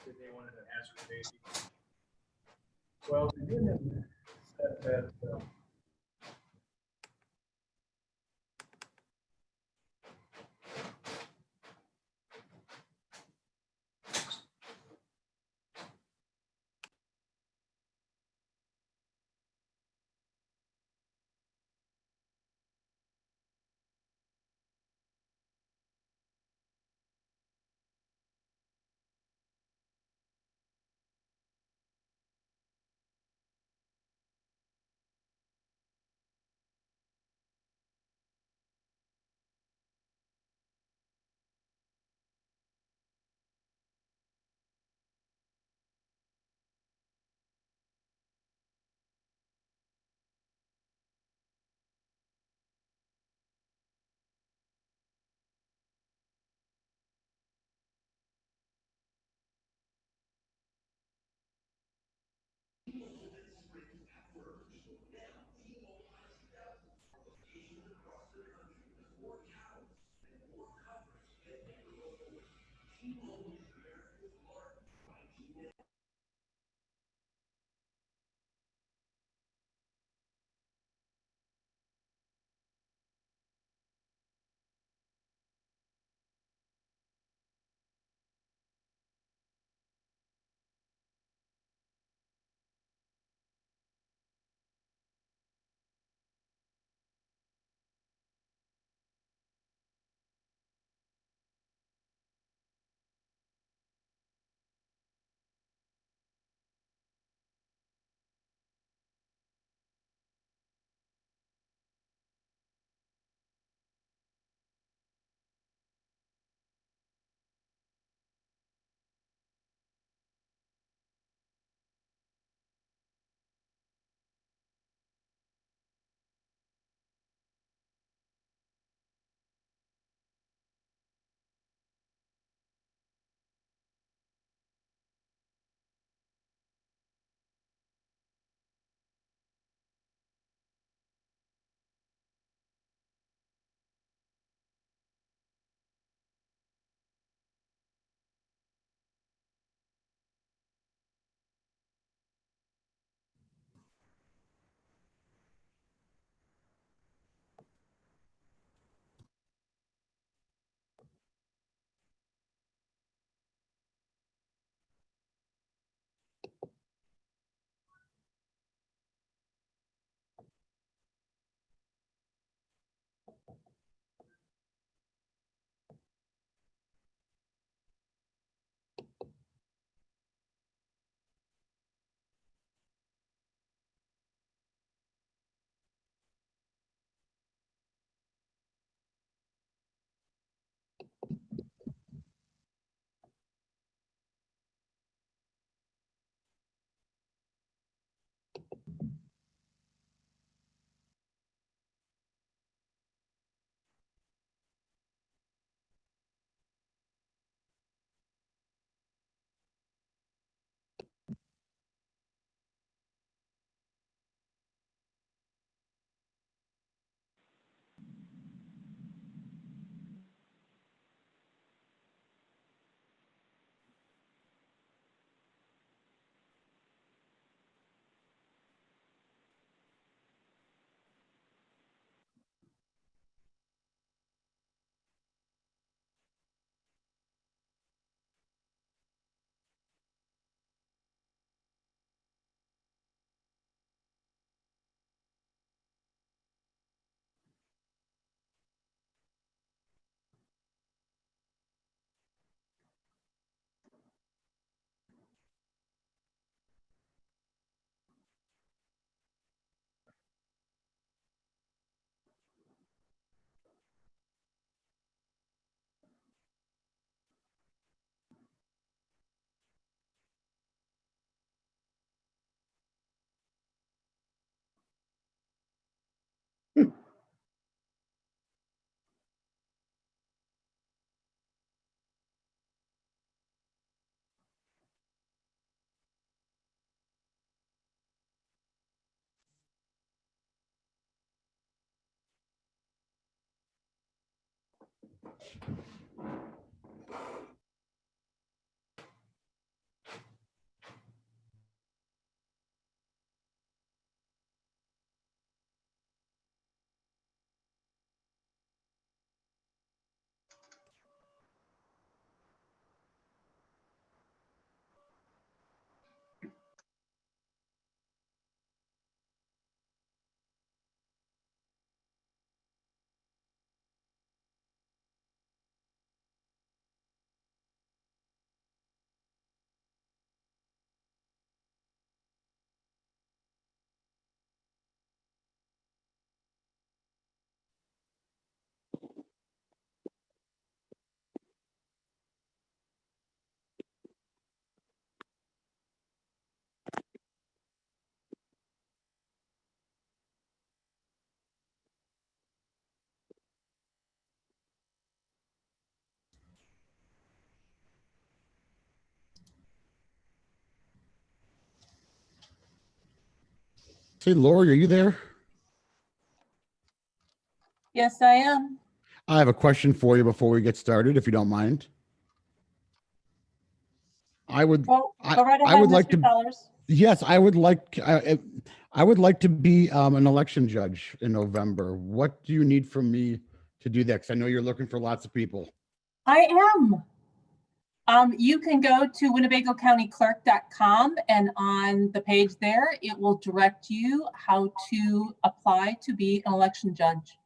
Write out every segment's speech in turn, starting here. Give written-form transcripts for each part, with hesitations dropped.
that they wanted to ask for Daisy. Well, the union said that, Hey, Lori, are you there? Yes, I am. I have a question for you before we get started, if you don't mind. I would, Go I, right I ahead, would like Mr. to, Fellers. yes, I would like to be an election judge in November. What do you need from me to do that? Because I know you're looking for lots of people. I am. You can go to winnebagocountyclerk.com, and on the page there, it will direct you how to apply to be an election judge.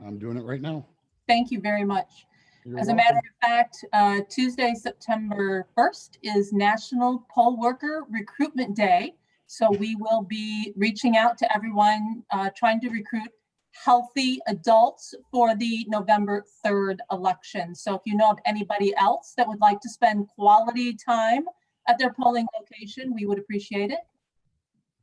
I'm doing it right now. Thank you very much. You're As a welcome. matter of fact, Tuesday, September 1st is National Poll Worker Recruitment Day. So we will be reaching out to everyone, trying to recruit healthy adults for the November 3rd election. So if you know of anybody else that would like to spend quality time at their polling location, we would appreciate it.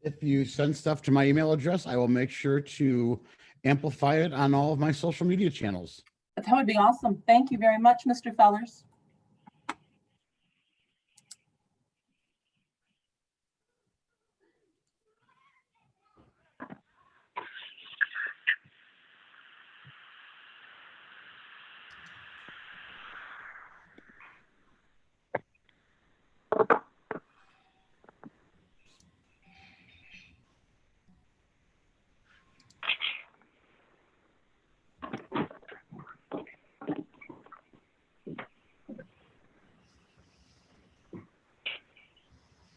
If you send stuff to my email address, I will make sure to amplify it on all of my social media channels. That would be awesome. Thank you very much, Mr. Fellers.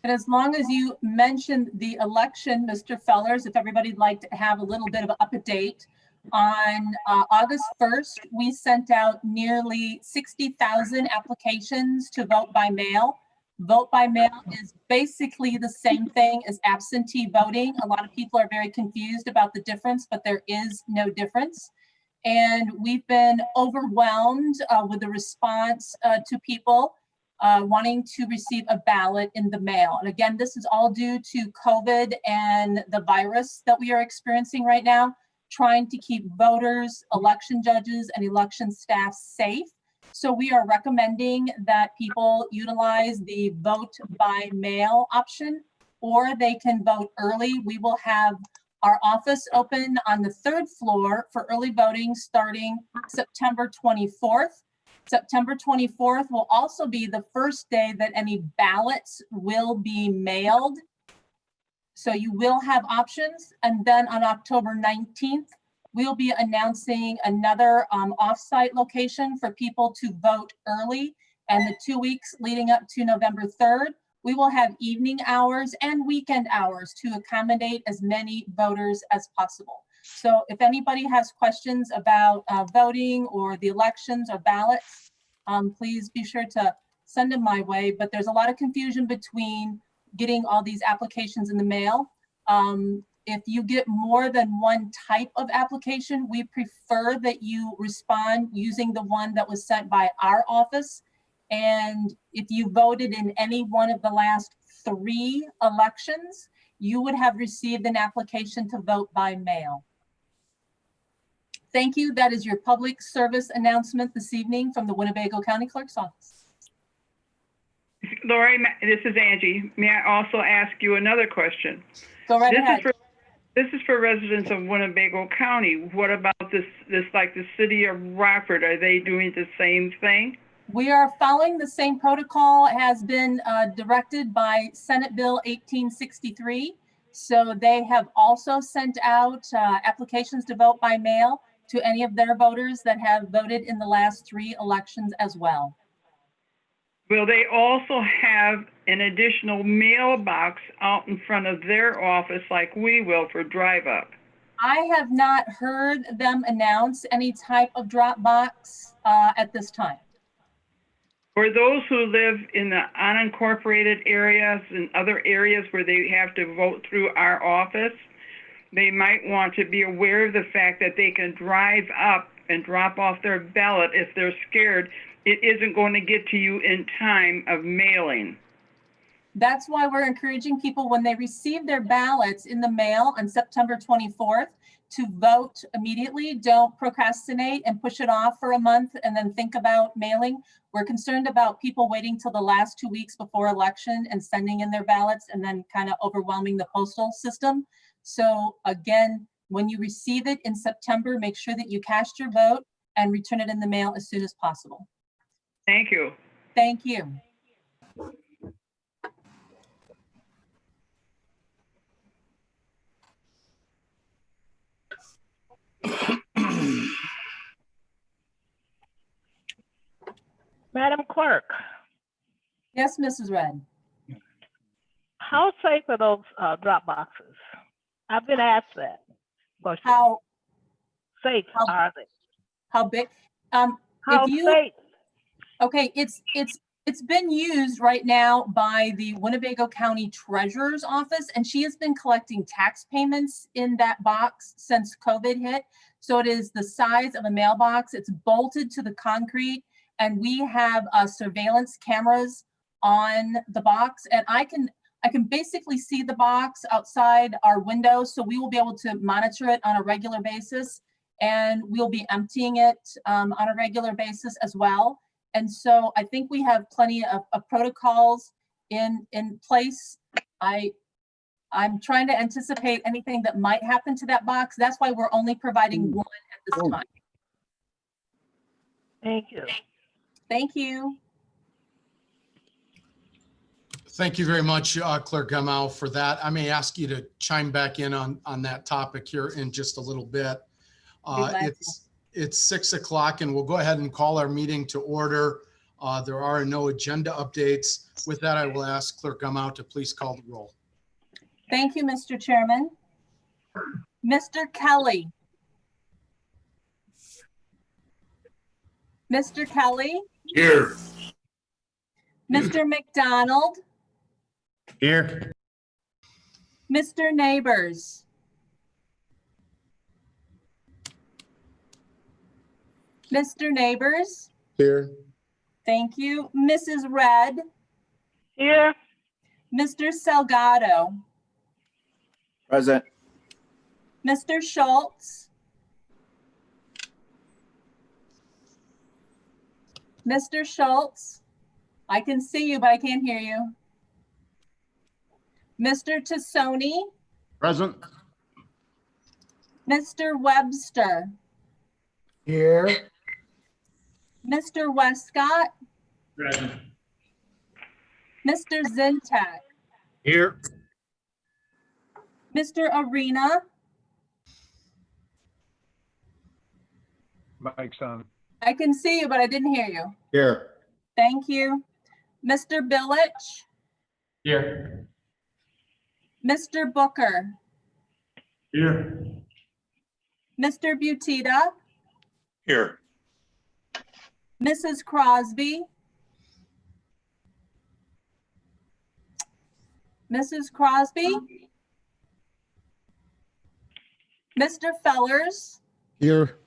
And as long as you mentioned the election, Mr. Fellers, if everybody'd like to have a little bit of an update, on August 1st, we sent out nearly 60,000 applications to vote by mail. Vote by mail is basically the same thing as absentee voting. A lot of people are very confused about the difference, but there is no difference. And we've been overwhelmed with the response to people wanting to receive a ballot in the mail. And again, this is all due to COVID and the virus that we are experiencing right now, trying to keep voters, election judges, and election staff safe. So we are recommending that people utilize the vote by mail option, or they can vote early. We will have our office open on the 3rd floor for early voting starting September 24th. September 24th will also be the first day that any ballots will be mailed. So you will have options. And then on October 19th, we'll be announcing another offsite location for people to vote early. And the 2 weeks leading up to November 3rd, we will have evening hours and weekend hours to accommodate as many voters as possible. So if anybody has questions about voting or the elections or ballots, please be sure to send them my way. But there's a lot of confusion between getting all these applications in the mail. If you get more than one type of application, we prefer that you respond using the one that was sent by our office. And if you voted in any one of the last 3 elections, you would have received an application to vote by mail. Thank you. That is your public service announcement this evening from the Winnebago County Clerk's Office. Lori, this is Angie. May I also ask you another question? Go right ahead. This is for residents of Winnebago County. What about this like the city of Rockford? Are they doing the same thing? We are following the same protocol has been directed by Senate Bill 1863. So they have also sent out applications to vote by mail to any of their voters that have voted in the last 3 elections as well. Will they also have an additional mailbox out in front of their office like we will for drive up? I have not heard them announce any type of drop box at this time. For those who live in the unincorporated areas and other areas where they have to vote through our office, they might want to be aware of the fact that they can drive up and drop off their ballot if they're scared it isn't going to get to you in time of mailing. That's why we're encouraging people when they receive their ballots in the mail on September 24th to vote immediately. Don't procrastinate and push it off for a month and then think about mailing. We're concerned about people waiting till the last 2 weeks before election and sending in their ballots and then kind of overwhelming the postal system. So again, when you receive it in September, make sure that you cast your vote and return it in the mail as soon as possible. Thank you. Thank you. Madam Clerk, Yes, Mrs. Red. how safe are those drop boxes? I've been asked that. But How safe how- are they? how big? How you- safe? Okay, it's been used right now by the Winnebago County Treasurer's Office, and she has been collecting tax payments in that box since COVID hit. So it is the size of a mailbox. It's bolted to the concrete, and we have surveillance cameras on the box, and I can basically see the box outside our window, so we will be able to monitor it on a regular basis, and we'll be emptying it on a regular basis as well. And so I think we have plenty of protocols in place. I'm trying to anticipate anything that might happen to that box. That's why we're only providing one at this time. Thank you. Thank you. Thank you very much, Clerk Gamow, for that. I may ask you to chime back in on that topic here in just a little bit. glad It's 6 o'clock and we'll go ahead and call our meeting to order. There are no agenda updates. With that, I will ask Clerk Gamow to please call the roll. Thank you, Mr. Chairman. Mr. Kelly. Mr. Kelly, Here. Mr. McDonald, Here. Mr. Neighbors. Mr. Neighbors, Here. thank you. Mrs. Red, Here, Mr. Salgado, Present. Mr. Schultz, Mr. Schultz, I can see you, but I can't hear you. Mr. Tassoni, Present. Mr. Webster, Here. Mr. Westcott, Present. Mr. Zintak, Here. Mr. Arena, Mike's on. I can see you, but I didn't hear you. Here. Thank you. Mr. Billich, Here. Mr. Booker, Here. Mr. Butita, Here. Mrs. Crosby, Mrs. Crosby, Mr. Fellers, Here,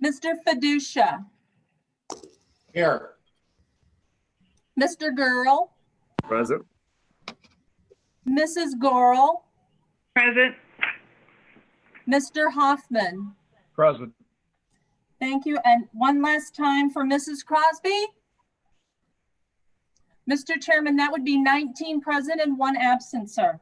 Mr. Fiducia, Here. Mr. Girl, Present. Mrs. Gorel, Present. Mr. Hoffman. Present. Thank you. And one last time for Mrs. Crosby. Mr. Chairman, that would be 19 present and 1 absent, sir.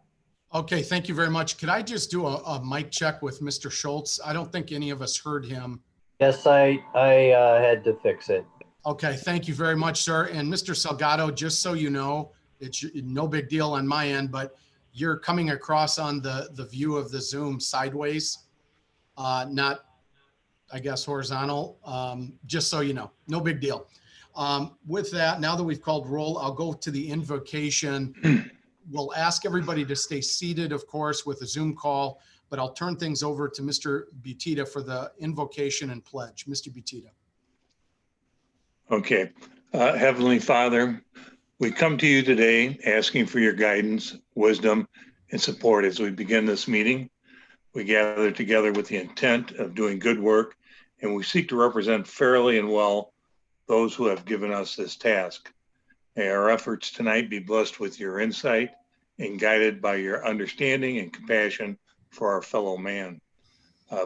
Okay, thank you very much. Could I just do a mic check with Mr. Schultz? I don't think any of us heard him. Yes, I had to fix it. Okay, thank you very much, sir. And Mr. Salgado, just so you know, it's no big deal on my end, but you're coming across on the view of the Zoom sideways, not, I guess, horizontal, just so you know, no big deal. With that, now that we've called roll, I'll go to the invocation. We'll ask everybody to stay seated, of course, with a Zoom call, but I'll turn things over to Mr. Butita for the invocation and pledge. Mr. Butita. Okay. Heavenly Father, we come to you today asking for your guidance, wisdom, and support as we begin this meeting. We gather together with the intent of doing good work, and we seek to represent fairly and well those who have given us this task. May our efforts tonight be blessed with your insight and guided by your understanding and compassion for our fellow man.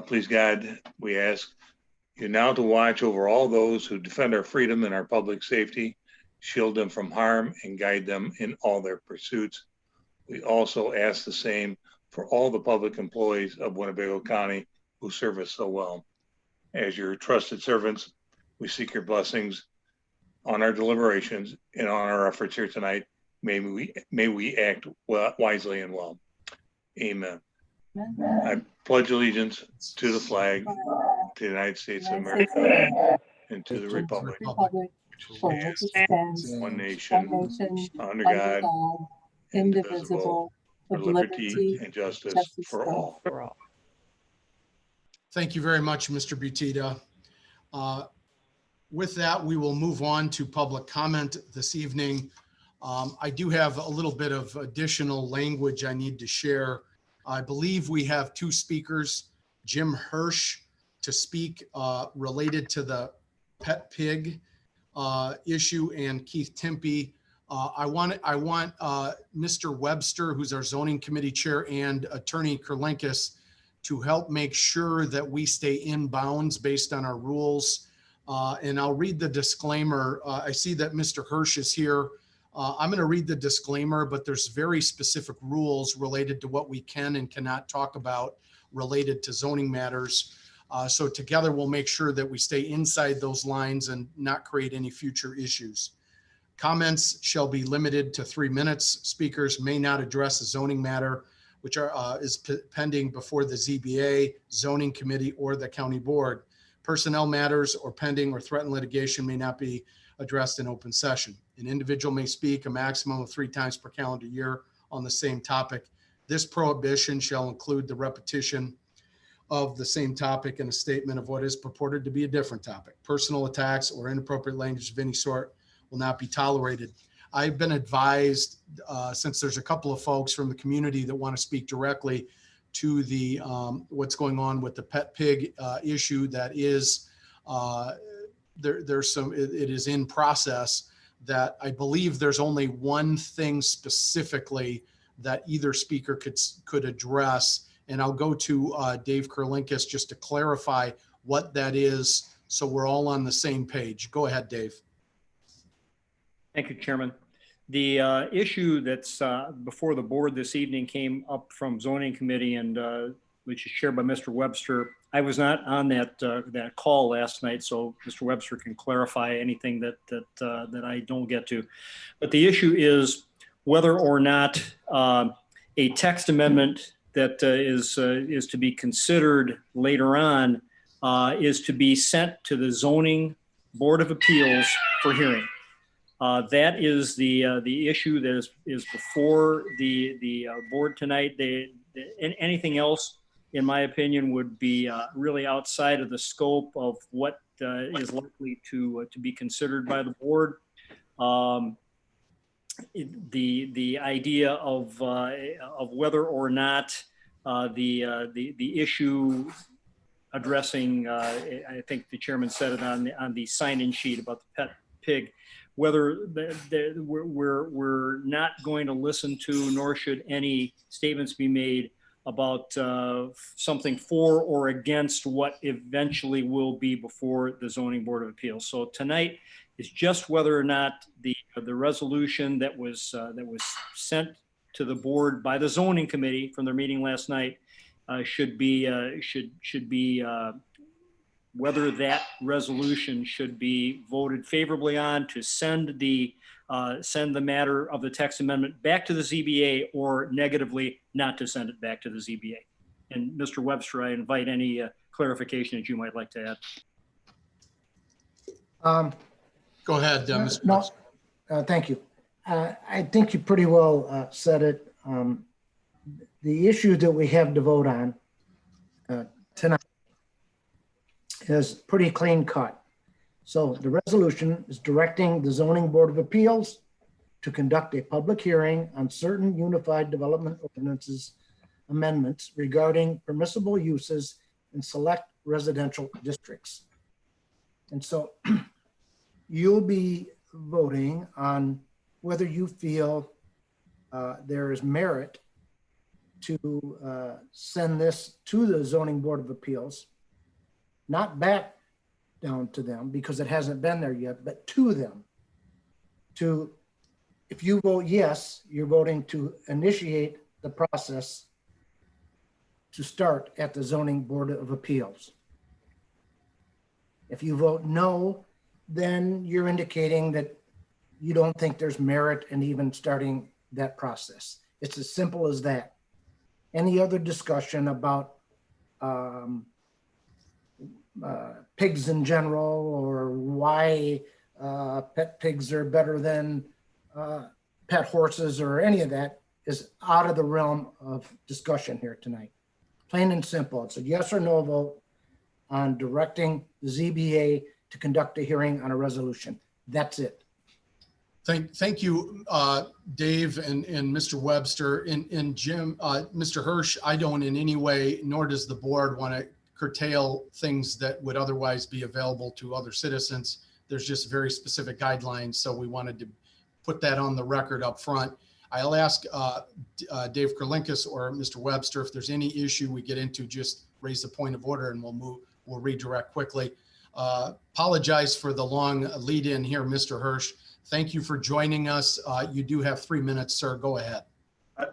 Please, God, we ask you now to watch over all those who defend our freedom and our public safety, shield them from harm, and guide them in all their pursuits. We also ask the same for all the public employees of Winnebago County who serve us so well. As your trusted servants, we seek your blessings on our deliberations and on our efforts here tonight. May we act wisely and well. Amen. I pledge allegiance to the flag, to the United States of America, and to the republic, Republic for which it stands, one nation, under God, indivisible, with liberty and justice for all. Thank you very much, Mr. Butita. With that, we will move on to public comment this evening. I do have a little bit of additional language I need to share. I believe we have two speakers, Jim Hirsch to speak related to the pet pig issue, and Keith Timpey. I want Mr. Webster, who's our zoning committee chair, and Attorney Kurlenkis to help make sure that we stay in bounds based on our rules. And I'll read the disclaimer. I see that Mr. Hirsch is here. I'm going to read the disclaimer, but there's very specific rules related to what we can and cannot talk about related to zoning matters. So together we'll make sure that we stay inside those lines and not create any future issues. Comments shall be limited to 3 minutes. Speakers may not address a zoning matter which is pending before the ZBA, zoning committee, or the county board. Personnel matters or pending or threatened litigation may not be addressed in open session. An individual may speak a maximum of 3 times per calendar year on the same topic. This prohibition shall include the repetition of the same topic and a statement of what is purported to be a different topic. Personal attacks or inappropriate language of any sort will not be tolerated. I've been advised, since there's a couple of folks from the community that want to speak directly to the what's going on with the pet pig issue, that is there's some, it is in process, that I believe there's only one thing specifically that either speaker could address. And I'll go to Dave Kurlenkis just to clarify what that is, so we're all on the same page. Go ahead, Dave. Thank you, Chairman. The issue that's before the board this evening came up from zoning committee, and which is chaired by Mr. Webster. I was not on that call last night, so Mr. Webster can clarify anything that I don't get to. But the issue is whether or not a text amendment that is to be considered later on is to be sent to the Zoning Board of Appeals for hearing. That is the issue that is before the board tonight. Anything else, in my opinion, would be really outside of the scope of what is likely to be considered by the board. The idea of whether or not the issue addressing, I think the chairman said it on the sign-in sheet about the pet pig, whether we're not going to listen to, nor should any statements be made about something for or against what eventually will be before the Zoning Board of Appeals. So tonight is just whether or not the resolution that was sent to the board by the zoning committee from their meeting last night should be whether that resolution should be voted favorably on to send the matter of the text amendment back to the ZBA, or negatively not to send it back to the ZBA. And Mr. Webster, I invite any clarification that you might like to add. Go ahead, Mr. No, Webster. thank you. I think you pretty well said it. The issue that we have to vote on tonight is pretty clean cut. So the resolution is directing the Zoning Board of Appeals to conduct a public hearing on certain Unified Development Ordinances amendments regarding permissible uses in select residential districts. And so you'll be voting on whether you feel there is merit to send this to the Zoning Board of Appeals, not back down to them because it hasn't been there yet, but to them. To, if you vote yes, you're voting to initiate the process to start at the Zoning Board of Appeals. If you vote no, then you're indicating that you don't think there's merit in even starting that process. It's as simple as that. Any other discussion about pigs in general, or why pet pigs are better than pet horses, or any of that, is out of the realm of discussion here tonight. Plain and simple. It's a yes or no vote on directing the ZBA to conduct a hearing on a resolution. That's it. Thank you, Dave and Mr. Webster and Jim, Mr. Hirsch. I don't in any way, nor does the board, want to curtail things that would otherwise be available to other citizens. There's just very specific guidelines, so we wanted to put that on the record up front. I'll ask Dave Kurlinkus or Mr. Webster if there's any issue we get into, just raise the point of order and we'll redirect quickly. Apologize for the long lead in here, Mr. Hirsch. Thank you for joining us. You do have 3 minutes, sir. Go ahead.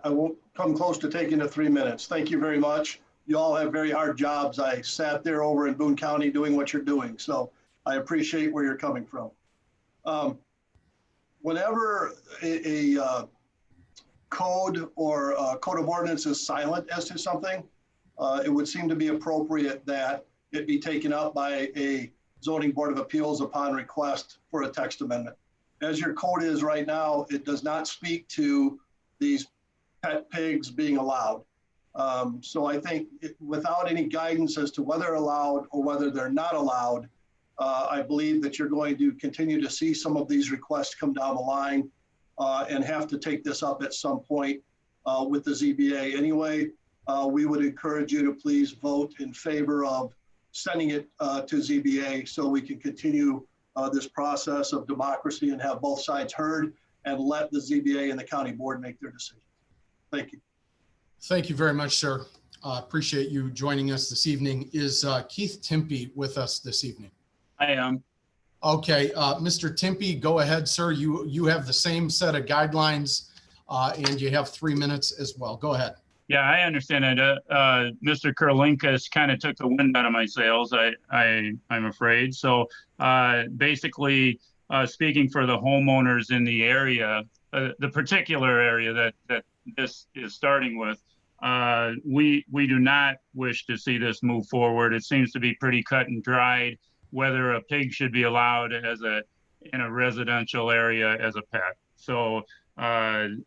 I won't come close to taking the 3 minutes. Thank you very much. You all have very hard jobs. I sat there over in Boone County doing what you're doing, so I appreciate where you're coming from. Whenever a code or a code of ordinance is silent as to something, it would seem to be appropriate that it be taken up by a zoning board of appeals upon request for a text amendment. As your code is right now, it does not speak to these pet pigs being allowed. So I think without any guidance as to whether allowed or whether they're not allowed, I believe that you're going to continue to see some of these requests come down the line and have to take this up at some point with the ZBA. Anyway, we would encourage you to please vote in favor of sending it to ZBA so we can continue this process of democracy and have both sides heard and let the ZBA and the county board make their decision. Thank you. Thank you very much, sir. Appreciate you joining us this evening. Is Keith Timpey with us this evening? I am. Okay, Mr. Timpey, go ahead, sir. You have the same set of guidelines and you have 3 minutes as well. Go ahead. Yeah, I understand that. Mr. Kurlinkus kind of took the wind out of my sails, I'm afraid. So basically, speaking for the homeowners in the area, the particular area that this is starting with, we do not wish to see this move forward. It seems to be pretty cut and dried, whether a pig should be allowed in a residential area as a pet. So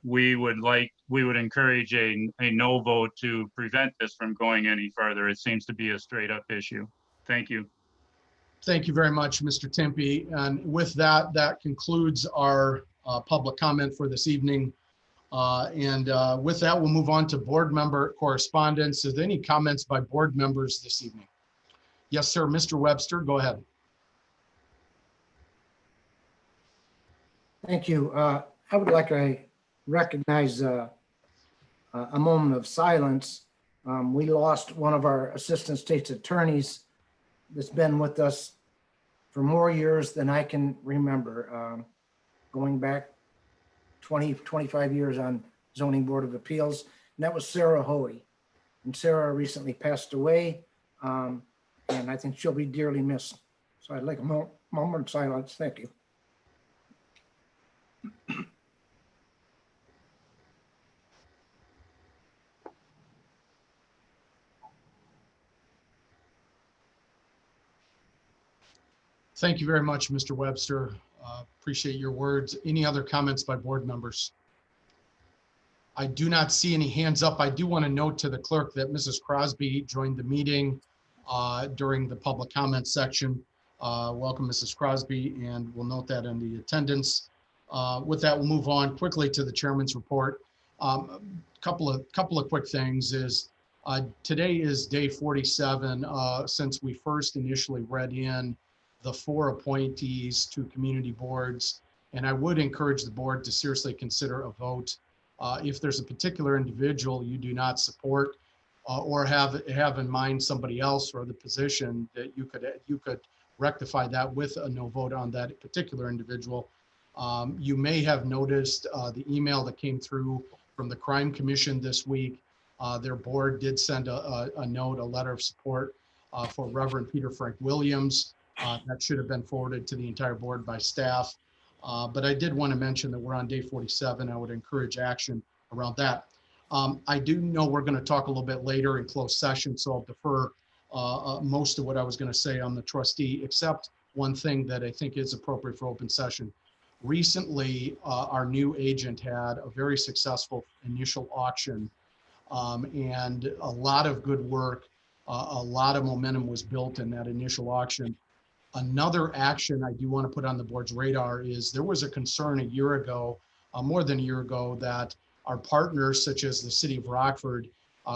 we would encourage a no vote to prevent this from going any further. It seems to be a straight up issue. Thank you. Thank you very much, Mr. Timpey. And with that, that concludes our public comment for this evening. With that, we'll move on to board member correspondence. Is there any comments by board members this evening? Yes, sir. Mr. Webster, go ahead. Thank you. I would like to recognize a moment of silence. We lost one of our assistant state's attorneys that's been with us for more years than I can remember, going back 20, 25 years on Zoning Board of Appeals, and that was Sarah Hoey. And Sarah recently passed away, and I think she'll be dearly missed. So I'd like a moment of silence. Thank you. Thank you very much, Mr. Webster. Appreciate your words. Any other comments by board members? I do not see any hands up. I do want to note to the clerk that Mrs. Crosby joined the meeting during the public comment section. Welcome, Mrs. Crosby, and we'll note that in the attendance. With that, we'll move on quickly to the chairman's report. Couple of quick things is today is day 47 since we first initially read in the 4 appointees to community boards And I would encourage the board to seriously consider a vote. If there's a particular individual you do not support or have in mind somebody else for the position, that you could rectify that with a no vote on that particular individual. You may have noticed the email that came through from the Crime Commission this week. Their board did send a note, a letter of support for Reverend Peter Frank Williams. That should have been forwarded to the entire board by staff. But I did want to mention that we're on day 47. I would encourage action around that. I do know we're going to talk a little bit later in closed session, so I'll defer most of what I was going to say on the trustee, except one thing that I think is appropriate for open session. Recently, our new agent had a very successful initial auction, and a lot of good work, a lot of momentum was built in that initial auction. Another action I do want to put on the board's radar is there was a concern a year ago, more than a year ago, that our partners, such as the city of Rockford,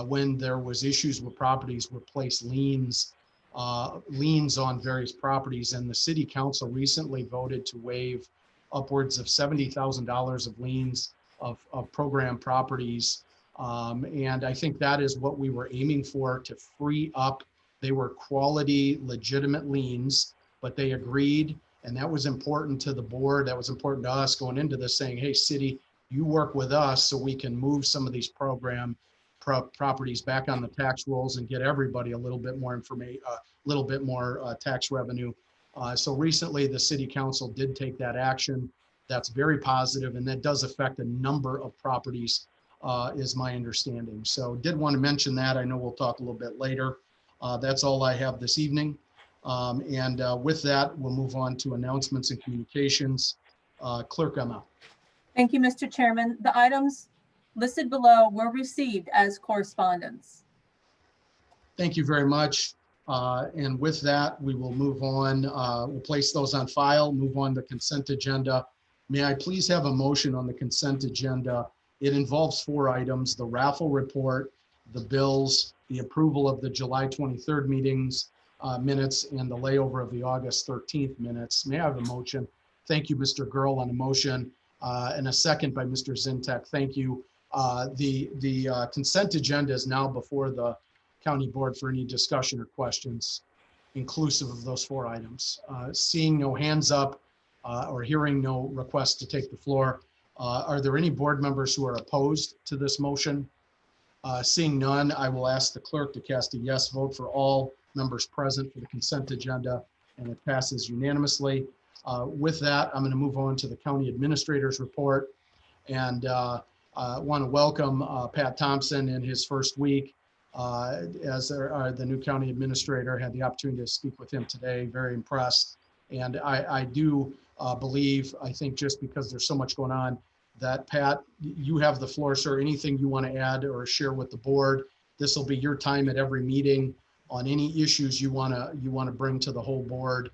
when there was issues with properties, would place liens on various properties. And the city council recently voted to waive upwards of $70,000 of liens of program properties. And I think that is what we were aiming for, to free up. They were quality, legitimate liens, but they agreed, and that was important to the board. That was important to us going into this, saying, hey, city, you work with us so we can move some of these properties back on the tax rolls and get everybody a little bit more information, a little bit more tax revenue. So recently the city council did take that action. That's very positive, and that does affect a number of properties, is my understanding. So did want to mention that. I know we'll talk a little bit later. That's all I have this evening. And with that, we'll move on to announcements and communications. Clerk Emma. Thank you, Mr. Chairman. The items listed below were received as correspondence. Thank you very much. And with that, we will move on. We'll place those on file, move on to consent agenda. May I please have a motion on the consent agenda? It involves 4 items: the raffle report, the bills, the approval of the July 23rd meetings minutes, and the layover of the August 13th minutes. May I have a motion? Thank you, Mr. Girl, on a motion, and a second by Mr. Zintek. Thank you. The consent agenda is now before the county board for any discussion or questions, inclusive of those 4 items. Seeing no hands up or hearing no requests to take the floor, are there any board members who are opposed to this motion? Seeing none, I will ask the clerk to cast a yes vote for all members present for the consent agenda, and it passes unanimously. With that, I'm going to move on to the county administrator's report, and want to welcome Pat Thompson in his first week as the new county administrator. Had the opportunity to speak with him today. Very impressed, and I do believe, I think just because there's so much going on, that Pat, you have the floor, sir. Anything you want to add or share with the board? This will be your time at every meeting on any issues you want to bring to the whole board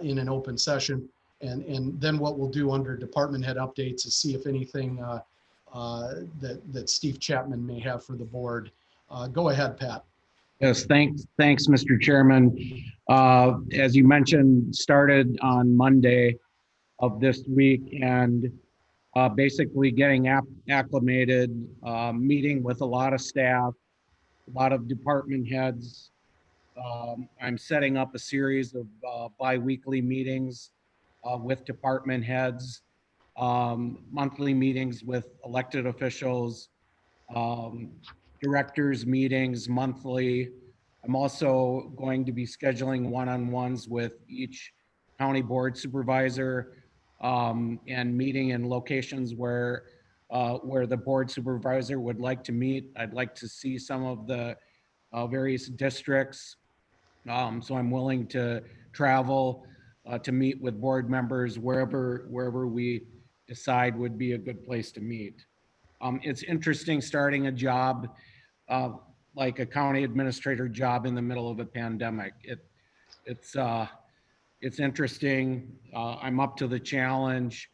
in an open session. And then what we'll do under department head updates is see if anything that Steve Chapman may have for the board. Go ahead, Pat. Yes, thanks, Mr. Chairman. As you mentioned, started on Monday of this week, and basically getting acclimated, meeting with a lot of staff, a lot of department heads. I'm setting up a series of bi-weekly meetings with department heads, monthly meetings with elected officials, directors meetings monthly. I'm also going to be scheduling one-on-ones with each county board supervisor, and meeting in locations where the board supervisor would like to meet. I'd like to see some of the various districts. So I'm willing to travel to meet with board members wherever we decide would be a good place to meet. It's interesting starting a job like a county administrator job in the middle of a pandemic. It's interesting. I'm up to the challenge.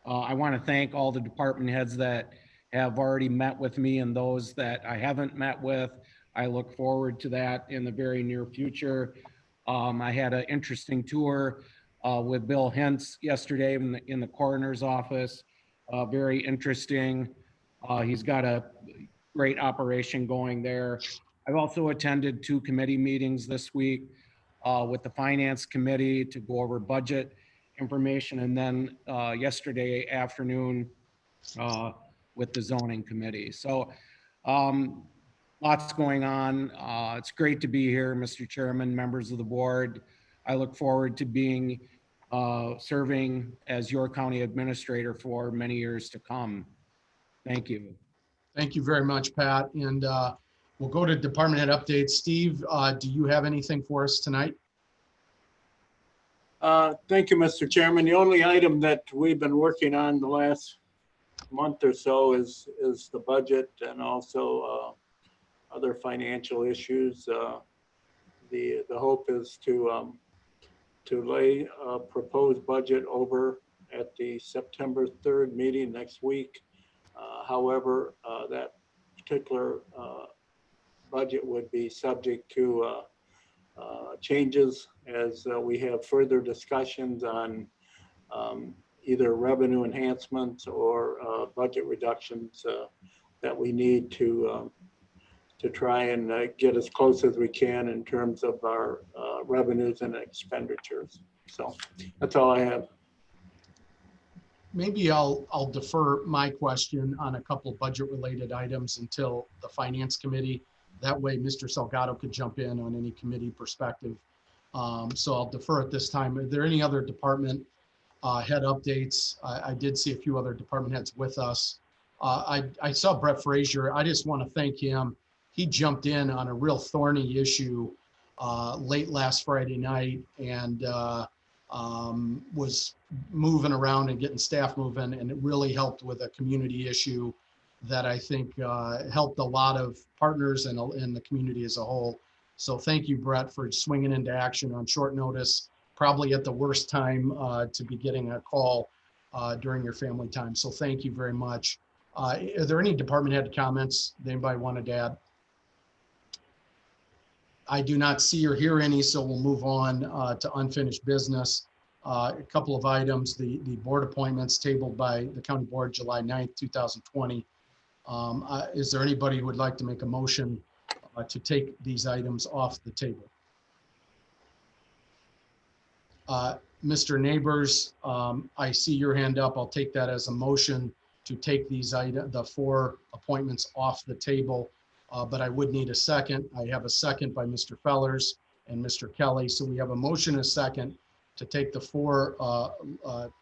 I want to thank all the department heads that have already met with me and those that I haven't met with. I look forward to that in the very near future. I had an interesting tour with Bill Hentz yesterday in the coroner's office. Very interesting. He's got a great operation going there. I've also attended 2 committee meetings this week with the Finance Committee to go over budget information, and then yesterday afternoon with the Zoning Committee. So lots going on. It's great to be here, Mr. Chairman, members of the board. I look forward to being serving as your county administrator for many years to come. Thank you. Thank you very much, Pat. And we'll go to department head updates. Steve, do you have anything for us tonight? Thank you, Mr. Chairman. The only item that we've been working on the last month or so is the budget and also other financial issues. The hope is to lay a proposed budget over at the September 3rd meeting next week. However, that particular budget would be subject to changes as we have further discussions on either revenue enhancements or budget reductions that we need to try and get as close as we can in terms of our revenues and expenditures. So that's all I have. Maybe I'll defer my question on a couple of budget related items until the Finance Committee. That way Mr. Salgado could jump in on any committee perspective. So I'll defer at this time. Are there any other department head updates? I did see a few other department heads with us. I saw Brett Frazier. I just want to thank him. He jumped in on a real thorny issue late last Friday night and was moving around and getting staff moving, and it really helped with a community issue that I think helped a lot of partners and the community as a whole. So thank you, Brett, for swinging into action on short notice, probably at the worst time to be getting a call during your family time. So thank you very much. Are there any department head comments that anybody wanted to add? I do not see or hear any, so we'll move on to unfinished business. A couple of items, the board appointments tabled by the county board July 9th, 2020. Is there anybody who would like to make a motion to take these items off the table? Mr. Neighbors, I see your hand up. I'll take that as a motion to take these the 4 appointments off the table. But I would need a second. I have a second by Mr. Fellers and Mr. Kelly. So we have a motion and a second to take the 4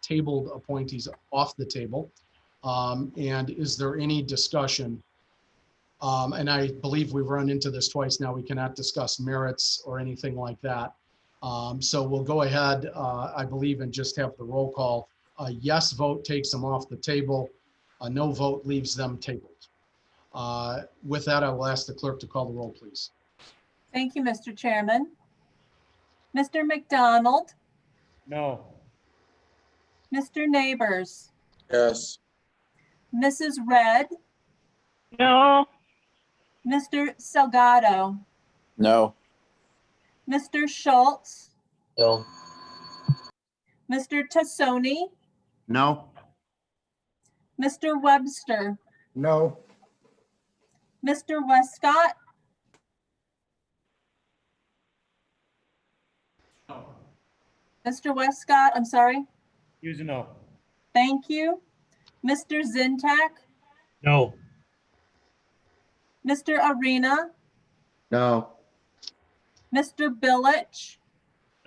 tabled appointees off the table. And is there any discussion? And I believe we've run into this twice now. We cannot discuss merits or anything like that. So we'll go ahead, I believe, and just have the roll call. A yes vote takes them off the table. A no vote leaves them tabled. With that, I will ask the clerk to call the roll, please. Thank you, Mr. Chairman. Mr. McDonald? No. Mr. Neighbors? Yes. Mrs. Red? No. Mr. Salgado? No. Mr. Schultz? No. Mr. Tassoni? No. Mr. Webster? No. Mr. Westcott? No. Mr. Westcott, I'm sorry. Use a no. Thank you. Mr. Zintak? No. Mr. Arena? No. Mr. Billich?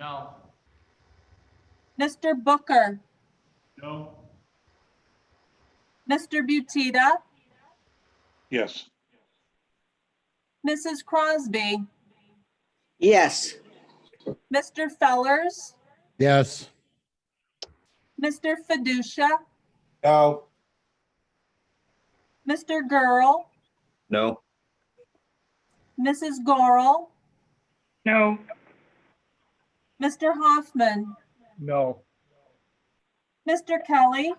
No. Mr. Booker? No. Mr. Butita? Yes. Mrs. Crosby? Yes. Mr. Fellers? Yes. Mr. Fiducia? No. Mr. Girl? No. Mrs. Gorel? No. Mr. Hoffman? No. Mr. Kelly?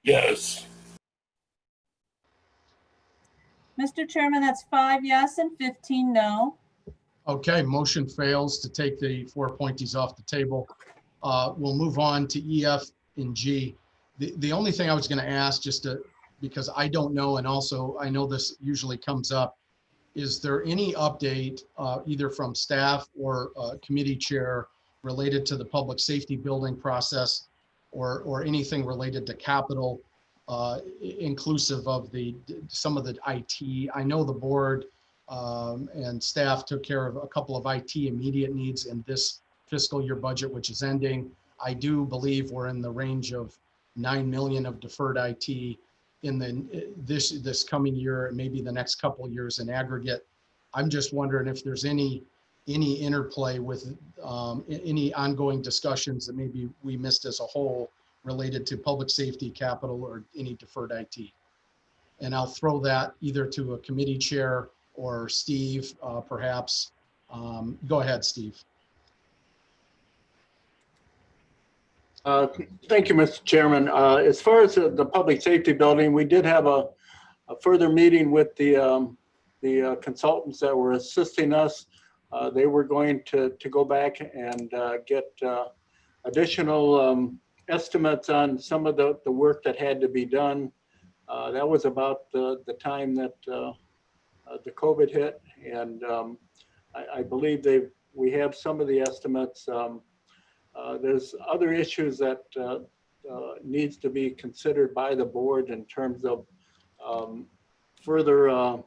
Yes. Mr. Chairman, that's 5 yes and 15 no. Okay, motion fails to take the 4 appointees off the table. we'll move on to E, F, and G. The only thing I was going to ask, because I don't know, and also I know this usually comes up, is there any update either from staff or committee chair related to the public safety building process or anything related to capital, inclusive of some of the IT? I know the board and staff took care of a couple of IT immediate needs in this fiscal year budget, which is ending. I do believe we're in the range of 9 million of deferred IT in this coming year and maybe the next couple of years in aggregate. I'm just wondering if there's any interplay with any ongoing discussions that maybe we missed as a whole related to public safety, capital, or any deferred IT. And I'll throw that either to a committee chair or Steve, perhaps. Go ahead, Steve. Thank you, Mr. Chairman. As far as the public safety building, we did have a further meeting with the consultants that were assisting us. They were going to go back and get additional estimates on some of the work that had to be done. That was about the time that the COVID hit, and I believe we have some of the estimates. There's other issues that needs to be considered by the board in terms of further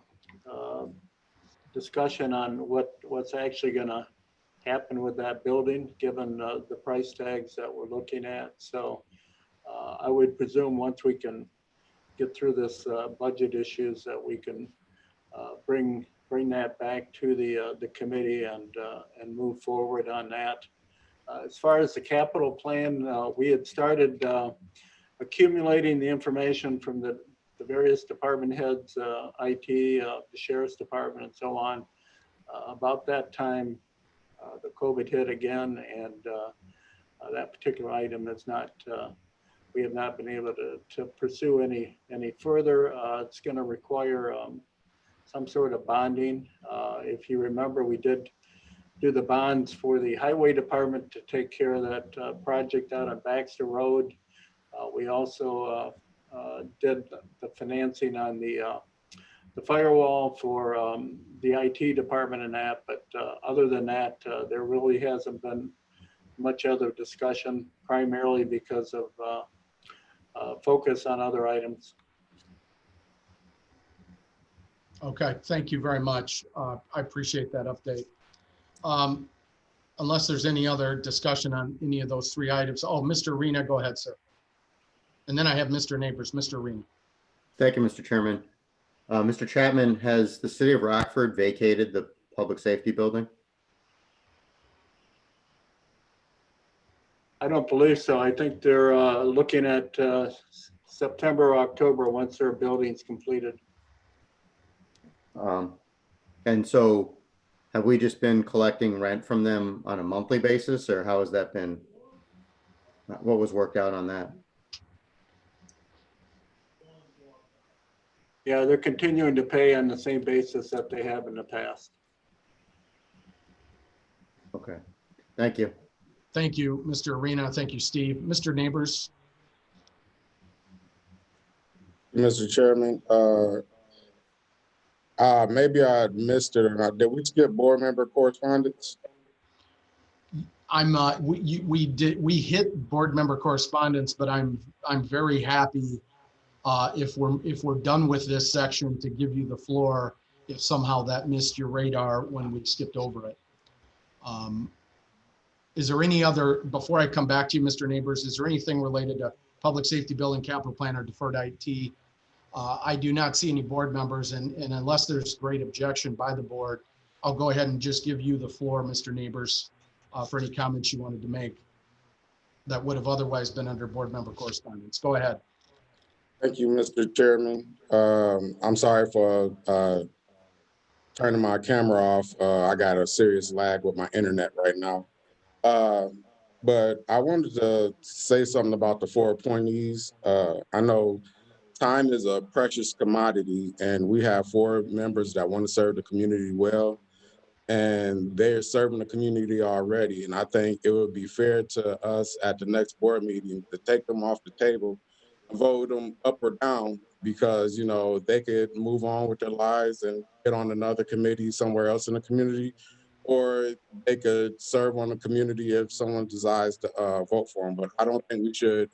discussion on what's actually going to happen with that building, given the price tags that we're looking at. So I would presume once we can get through this budget issues that we can bring that back to the committee and move forward on that. As far as the capital plan, we had started accumulating the information from the various department heads, IT, the Sheriff's Department, and so on. About that time, the COVID hit again, and that particular item is not, we have not been able to pursue any further. It's going to require some sort of bonding. If you remember, we did do the bonds for the highway department to take care of that project out on Baxter Road. We also did the financing on the firewall for the IT department and that, but other than that, there really hasn't been much other discussion, primarily because of focus on other items. Okay, thank you very much. I appreciate that update. Unless there's any other discussion on any of those three items. Oh, Mr. Arena, go ahead, sir. And then I have Mr. Neighbors, Mr. Arena. Thank you, Mr. Chairman. Mr. Chapman, has the city of Rockford vacated the public safety building? I don't believe so. I think they're looking at September or October once their building's completed. And so have we just been collecting rent from them on a monthly basis, or how has that been? What was worked out on that? Yeah, they're continuing to pay on the same basis that they have in the past. Okay, thank you. Thank you, Mr. Arena. Thank you, Steve. Mr. Neighbors. Mr. Chairman, maybe I missed it or not. Did we skip board member correspondence? We hit board member correspondence, but I'm very happy if we're done with this section to give you the floor if somehow that missed your radar when we skipped over it. Is there any other, before I come back to you, Mr. Neighbors, is there anything related to public safety building, capital plan, or deferred IT? I do not see any board members, and unless there's great objection by the board, I'll go ahead and just give you the floor, Mr. Neighbors, for any comments you wanted to make that would have otherwise been under board member correspondence. Go ahead. Thank you, Mr. Chairman. I'm sorry for turning my camera off. I got a serious lag with my internet right now. But I wanted to say something about the 4 appointees. I know time is a precious commodity, and we have 4 members that want to serve the community well. and they're serving the community already. And I think it would be fair to us at the next board meeting to take them off the table, vote them up or down, because, you know, they could move on with their lives and get on another committee somewhere else in the community, or they could serve on the community if someone desires to vote for them. But I don't think we should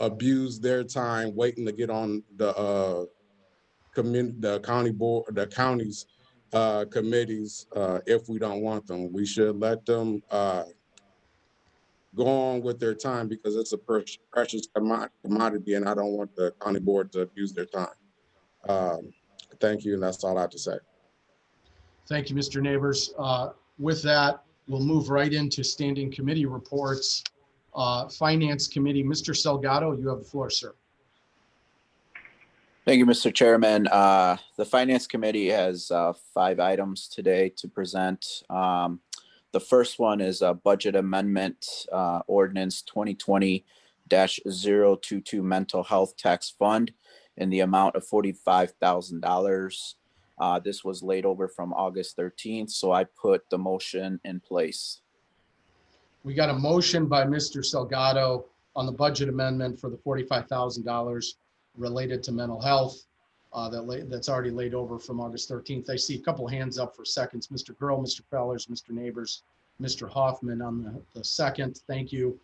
abuse their time waiting to get on the county board, the county's committees if we don't want them. We should let them go on with their time, because it's a precious commodity, and I don't want the county board to abuse their time. Thank you, and that's all I have to say. Thank you, Mr. Neighbors. With that, we'll move right into standing committee reports. Finance Committee, Mr. Salgado, you have the floor, sir. Thank you, Mr. Chairman. The Finance Committee has 5 items today to present. The first one is a budget amendment ordinance 2020-022 mental health tax fund in the amount of $45,000. This was laid over from August 13th, so I put the motion in place. We got a motion by Mr. Salgado on the budget amendment for the $45,000 related to mental health that's already laid over from August 13th. I see a couple hands up for seconds. Mr. Girl, Mr. Fellers, Mr. Neighbors, Mr. Hoffman on the second. Thank you.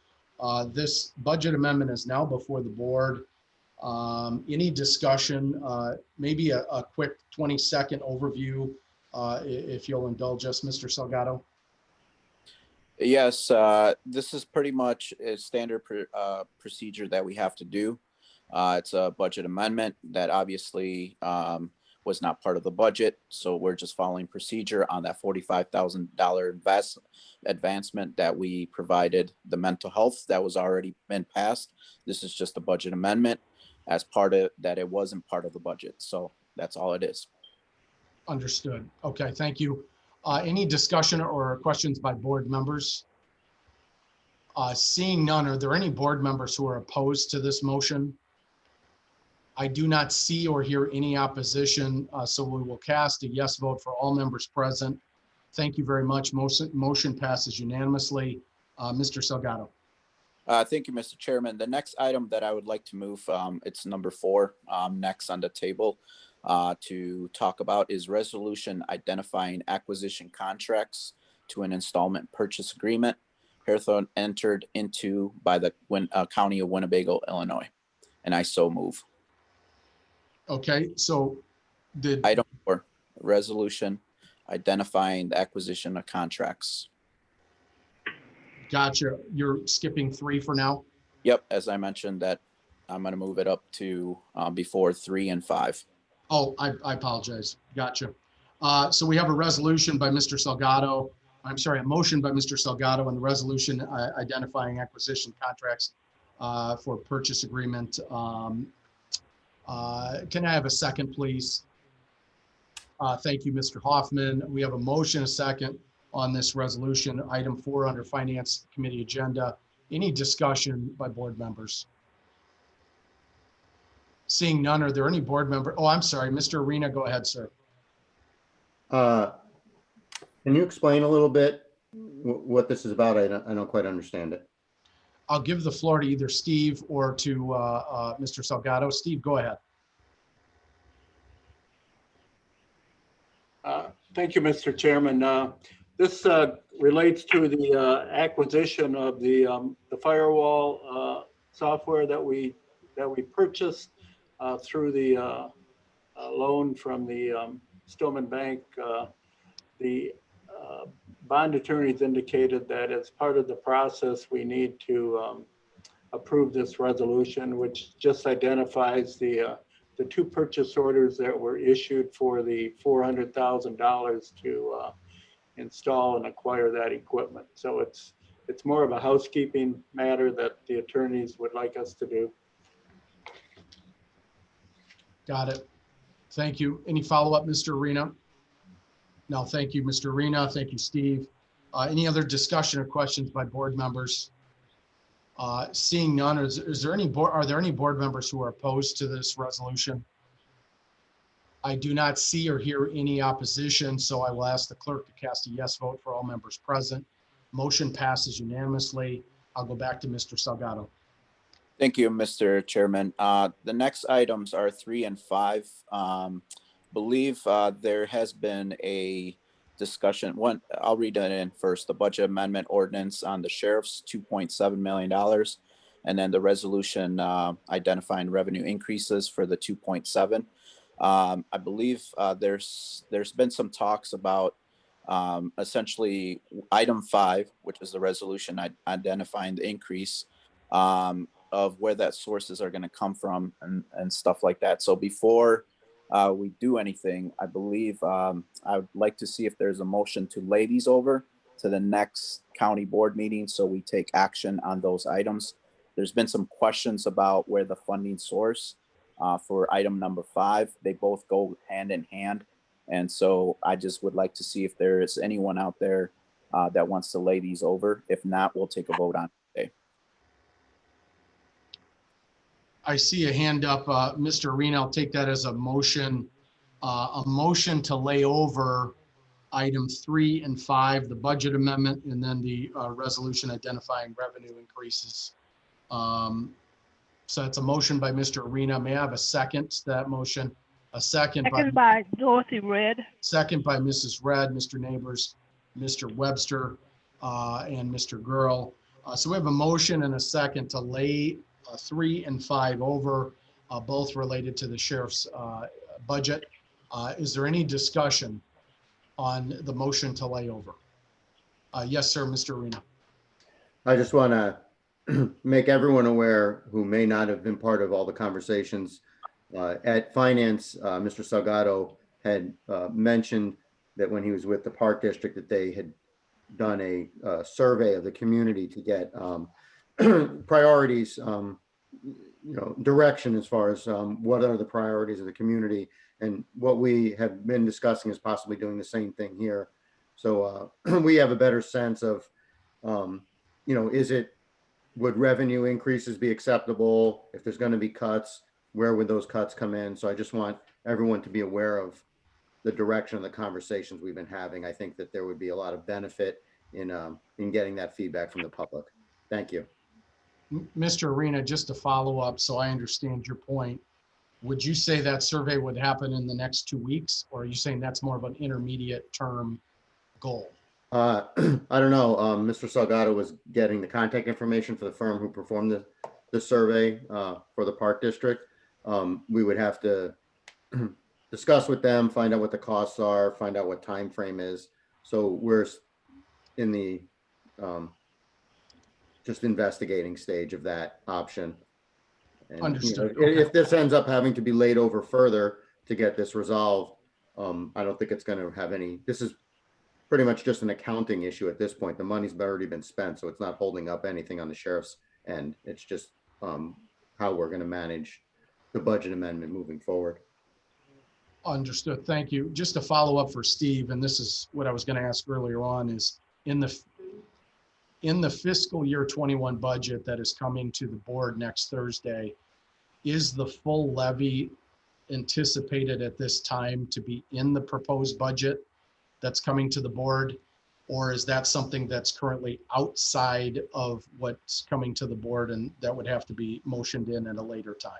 This budget amendment is now before the board. Any discussion, maybe a quick 20-second overview, if you'll indulge us, Mr. Salgado? Yes, this is pretty much a standard procedure that we have to do. It's a budget amendment that obviously was not part of the budget. So we're just following procedure on that $45,000 advancement that we provided the mental health that was already been passed. This is just a budget amendment as part of that. It wasn't part of the budget. So that's all it is. Understood. Okay, thank you. Any discussion or questions by board members? Seeing none, are there any board members who are opposed to this motion? I do not see or hear any opposition, so we will cast a yes vote for all members present. Thank you very much. Motion passes unanimously. Mr. Salgado. Thank you, Mr. Chairman. The next item that I would like to move, it's number 4, next on the table to talk about is resolution identifying acquisition contracts to an installment purchase agreement Hawthorne entered into by the County of Winnebago, Illinois. And I so move. Okay, so did item 4, resolution identifying the acquisition of contracts. Gotcha. You're skipping 3 for now? Yep, as I mentioned that I'm going to move it up to before 3 and 5. Oh, I apologize. Gotcha. So we have a resolution by Mr. Salgado. I'm sorry, a motion by Mr. Salgado and the resolution identifying acquisition contracts for purchase agreement. Can I have a second, please? Thank you, Mr. Hoffman. We have a motion, a second on this resolution, item 4 under Finance Committee agenda. Any discussion by board members? Seeing none, are there any board member? Oh, I'm sorry, Mr. Arena, go ahead, sir. Can you explain a little bit what this is about? I don't quite understand it. I'll give the floor to either Steve or to Mr. Salgado. Steve, go ahead. Thank you, Mr. Chairman. This relates to the acquisition of the firewall software that we purchased through the loan from the Stillman Bank. The bond attorneys indicated that as part of the process, we need to approve this resolution, which just identifies the 2 purchase orders that were issued for the $400,000 to install and acquire that equipment. So it's more of a housekeeping matter that the attorneys would like us to do. Got it. Thank you. Any follow-up, Mr. Arena? No, thank you, Mr. Arena. Thank you, Steve. Any other discussion or questions by board members? Seeing none, are there any board members who are opposed to this resolution? I do not see or hear any opposition, so I will ask the clerk to cast a yes vote for all members present. Motion passes unanimously. I'll go back to Mr. Salgado. Thank you, Mr. Chairman. The next items are 3 and 5. Believe there has been a discussion. One, I'll read that in first. The budget amendment ordinance on the sheriff's $2.7 million, and then the resolution identifying revenue increases for the 2.7. I believe there's been some talks about essentially item 5, which is the resolution identifying the increase of where that sources are going to come from and stuff like that. So before we do anything, I believe I would like to see if there's a motion to lay these over to the next county board meeting so we take action on those items. There's been some questions about where the funding source for item number 5. They both go hand in hand. And so I just would like to see if there is anyone out there that wants to lay these over. If not, we'll take a vote on it today. I see a hand up. Mr. Arena, I'll take that as a motion to lay over item 3 and 5, the budget amendment, and then the resolution identifying revenue increases. So it's a motion by Mr. Arena. May I have a second to that motion? A second by Dorothy Red. Second by Mrs. Red, Mr. Neighbors, Mr. Webster, and Mr. Girl. So we have a motion and a second to lay 3 and 5 over, both related to the sheriff's budget. Is there any discussion on the motion to lay over? Yes, sir, Mr. Arena. I just want to make everyone aware who may not have been part of all the conversations at finance. Mr. Salgado had mentioned that when he was with the Park District that they had done a survey of the community to get priorities, direction as far as what are the priorities of the community. And what we have been discussing is possibly doing the same thing here. So we have a better sense of, would revenue increases be acceptable? If there's going to be cuts, where would those cuts come in? So I just want everyone to be aware of the direction of the conversations we've been having. I think that there would be a lot of benefit in getting that feedback from the public. Thank you. Mr. Arena, just to follow up, so I understand your point, would you say that survey would happen in the next 2 weeks, or are you saying that's more of an intermediate term goal? I don't know. Mr. Salgado was getting the contact information for the firm who performed the survey for the Park District. We would have to discuss with them, find out what the costs are, find out what time frame is. So we're in the just investigating stage of that option. And, Understood. If this ends up having to be laid over further to get this resolved, I don't think it's going to have any. This is pretty much just an accounting issue at this point. The money's already been spent, so it's not holding up anything on the sheriff's end. It's just how we're going to manage the budget amendment moving forward. Understood. Thank you. Just to follow up for Steve, and this is what I was going to ask earlier on, is in the fiscal year 21 budget that is coming to the board next Thursday, is the full levy anticipated at this time to be in the proposed budget that's coming to the board? Or is that something that's currently outside of what's coming to the board and that would have to be motioned in at a later time?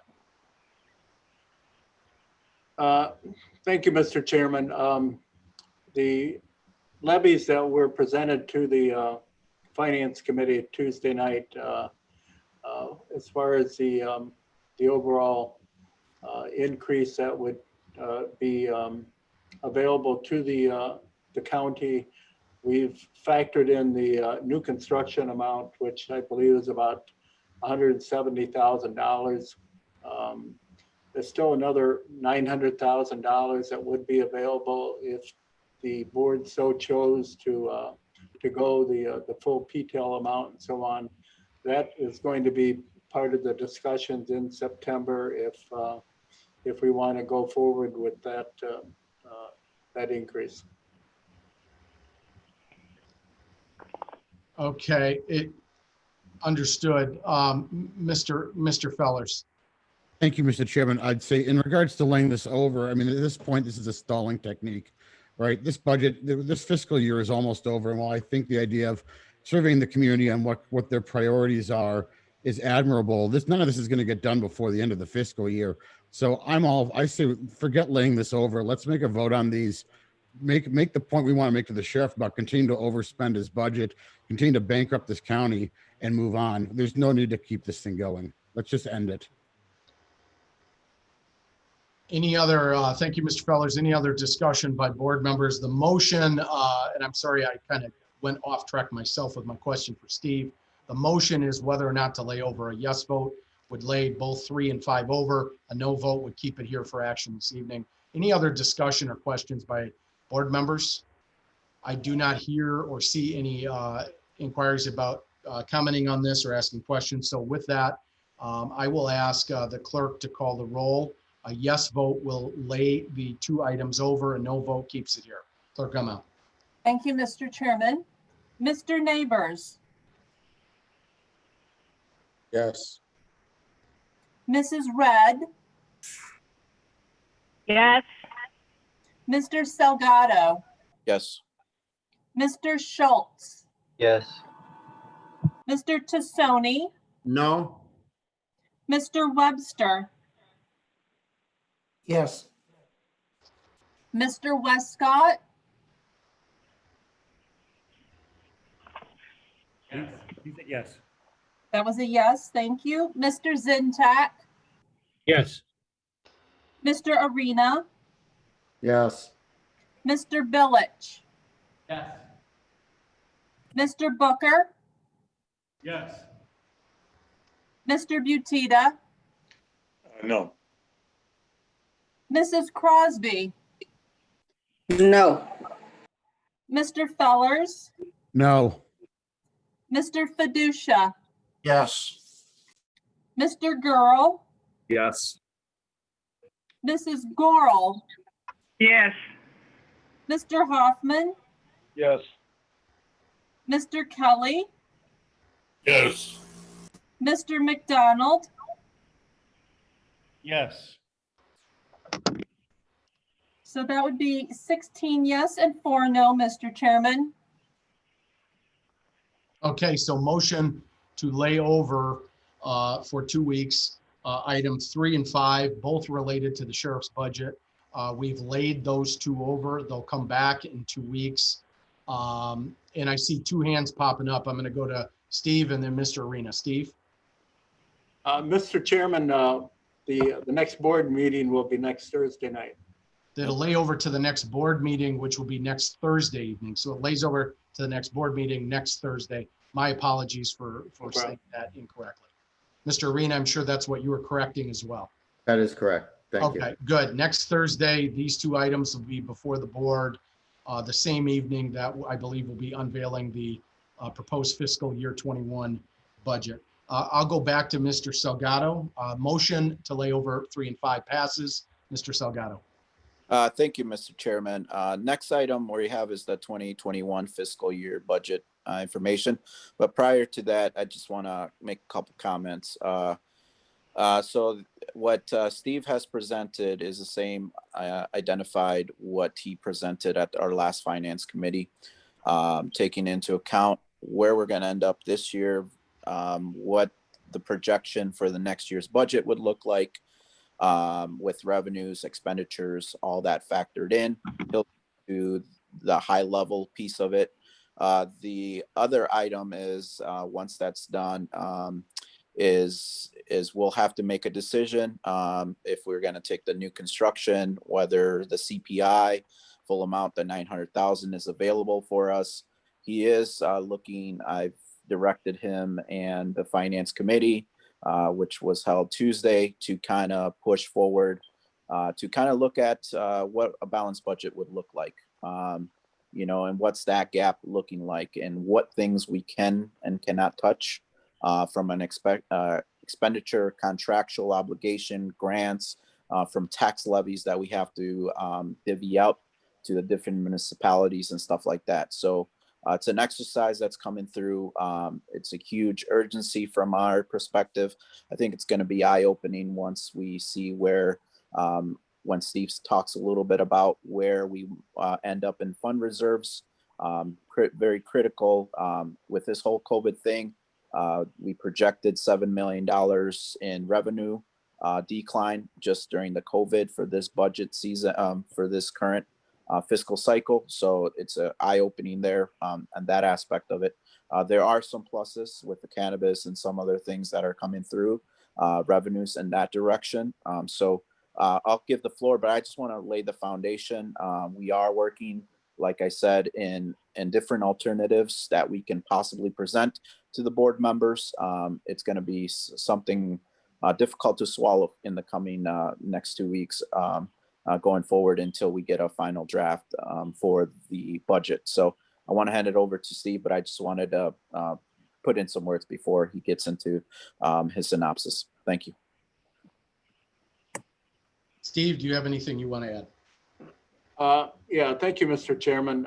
Thank you, Mr. Chairman. The levies that were presented to the Finance Committee Tuesday night, as far as the overall increase that would be available to the county, we've factored in the new construction amount, which I believe is about $170,000. There's still another $900,000 that would be available if the board so chose to go the full PTEL amount and so on. That is going to be part of the discussions in September if we want to go forward with that that increase. Okay, understood. Mr. Fellers. Thank you, Mr. Chairman. I'd say in regards to laying this over, I mean, at this point, this is a stalling technique, right? This budget, this fiscal year is almost over. And while I think the idea of surveying the community on what their priorities are is admirable, none of this is going to get done before the end of the fiscal year. So I say, forget laying this over. Let's make a vote on these. Make the point we want to make to the sheriff about continuing to overspend his budget, continue to bankrupt this county, and move on. There's no need to keep this thing going. Let's just end it. Any other, thank you, Mr. Fellers. Any other discussion by board members? The motion, and I'm sorry, I kind of went off track myself with my question for Steve. The motion is whether or not to lay over. A yes vote would lay both 3 and 5 over. A no vote would keep it here for action this evening. Any other discussion or questions by board members? I do not hear or see any inquiries about commenting on this or asking questions. So with that, I will ask the clerk to call the roll. A yes vote will lay the 2 items over. A no vote keeps it here. Clerk Gummow. Thank you, Mr. Chairman. Mr. Neighbors, Yes. Mrs. Red, Yes. Mr. Salgado, Yes. Mr. Schultz, Yes. Mr. Tassoni, No. Mr. Webster, Yes. Mr. Westcott, Yes. that was a yes, thank you. Mr. Zintak, Yes. Mr. Arena, Yes. Mr. Billich, Yes. Mr. Booker, Yes. Mr. Butita, No. Mrs. Crosby, No. Mr. Fellers, No. Mr. Fiducia, Yes. Mr. Girl, Yes. Mrs. Gorel, Yes. Mr. Hoffman, Yes. Mr. Kelly, Yes. Mr. McDonald, Yes. so that would be 16 yes and 4 no, Mr. Chairman. Okay, so motion to lay over for 2 weeks, items 3 and 5, both related to the sheriff's budget. We've laid those 2 over. They'll come back in 2 weeks. And I see 2 hands popping up. I'm going to go to Steve and then Mr. Arena. Steve? Mr. Chairman, the next board meeting will be next Thursday night. That'll lay over to the next board meeting, which will be next Thursday evening. So it lays over to the next board meeting next Thursday. My apologies for saying that incorrectly. Mr. Arena, I'm sure that's what you were correcting as well. That is correct. Thank you. Okay, good. Next Thursday, these 2 items will be before the board the same evening that I believe will be unveiling the proposed fiscal year 21 budget. I'll go back to Mr. Salgado. Motion to lay over 3 and 5 passes. Mr. Salgado. Thank you, Mr. Chairman. Next item we have is the 2021 fiscal year budget information. But prior to that, I just want to make a couple comments. So what Steve has presented is the same identified what he presented at our last finance committee, taking into account where we're going to end up this year, what the projection for the next year's budget would look like, with revenues, expenditures, all that factored in. He'll do the high level piece of it. The other item is once that's done, is we'll have to make a decision if we're going to take the new construction, whether the CPI full amount, the 900,000 is available for us. He is looking. I've directed him and the finance committee, which was held Tuesday, to kind of push forward, to kind of look at what a balanced budget would look like, and what's that gap looking like, and what things we can and cannot touch from an expenditure, contractual obligation, grants, from tax levies that we have to divvy out to the different municipalities and stuff like that. So It's an exercise that's coming through. It's a huge urgency from our perspective. I think it's going to be eye-opening once we see where, when Steve talks a little bit about where we end up in fund reserves. Very critical with this whole COVID thing. We projected $7 million in revenue decline just during the COVID for this budget season, for this current fiscal cycle. So it's an eye-opening there on that aspect of it. There are some pluses with the cannabis and some other things that are coming through, revenues in that direction. So I'll give the floor, but I just want to lay the foundation. We are working, like I said, in different alternatives that we can possibly present to the board members. It's going to be something difficult to swallow in the coming next 2 weeks going forward until we get a final draft for the budget. So I want to hand it over to Steve, but I just wanted to put in some words before he gets into his synopsis. Thank you. Steve, do you have anything you want to add? Yeah, thank you, Mr. Chairman.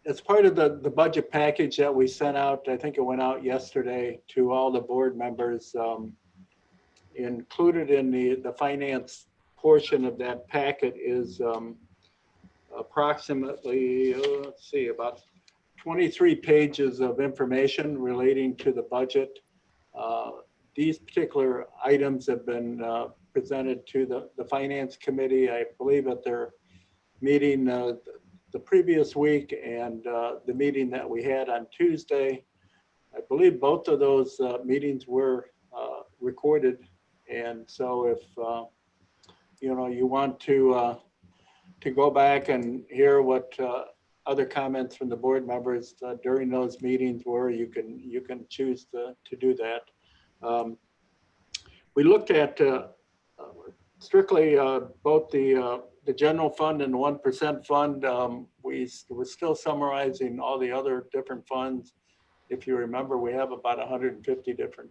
As part of the budget package that we sent out, I think it went out yesterday to all the board members, included in the finance portion of that packet is approximately, let's see, about 23 pages of information relating to the budget. These particular items have been presented to the Finance Committee, I believe, at their meeting the previous week and the meeting that we had on Tuesday. I believe both of those meetings were recorded. And so if you want to go back and hear what other comments from the board members during those meetings were, you can choose to do that. We looked at strictly both the general fund and the 1% fund. We're still summarizing all the other different funds. If you remember, we have about 150 different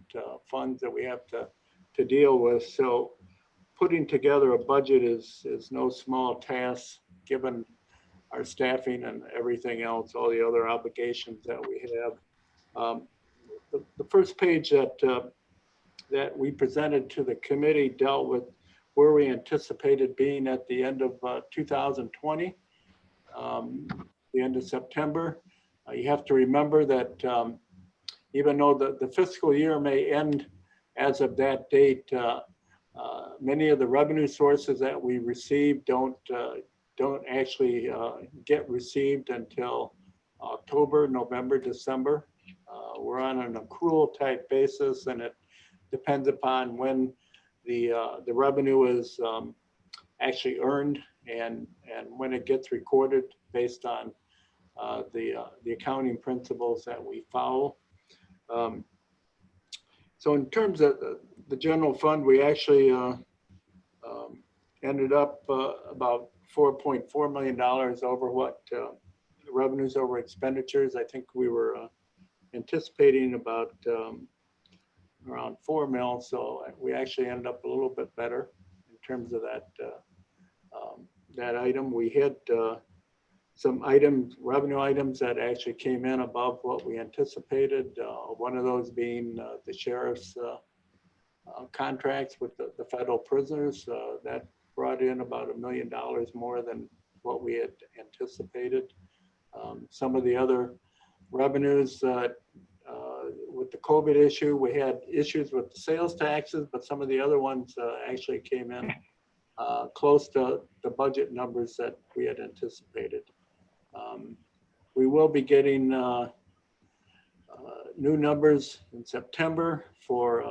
funds that we have to deal with. So putting together a budget is no small task, given our staffing and everything else, all the other obligations that we have. The first page that we presented to the committee dealt with where we anticipated being at the end of 2020, the end of September. You have to remember that even though the fiscal year may end as of that date, many of the revenue sources that we receive don't actually get received until October, November, December. We're on an accrual type basis, and it depends upon when the revenue is actually earned and when it gets recorded based on the accounting principles that we follow. So in terms of the general fund, we actually ended up about $4.4 million over what revenues over expenditures. I think we were anticipating about around 4 mil, so we actually ended up a little bit better in terms of that item. We had some revenue items that actually came in above what we anticipated. One of those being the sheriff's contracts with the federal prisoners. That brought in about $1 million more than what we had anticipated. Some of the other revenues, with the COVID issue, we had issues with the sales taxes, but some of the other ones actually came in close to the budget numbers that we had anticipated. We will be getting new numbers in September for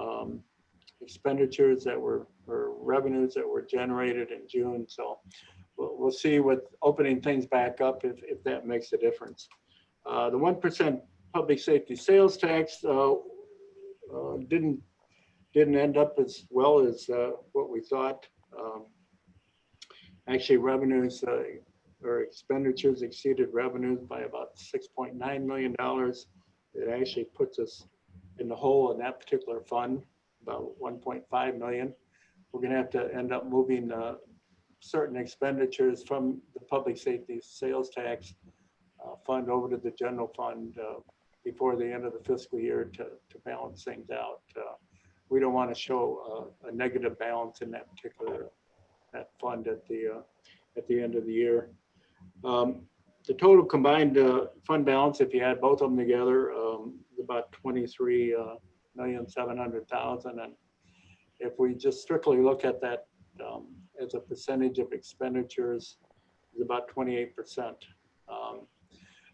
expenditures that were, or revenues that were generated in June. So we'll see with opening things back up if that makes a difference. The 1% public safety sales tax didn't end up as well as what we thought. Actually, revenues or expenditures exceeded revenues by about $6.9 million. It actually puts us in the hole in that particular fund, about 1.5 million. We're going to have to end up moving certain expenditures from the public safety sales tax fund over to the general fund before the end of the fiscal year to balance things out. We don't want to show a negative balance in that particular fund at the end of the year. The total combined fund balance, if you add both of them together, is about $23,700,000. And if we just strictly look at that as a percentage of expenditures, is about 28%.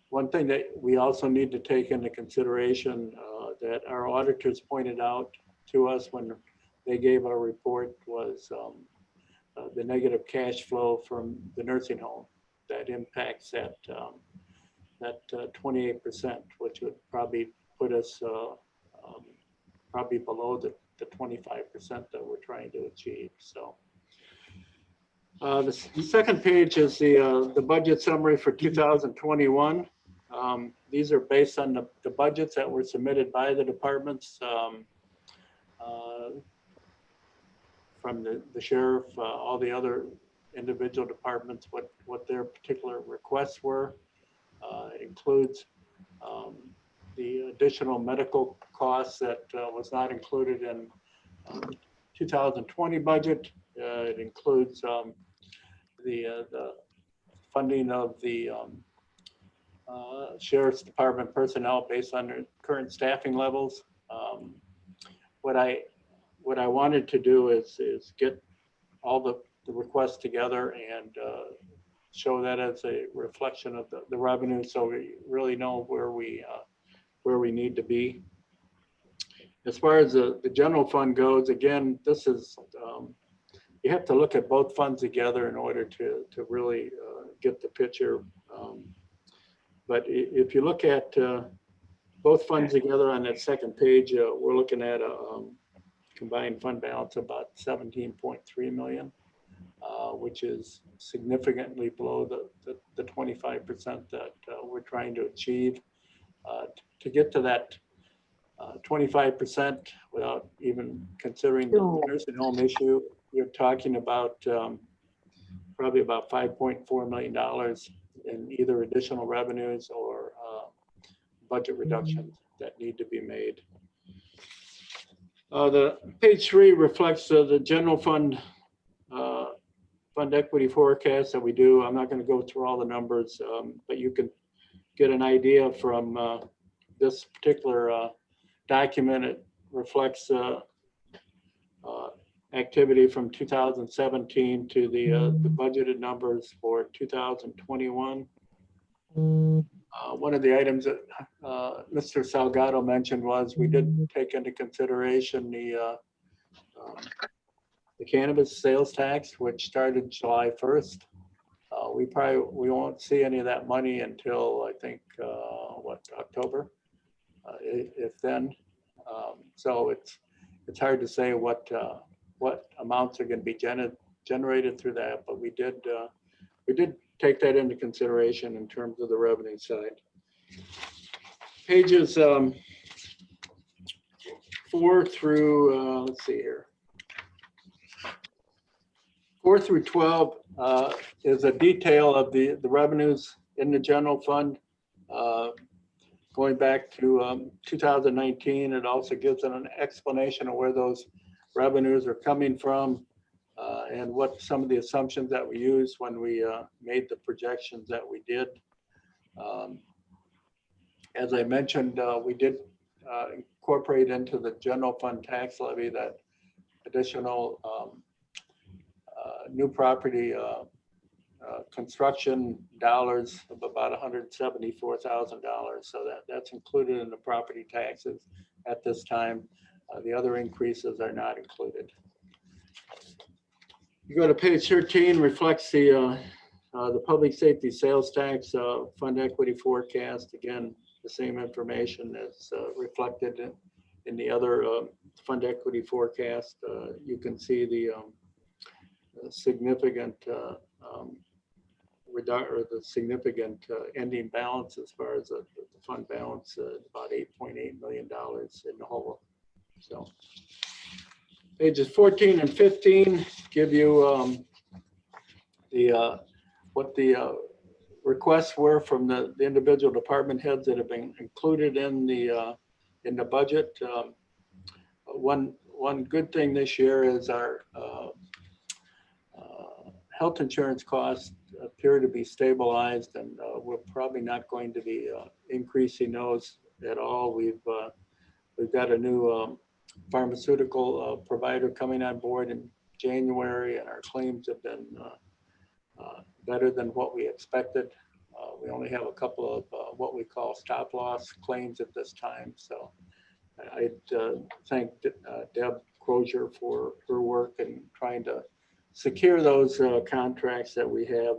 One thing that we also need to take into consideration that our auditors pointed out to us when they gave our report was the negative cash flow from the nursing home that impacts that 28%, which would probably put us probably below the 25% that we're trying to achieve. So the second page is the budget summary for 2021. These are based on the budgets that were submitted by the departments, from the sheriff, all the other individual departments, what their particular requests were. It includes the additional medical costs that was not included in 2020 budget. It includes the funding of the Sheriff's Department personnel based on their current staffing levels. What I wanted to do is get all the requests together and show that as a reflection of the revenue, so we really know where we need to be. As far as the general fund goes, again, this is you have to look at both funds together in order to really get the picture. But if you look at both funds together on that second page, we're looking at a combined fund balance of about 17.3 million, which is significantly below the 25% that we're trying to achieve. To get to that 25% without even considering the nursing home issue, you're talking about probably about $5.4 million in either additional revenues or budget reductions that need to be made. The page 3 reflects the general fund fund equity forecast that we do. I'm not going to go through all the numbers, but you can get an idea from this particular document. It reflects activity from 2017 to the budgeted numbers for 2021. One of the items that Mr. Salgado mentioned was we did take into consideration the cannabis sales tax, which started July 1st. We won't see any of that money until I think October, if then. So it's hard to say what amounts are going to be generated through that, but we did take that into consideration in terms of the revenue side. Pages 4 through let's see here. 4 through 12 is a detail of the revenues in the general fund. Going back to 2019, it also gives an explanation of where those revenues are coming from and what some of the assumptions that we used when we made the projections that we did. As I mentioned, we did incorporate into the general fund tax levy that additional new property construction dollars of about $174,000. So that's included in the property taxes at this time. The other increases are not included. You go to page 13, reflects the public safety sales tax fund equity forecast. Again, the same information as reflected in the other fund equity forecast. You can see the significant significant ending balance as far as the fund balance, about $8.8 million in the whole. So pages 14 and 15 give you what the requests were from the individual department heads that have been included in the budget. One good thing this year is our health insurance costs appear to be stabilized, and we're probably not going to be increasing those at all. We've got a new pharmaceutical provider coming on board in January, and our claims have been better than what we expected. We only have a couple of what we call stop loss claims at this time. So I'd thank Deb Crozier for her work in trying to secure those contracts that we have.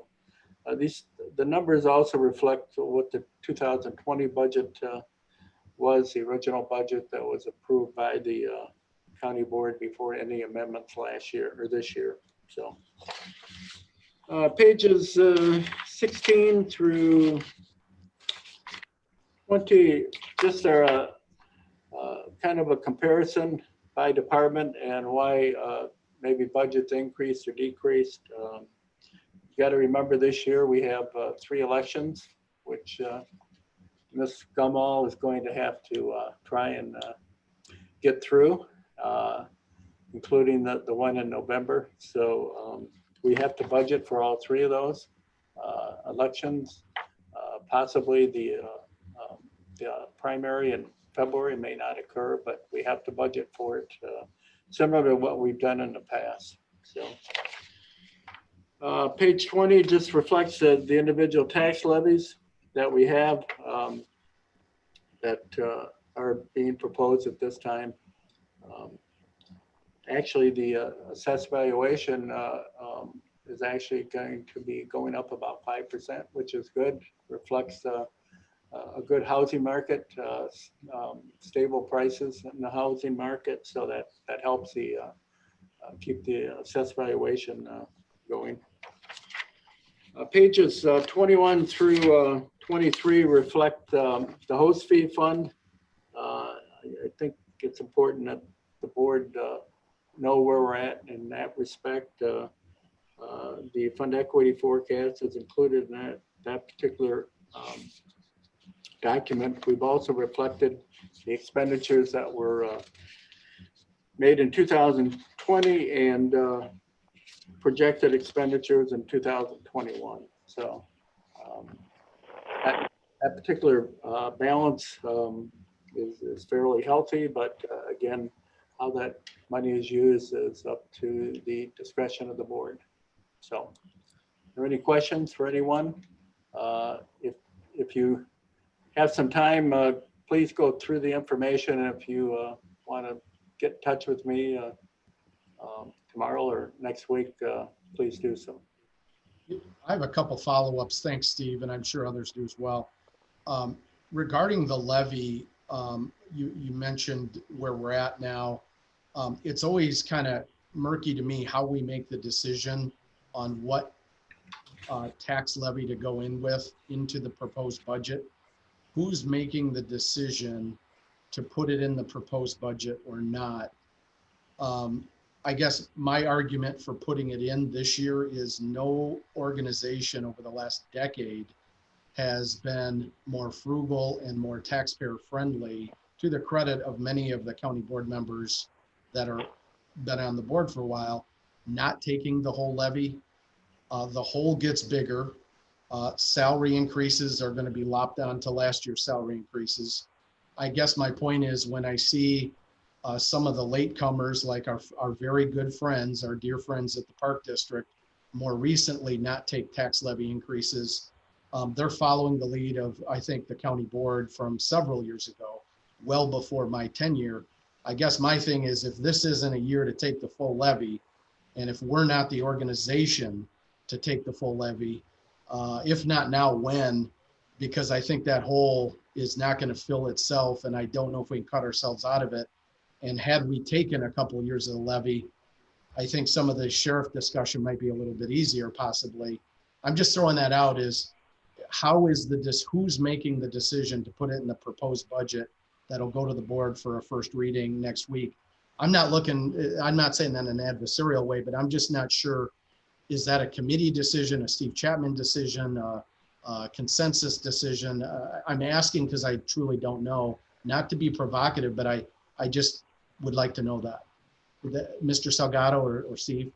The numbers also reflect what the 2020 budget was, the original budget that was approved by the county board before any amendments last year or this year. So pages 16 through 20 just are kind of a comparison by department and why maybe budgets increased or decreased. You got to remember this year we have 3 elections, which Ms. Gumbel is going to have to try and get through, including the one in November. So we have to budget for all 3 of those elections. Possibly the primary in February may not occur, but we have to budget for it, similar to what we've done in the past. So page 20 just reflects the individual tax levies that we have that are being proposed at this time. Actually, the assessed valuation is actually going to be going up about 5%, which is good. Reflects a good housing market, stable prices in the housing market, so that helps the keep the assessed valuation going. Pages 21 through 23 reflect the host fee fund. I think it's important that the board know where we're at in that respect. The fund equity forecast is included in that particular document. We've also reflected the expenditures that were made in 2020 and projected expenditures in 2021. So that particular balance is fairly healthy, but again, how that money is used is up to the discretion of the board. So are there any questions for anyone? If you have some time, please go through the information. If you want to get in touch with me tomorrow or next week, please do so. I have a couple follow-ups. Thanks, Steve, and I'm sure others do as well. Regarding the levy, you mentioned where we're at now. It's always kind of murky to me how we make the decision on what tax levy to go in with into the proposed budget. Who's making the decision to put it in the proposed budget or not? I guess my argument for putting it in this year is no organization over the last decade has been more frugal and more taxpayer friendly, to the credit of many of the county board members that are been on the board for a while, not taking the whole levy. The hole gets bigger. Salary increases are going to be lopped on to last year's salary increases. I guess my point is when I see some of the latecomers, like our very good friends, our dear friends at the Park District, more recently not take tax levy increases, they're following the lead of, I think, the county board from several years ago, well before my tenure. I guess my thing is, if this isn't a year to take the full levy, and if we're not the organization to take the full levy, if not now, when? Because I think that hole is not going to fill itself, and I don't know if we can cut ourselves out of it. And had we taken a couple of years of the levy, I think some of the sheriff discussion might be a little bit easier, possibly. I'm just throwing that out as how is who's making the decision to put it in the proposed budget that'll go to the board for a first reading next week? I'm not saying that in an adversarial way, but I'm just not sure. Is that a committee decision, a Steve Chapman decision, consensus decision. I'm asking because I truly don't know, not to be provocative, but I just would like to know that. Mr. Salgado or Steve?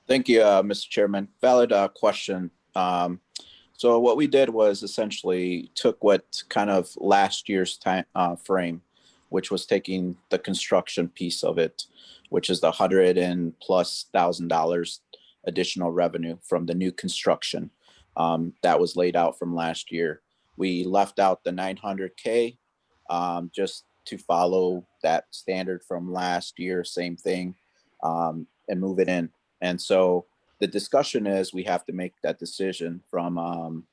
Thank you, Mr. Chairman. Valid question. So what we did was essentially took what kind of last year's time frame, which was taking the construction piece of it, which is the $100,000+ additional revenue from the new construction that was laid out from last year. We left out the $900K just to follow that standard from last year, same thing, and move it in. And so the discussion is we have to make that decision from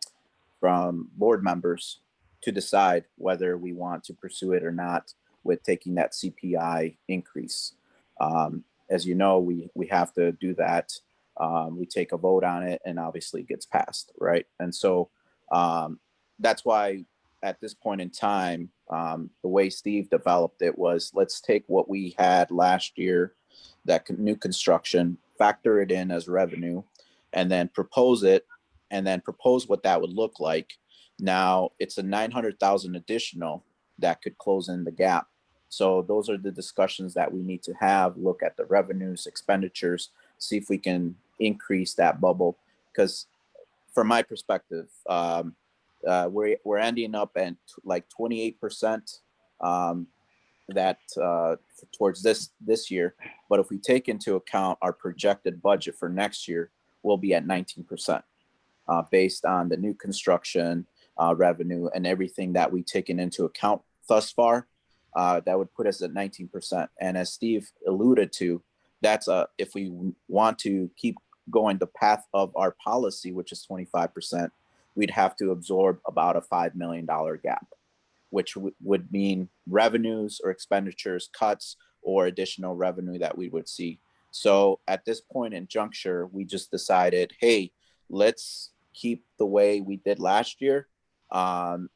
board members to decide whether we want to pursue it or not with taking that CPI increase. As you know, we have to do that. We take a vote on it and obviously it gets passed, right? And so that's why at this point in time, the way Steve developed it was, let's take what we had last year, that new construction, factor it in as revenue, and then propose it, and then propose what that would look like. Now it's a 900,000 additional that could close in the gap. So those are the discussions that we need to have, look at the revenues, expenditures, see if we can increase that bubble. Because from my perspective, we're ending up at like 28% that towards this year. But if we take into account our projected budget for next year, we'll be at 19% based on the new construction revenue and everything that we've taken into account thus far. That would put us at 19%. And as Steve alluded to, that's if we want to keep going the path of our policy, which is 25%, we'd have to absorb about a $5 million gap, which would mean revenues or expenditures cuts or additional revenue that we would see. So at this point in juncture, we just decided, hey, let's keep the way we did last year. And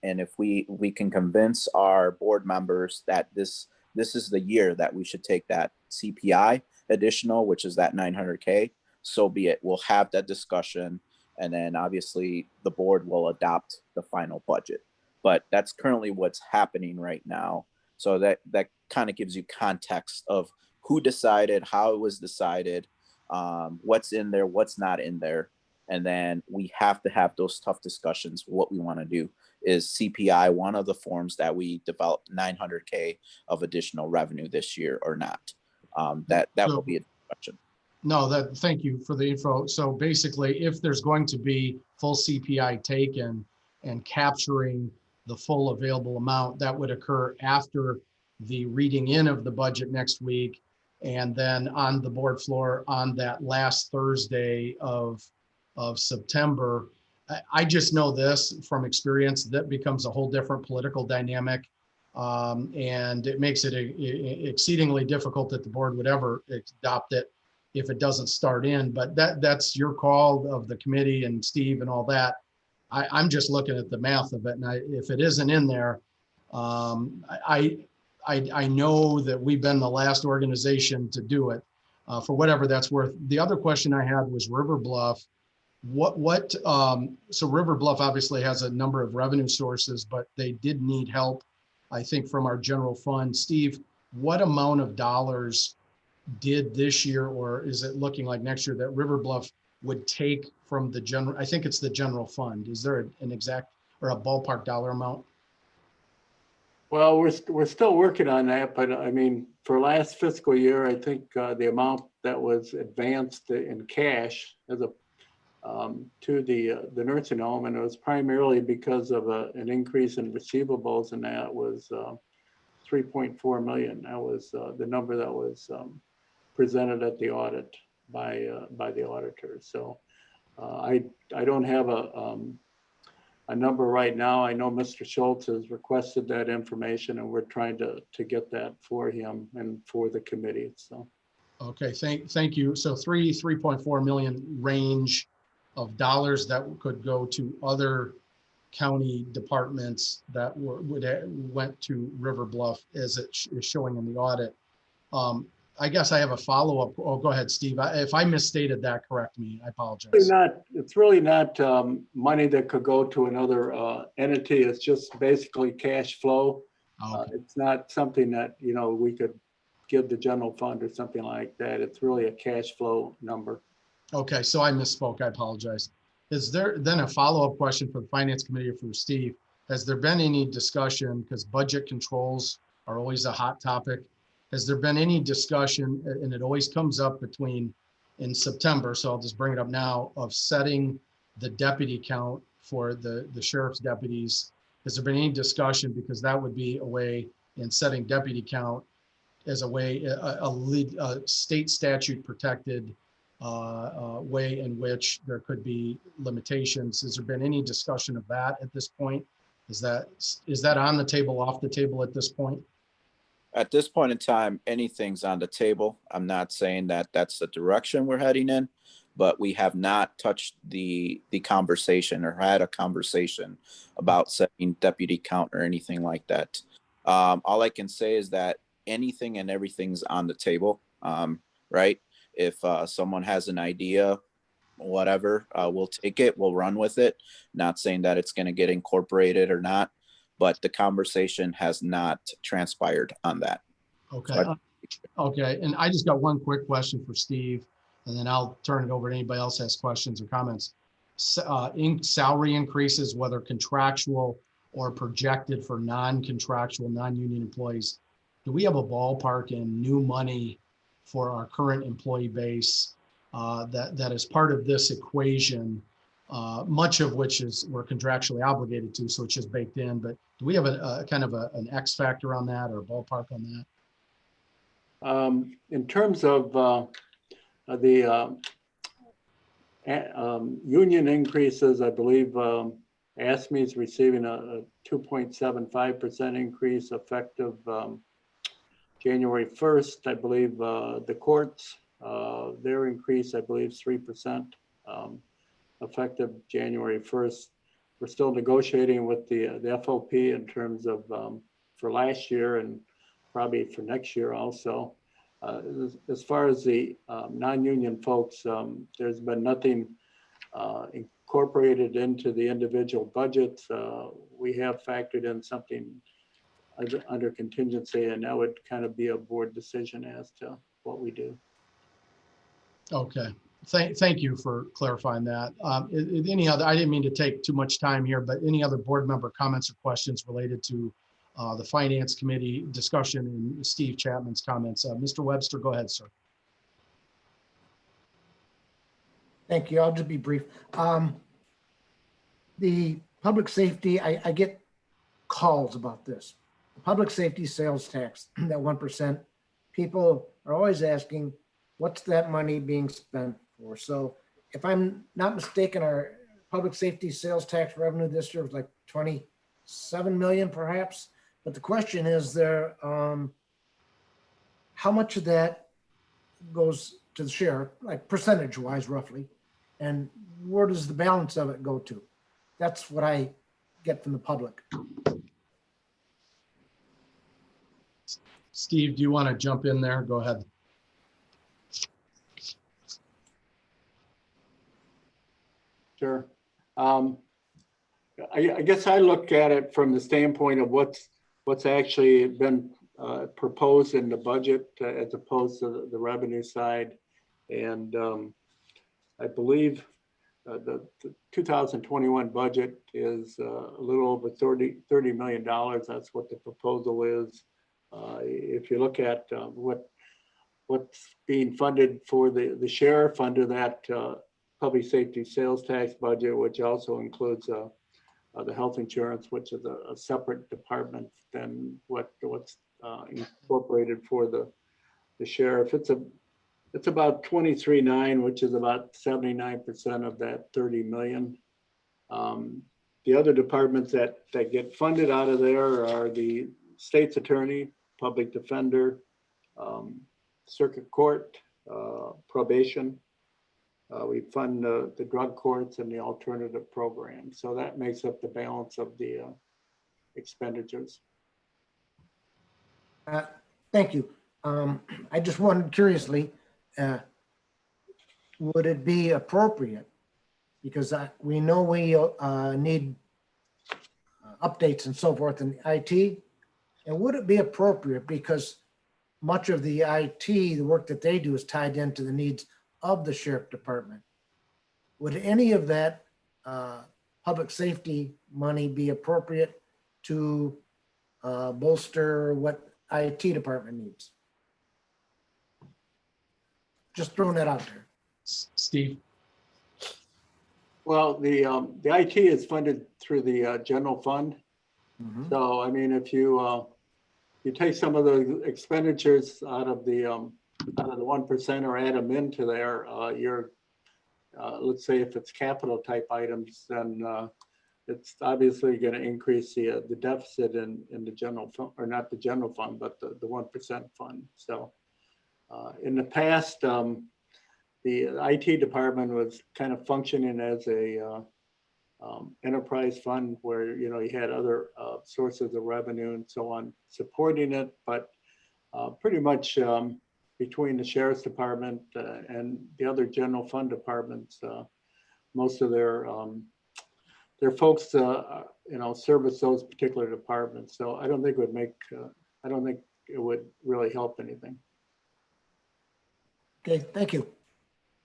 if we can convince our board members that this is the year that we should take that CPI additional, which is that 900K, so be it. We'll have that discussion, and then obviously the board will adopt the final budget. But that's currently what's happening right now. So that kind of gives you context of who decided, how it was decided, what's in there, what's not in there. And then we have to have those tough discussions. What we want to do is CPI, one of the forms that we developed 900K of additional revenue this year or not. That will be a discussion. No, thank you for the info. So basically, if there's going to be full CPI taken and capturing the full available amount, that would occur after the reading in of the budget next week, and then on the board floor on that last Thursday of September. I just know this from experience, that becomes a whole different political dynamic. And it makes it exceedingly difficult that the board would ever adopt it if it doesn't start in, but that's your call of the committee and Steve and all that. I'm just looking at the math of it, and if it isn't in there, I know that we've been the last organization to do it, for whatever that's worth. The other question I had was River Bluff. So River Bluff obviously has a number of revenue sources, but they did need help, I think, from our general fund. Steve, what amount of dollars did this year, or is it looking like next year, that River Bluff would take from the general, I think it's the general fund. Is there an exact or a ballpark dollar amount? Well, we're still working on that, but I mean, for last fiscal year, I think the amount that was advanced in cash as a to the nursing home, and it was primarily because of an increase in receivables, and that was 3.4 million. That was the number that was presented at the audit by the auditors. So I don't have a number right now. I know Mr. Schultz has requested that information, and we're trying to get that for him and for the committee. So okay, thank you. So 3.4 million range of dollars that could go to other county departments that went to River Bluff, as it is showing in the audit. I guess I have a follow-up. Oh, go ahead, Steve. If I misstated that, correct me. I apologize. It's really not money that could go to another entity. It's just basically cash flow. It's not something that, you know, we could give the general fund or something like that. It's really a cash flow number. Okay, so I misspoke. I apologize. Is there then a follow-up question for the Finance Committee or for Steve? Has there been any discussion, because budget controls are always a hot topic, has there been any discussion, and it always comes up in September, so I'll just bring it up now, of setting the deputy count for the sheriff's deputies? Has there been any discussion, because that would be a way in setting deputy count as a way, a state statute protected way in which there could be limitations? Has there been any discussion of that at this point? Is that on the table, off the table at this point? At this point in time, anything's on the table. I'm not saying that that's the direction we're heading in, but we have not touched the conversation or had a conversation about setting deputy count or anything like that. All I can say is that anything and everything's on the table, right? If someone has an idea, whatever, we'll take it, we'll run with it. Not saying that it's going to get incorporated or not, but the conversation has not transpired on that. Okay. Okay. And I just got one quick question for Steve, and then I'll turn it over to anybody else has questions or comments. Salary increases, whether contractual or projected for non-contractual, non-union employees, do we have a ballpark in new money for our current employee base that is part of this equation, much of which is we're contractually obligated to, so it's just baked in, but do we have a kind of an X factor on that or a ballpark on that? In terms of the union increases, I believe ASME is receiving a 2.75% increase effective January 1st. I believe the courts, their increase, I believe, is 3%. Effective January 1st. We're still negotiating with the FOP in terms of for last year and probably for next year also. As far as the non-union folks, there's been nothing incorporated into the individual budgets. We have factored in something under contingency, and that would kind of be a board decision as to what we do. Okay. Thank you for clarifying that. Any other, I didn't mean to take too much time here, but any other board member comments or questions related to the Finance Committee discussion and Steve Chapman's comments? Mr. Webster, go ahead, sir. Thank you. I'll just be brief. The public safety, I get calls about this. The public safety sales tax, that 1%, people are always asking, what's that money being spent for? So if I'm not mistaken, our public safety sales tax revenue this year was like 27 million perhaps. But the question is there, how much of that goes to the sheriff, like percentage wise roughly, and where does the balance of it go to? That's what I get from the public. Steve, do you want to jump in there? Go ahead. Sure. I guess I look at it from the standpoint of what's actually been proposed in the budget as opposed to the revenue side. And I believe the 2021 budget is a little over $30 million. That's what the proposal is. If you look at what's being funded for the sheriff under that public safety sales tax budget, which also includes the health insurance, which is a separate department than what's incorporated for the sheriff. It's about 23.9, which is about 79% of that 30 million. The other departments that get funded out of there are the state's attorney, public defender, circuit court, probation. We fund the drug courts and the alternative program. So that makes up the balance of the expenditures. Thank you. I just wondered curiously, would it be appropriate? Because we know we need updates and so forth in IT. And would it be appropriate, because much of the IT, the work that they do is tied into the needs of the sheriff department. Would any of that public safety money be appropriate to bolster what IT department needs? Just throwing that out there. Steve? Well, the IT is funded through the general fund. So, I mean, if you take some of the expenditures out of the 1% or add them into there, you're, let's say if it's capital type items, then it's obviously going to increase the deficit in the general fund, or not the general fund, but the 1% fund. So in the past, the IT department was kind of functioning as a enterprise fund where, you know, you had other sources of revenue and so on supporting it, but pretty much between the sheriff's department and the other general fund departments, most of their folks, you know, service those particular departments. So I don't think it would make, I don't think it would really help anything. Okay, thank you.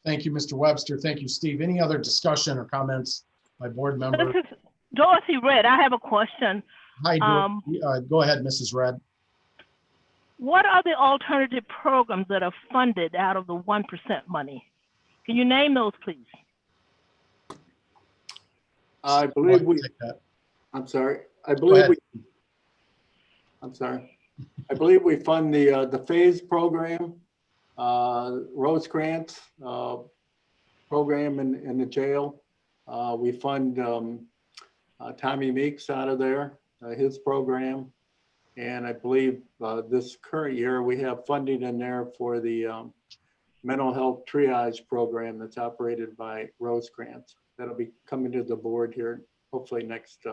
Thank you, Mr. Webster. Thank you, Steve. Any other discussion or comments by board member? This is Dorothy Red. I have a question. Hi, go ahead, Mrs. Red. What are the alternative programs that are funded out of the 1% money? Can you name those, please? I believe we, I'm sorry. I believe we fund the phase program, Rosecrans program in the jail. We fund Tommy Meeks out of there, his program. And I believe this current year we have funding in there for the mental health triage program that's operated by Rosecrans. That'll be coming to the board here hopefully next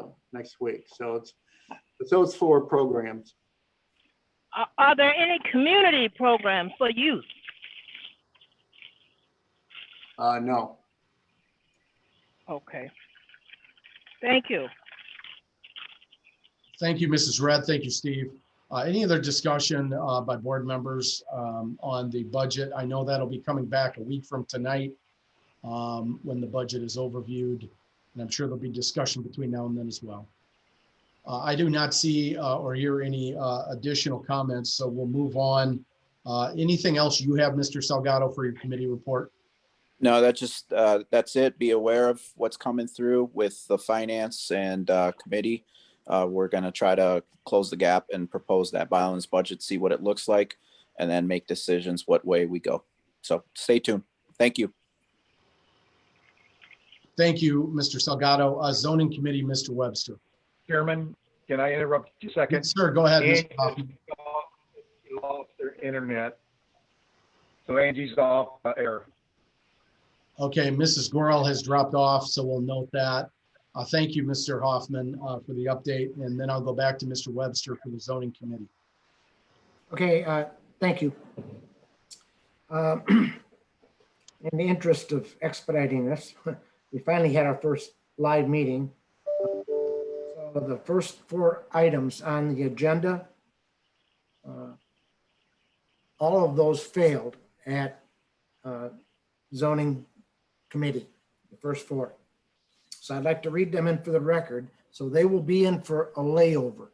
week. So it's those 4 programs. Are there any community programs for youth? No. Okay. Thank you. Thank you, Mrs. Red. Thank you, Steve. Any other discussion by board members on the budget? I know that'll be coming back a week from tonight when the budget is overviewed, and I'm sure there'll be discussion between now and then as well. I do not see or hear any additional comments, so we'll move on. Anything else you have, Mr. Salgado, for your committee report? No, that's it. Be aware of what's coming through with the finance and committee. We're going to try to close the gap and propose that balanced budget, see what it looks like, and then make decisions what way we go. So stay tuned. Thank you. Thank you, Mr. Salgado. Zoning committee, Mr. Webster. Chairman, can I interrupt you a second? Yes, sir, go ahead, Mr. Hoffman. Lost their internet. So Angie's off air. Okay, Mrs. Gorel has dropped off, so we'll note that. Thank you, Mr. Hoffman, for the update, and then I'll go back to Mr. Webster for the zoning committee. Okay, thank you. In the interest of expediting this, we finally had our first live meeting. So the first 4 items on the agenda, all of those failed at zoning committee, the first 4. So I'd like to read them in for the record. So they will be in for a layover.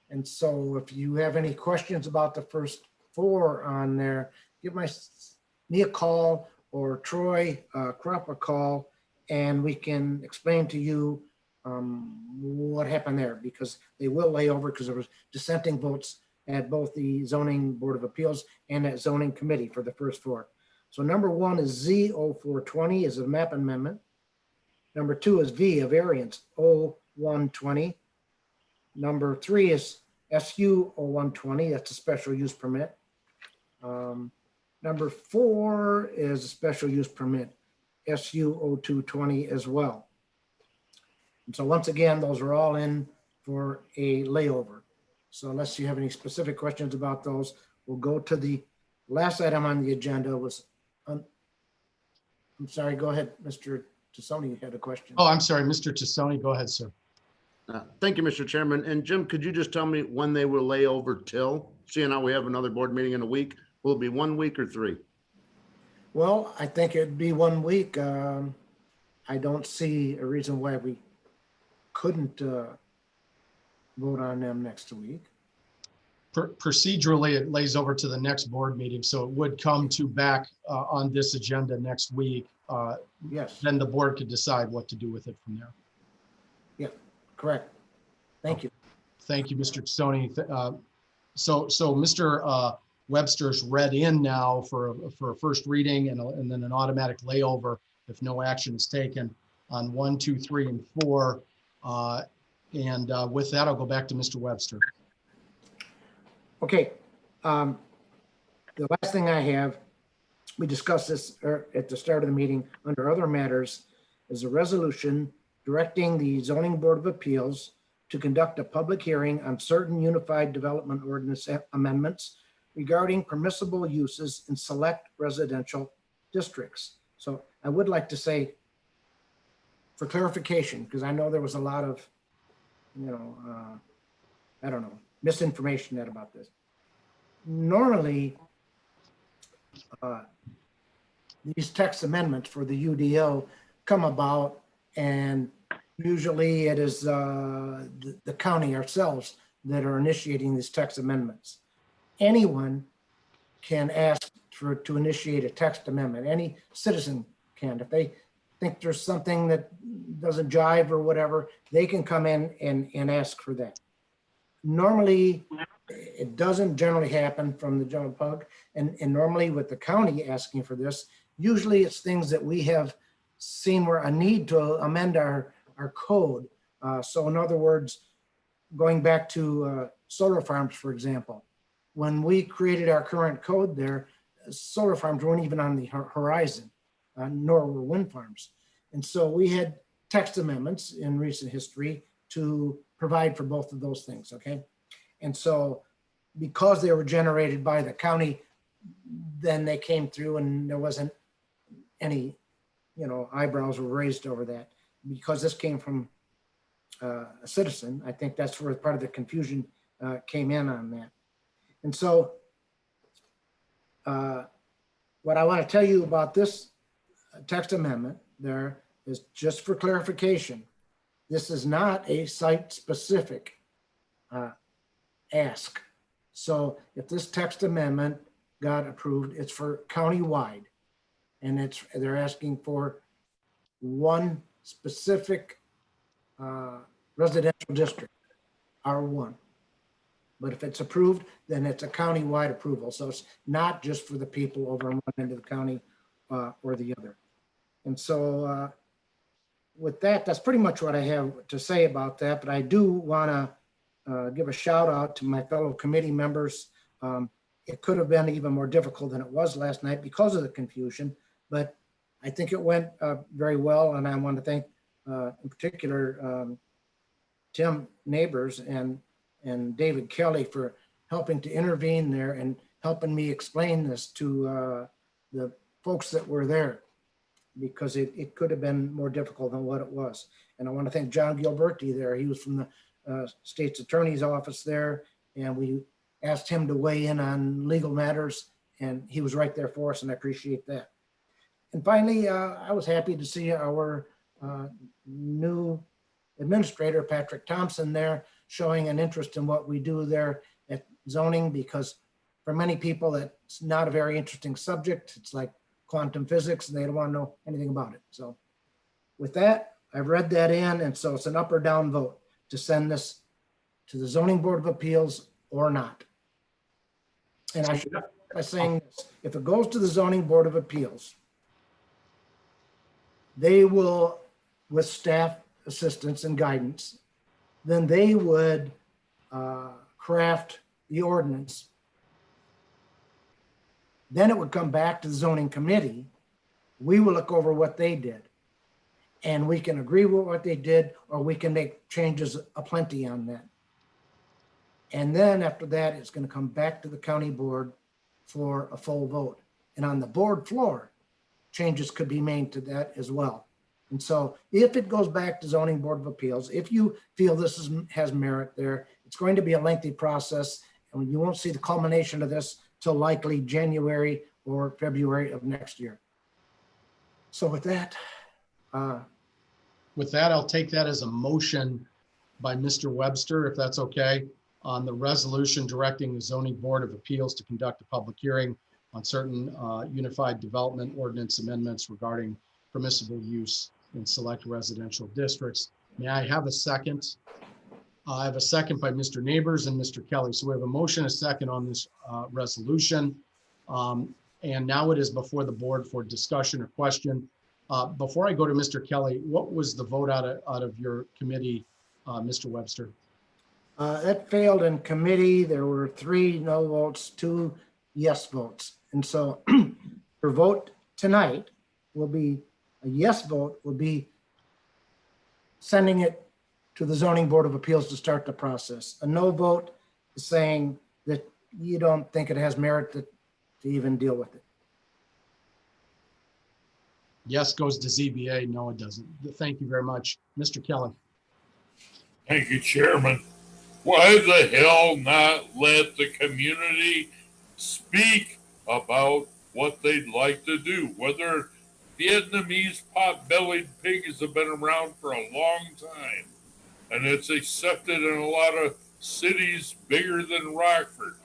And so if you have any questions about the first 4 on there, give me a call or Troy Krupp a call, and we can explain to you what happened there, because they will lay over because there was dissenting votes at both the zoning board of appeals and at zoning committee for the first 4. So number 1 is Z0420 is a map amendment. Number 2 is V, a variance, 0120. Number 3 is SU 0120, that's a special use permit. Number 4 is a special use permit, SU 0220 as well. And so once again, those are all in for a layover. So unless you have any specific questions about those, we'll go to the last item on the agenda was, I'm sorry, go ahead, Mr. Tassoni, you had a question. Oh, I'm sorry, Mr. Tassoni, go ahead, sir. Thank you, Mr. Chairman. And Jim, could you just tell me when they will lay over till? Seeing how we have another board meeting in a week, will it be 1 week or 3? Well, I think it'd be 1 week. I don't see a reason why we couldn't vote on them next week. Procedurally, it lays over to the next board meeting, so it would come to back on this agenda next week. Yes. Then the board could decide what to do with it from there. Yeah, correct. Thank you. Thank you, Mr. Tassoni. So Mr. Webster's read in now for a first reading and then an automatic layover if no action is taken on 1, 2, 3, and 4. With that, I'll go back to Mr. Webster. Okay. The last thing I have, we discussed this at the start of the meeting under other matters, is a resolution directing the Zoning Board of Appeals to conduct a public hearing on certain Unified Development Ordinance amendments regarding permissible uses in select residential districts. So I would like to say, for clarification, because I know there was a lot of, I don't know, misinformation about this. Normally, these text amendments for the UDO come about, and usually it is the county ourselves that are initiating these text amendments. Anyone can ask to initiate a text amendment. Any citizen can. If they think there's something that doesn't jive or whatever, they can come in and ask for that. Normally, it doesn't generally happen from the general public, and normally with the county asking for this, usually it's things that we have seen where a need to amend our code. So in other words, going back to solar farms, for example, when we created our current code there, solar farms weren't even on the horizon, nor were wind farms. And so we had text amendments in recent history to provide for both of those things, okay? And so because they were generated by the county, then they came through and there wasn't any, eyebrows were raised over that. Because this came from a citizen, I think that's where part of the confusion came in on that. And so what I want to tell you about this text amendment there is just for clarification. This is not a site-specific ask. So if this text amendment got approved, it's for countywide, and they're asking for one specific residential district, R1. But if it's approved, then it's a countywide approval. So it's not just for the people over on one end of the county or the other. And so with that, that's pretty much what I have to say about that. But I do want to give a shout out to my fellow committee members. It could have been even more difficult than it was last night because of the confusion, but I think it went very well. And I want to thank in particular Tim Neighbors and David Kelly for helping to intervene there and helping me explain this to the folks that were there, because it could have been more difficult than what it was. And I want to thank John Gilberti there. He was from the state's attorney's office there, and we asked him to weigh in on legal matters, and he was right there for us, and I appreciate that. And finally, I was happy to see our new administrator, Patrick Thompson, there showing an interest in what we do there at zoning, because for many people, it's not a very interesting subject. It's like quantum physics, and they don't want to know anything about it. So with that, I've read that in, and so it's an up or down vote to send this to the Zoning Board of Appeals or not. And I should, by saying this, if it goes to the Zoning Board of Appeals, they will, with staff assistance and guidance, then they would craft the ordinance. Then it would come back to the zoning committee. We will look over what they did, and we can agree with what they did, or we can make changes aplenty on that. And then after that, it's going to come back to the county board for a full vote. And on the board floor, changes could be made to that as well. And so if it goes back to zoning board of appeals, if you feel has merit there, it's going to be a lengthy process, and you won't see the culmination of this till likely January or February of next year. So with that, I'll take that as a motion by Mr. Webster, if that's okay, on the resolution directing the zoning board of appeals to conduct a public hearing on certain unified development ordinance amendments regarding permissible use in select residential districts. May I have a second? I have a second by Mr. Neighbors and Mr. Kelly. So we have a motion, a second on this resolution. And now it is before the board for discussion or question. Before I go to Mr. Kelly, what was the vote out of your committee, Mr. Webster? that failed in committee. There were 3 no votes, 2 yes votes. And so your vote tonight will be, a yes vote will be sending it to the Zoning Board of Appeals to start the process. A no vote is saying that you don't think it has merit to even deal with it. Yes goes to ZBA. No, it doesn't. Thank you very much. Mr. Kelly. Thank you, Chairman. Why the hell not let the community speak about what they'd like to do? Whether Vietnamese pot-bellied pigs have been around for a long time, and it's accepted in a lot of cities bigger than Rockford.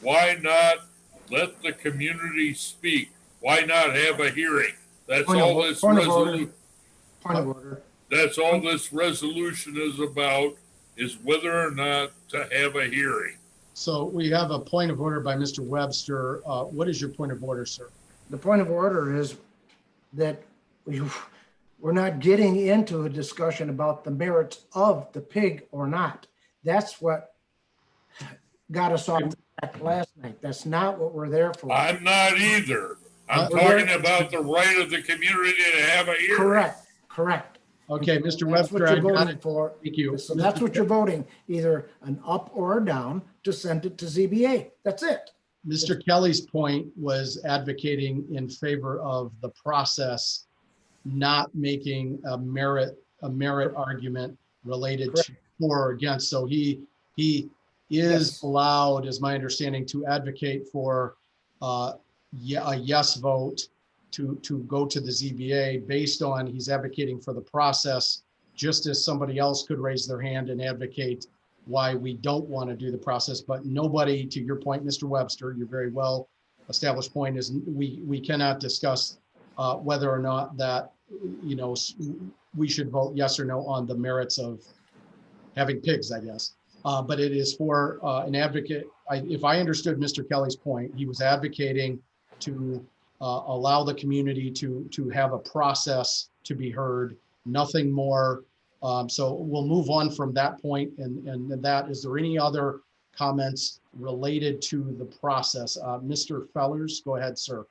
Why not let the community speak? Why not have a hearing? That's all this resolution. Point of order. That's all this resolution is about, is whether or not to have a hearing. So we have a point of order by Mr. Webster. What is your point of order, sir? The point of order is that we're not getting into a discussion about the merits of the pig or not. That's what got us off track last night. That's not what we're there for. I'm not either. I'm talking about the right of the community to have a hearing. Correct. Okay, Mr. That's Webster, what I you're got voting it. for. Thank you. So that's what you're voting, either an up or a down to send it to ZBA. That's it. Mr. Kelly's point was advocating in favor of the process, not making a merit argument related to for or against. So he is allowed, is my understanding, to advocate for a yes vote to go to the ZBA based on he's advocating for the process, just as somebody else could raise their hand and advocate why we don't want to do the process. But nobody, to your point, Mr. Webster, your very well established point is we cannot discuss whether or not that, we should vote yes or no on the merits of having pigs, I guess. But it is for an advocate. If I understood Mr. Kelly's point, he was advocating to allow the community to have a process to be heard, nothing more. So we'll move on from that point. And that, is there any other comments related to the process? Mr. Fellers, go ahead, sir.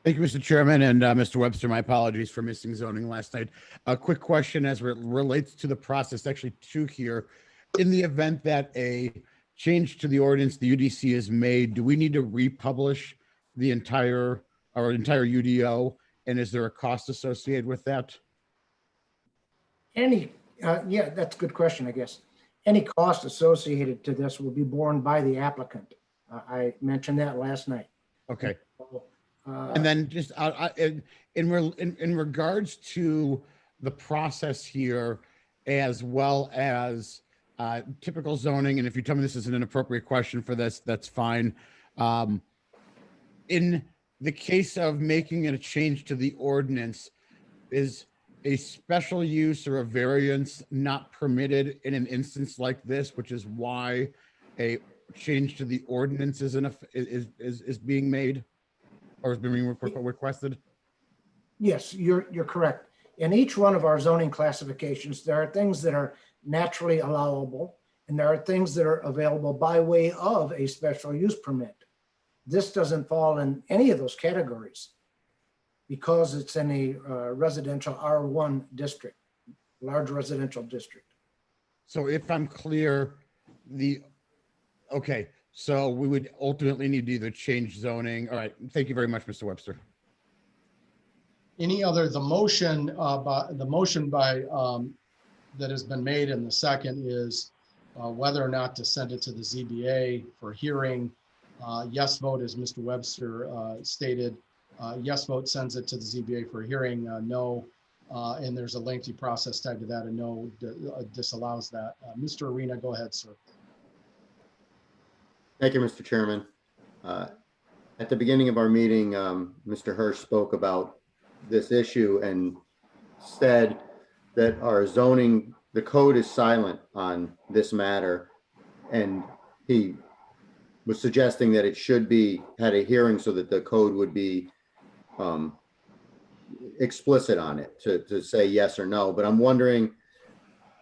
Thank you, Mr. Chairman, and Mr. Webster, my apologies for missing zoning last night. A quick question as it relates to the process, actually 2 here. In the event that a change to the ordinance, the UDC is made, do we need to republish the entire UDO? And is there a cost associated with that? Yeah, that's a good question, I guess. Any cost associated to this will be borne by the applicant. I mentioned that last night. Okay. And then just in regards to the process here, as well as typical zoning, and if you tell me this is an inappropriate question for this, that's fine. In the case of making a change to the ordinance, is a special use or a variance not permitted in an instance like this, which is why a change to the ordinance is being made or is being requested? Yes, you're correct. In each one of our zoning classifications, there are things that are naturally allowable, and there are things that are available by way of a special use permit. This doesn't fall in any of those categories because it's in a residential R1 district, large residential district. So if I'm clear, So we would ultimately need to either change zoning. All right. Thank you very much, Mr. Webster. Any other, the motion by, that has been made in the second is whether or not to send it to the ZBA for hearing. Yes vote, as Mr. Webster stated. Yes vote sends it to the ZBA for hearing. No, and there's a lengthy process tied to that, and no disallows that. Mr. Arena, go ahead, sir. Thank you, Mr. Chairman. At the beginning of our meeting, Mr. Hirsch spoke about this issue and said that our zoning, the code is silent on this matter. And he was suggesting that it should be, had a hearing so that the code would be explicit on it to say yes or no. But I'm wondering,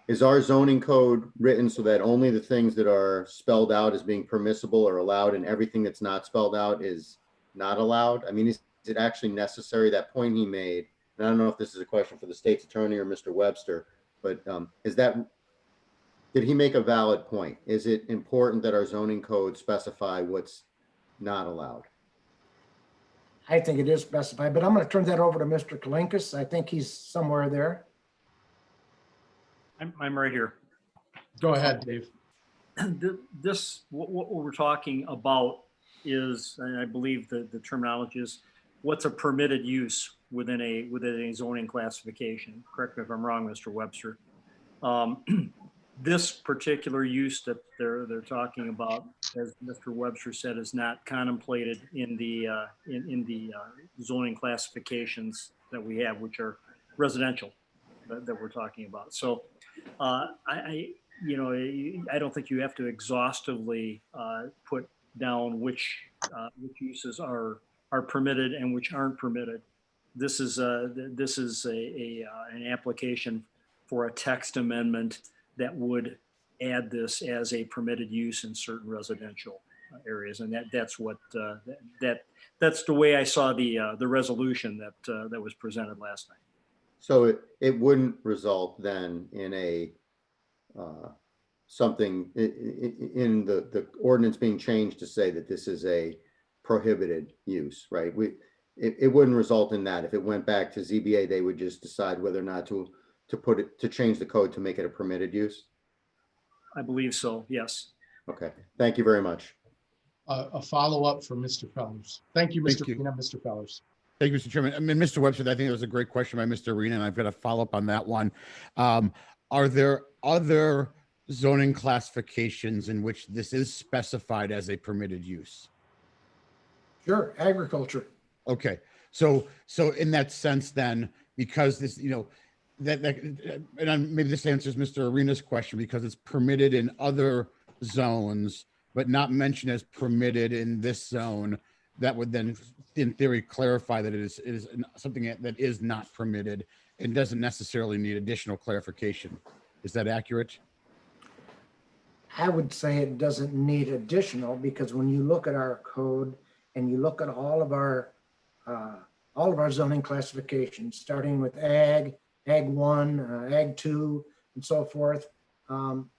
is our zoning code written so that only the things that are spelled out as being permissible are allowed and everything that's not spelled out is not allowed? I mean, is it actually necessary? That point he made, and I don't know if this is a question for the state's attorney or Mr. Webster, but did he make a valid point? Is it important that our zoning code specify what's not allowed? I think it is specified, but I'm going to turn that over to Mr. Kalinkas. I think he's somewhere there. I'm right here. Go ahead, Dave. This, what we're talking about is, and I believe the terminology is, what's a permitted use within a zoning classification. Correct me if I'm wrong, Mr. Webster. This particular use that they're talking about, as Mr. Webster said, is not contemplated in the zoning classifications that we have, which are residential that we're talking about. So I don't think you have to exhaustively put down which uses are permitted and which aren't permitted. This is an application for a text amendment that would add this as a permitted use in certain residential areas, and that's the way I saw the resolution that was presented last night. So it wouldn't result then in a something in the ordinance being changed to say that this is a prohibited use, right? It wouldn't result in that. If it went back to ZBA, they would just decide whether or not to change the code to make it a permitted use. I believe so, yes. Okay, thank you very much. A follow-up from Mr. Fellers. Thank you, Mr. Arena, Mr. Fellers. Thank you, Mr. Chairman. I mean, Mr. Webster, I think it was a great question by Mr. Arena, and I've got a follow-up on that one. Are there other zoning classifications in which this is specified as a permitted use? Sure, agriculture. Okay, so in that sense, then, because this, and maybe this answers Mr. Arena's question, because it's permitted in other zones, but not mentioned as permitted in this zone, that would then, in theory, clarify that it is something that is not permitted and doesn't necessarily need additional clarification. Is that accurate? I would say it doesn't need additional, because when you look at our code and you look at all of our zoning classifications, starting with ag 1, ag 2, and so forth,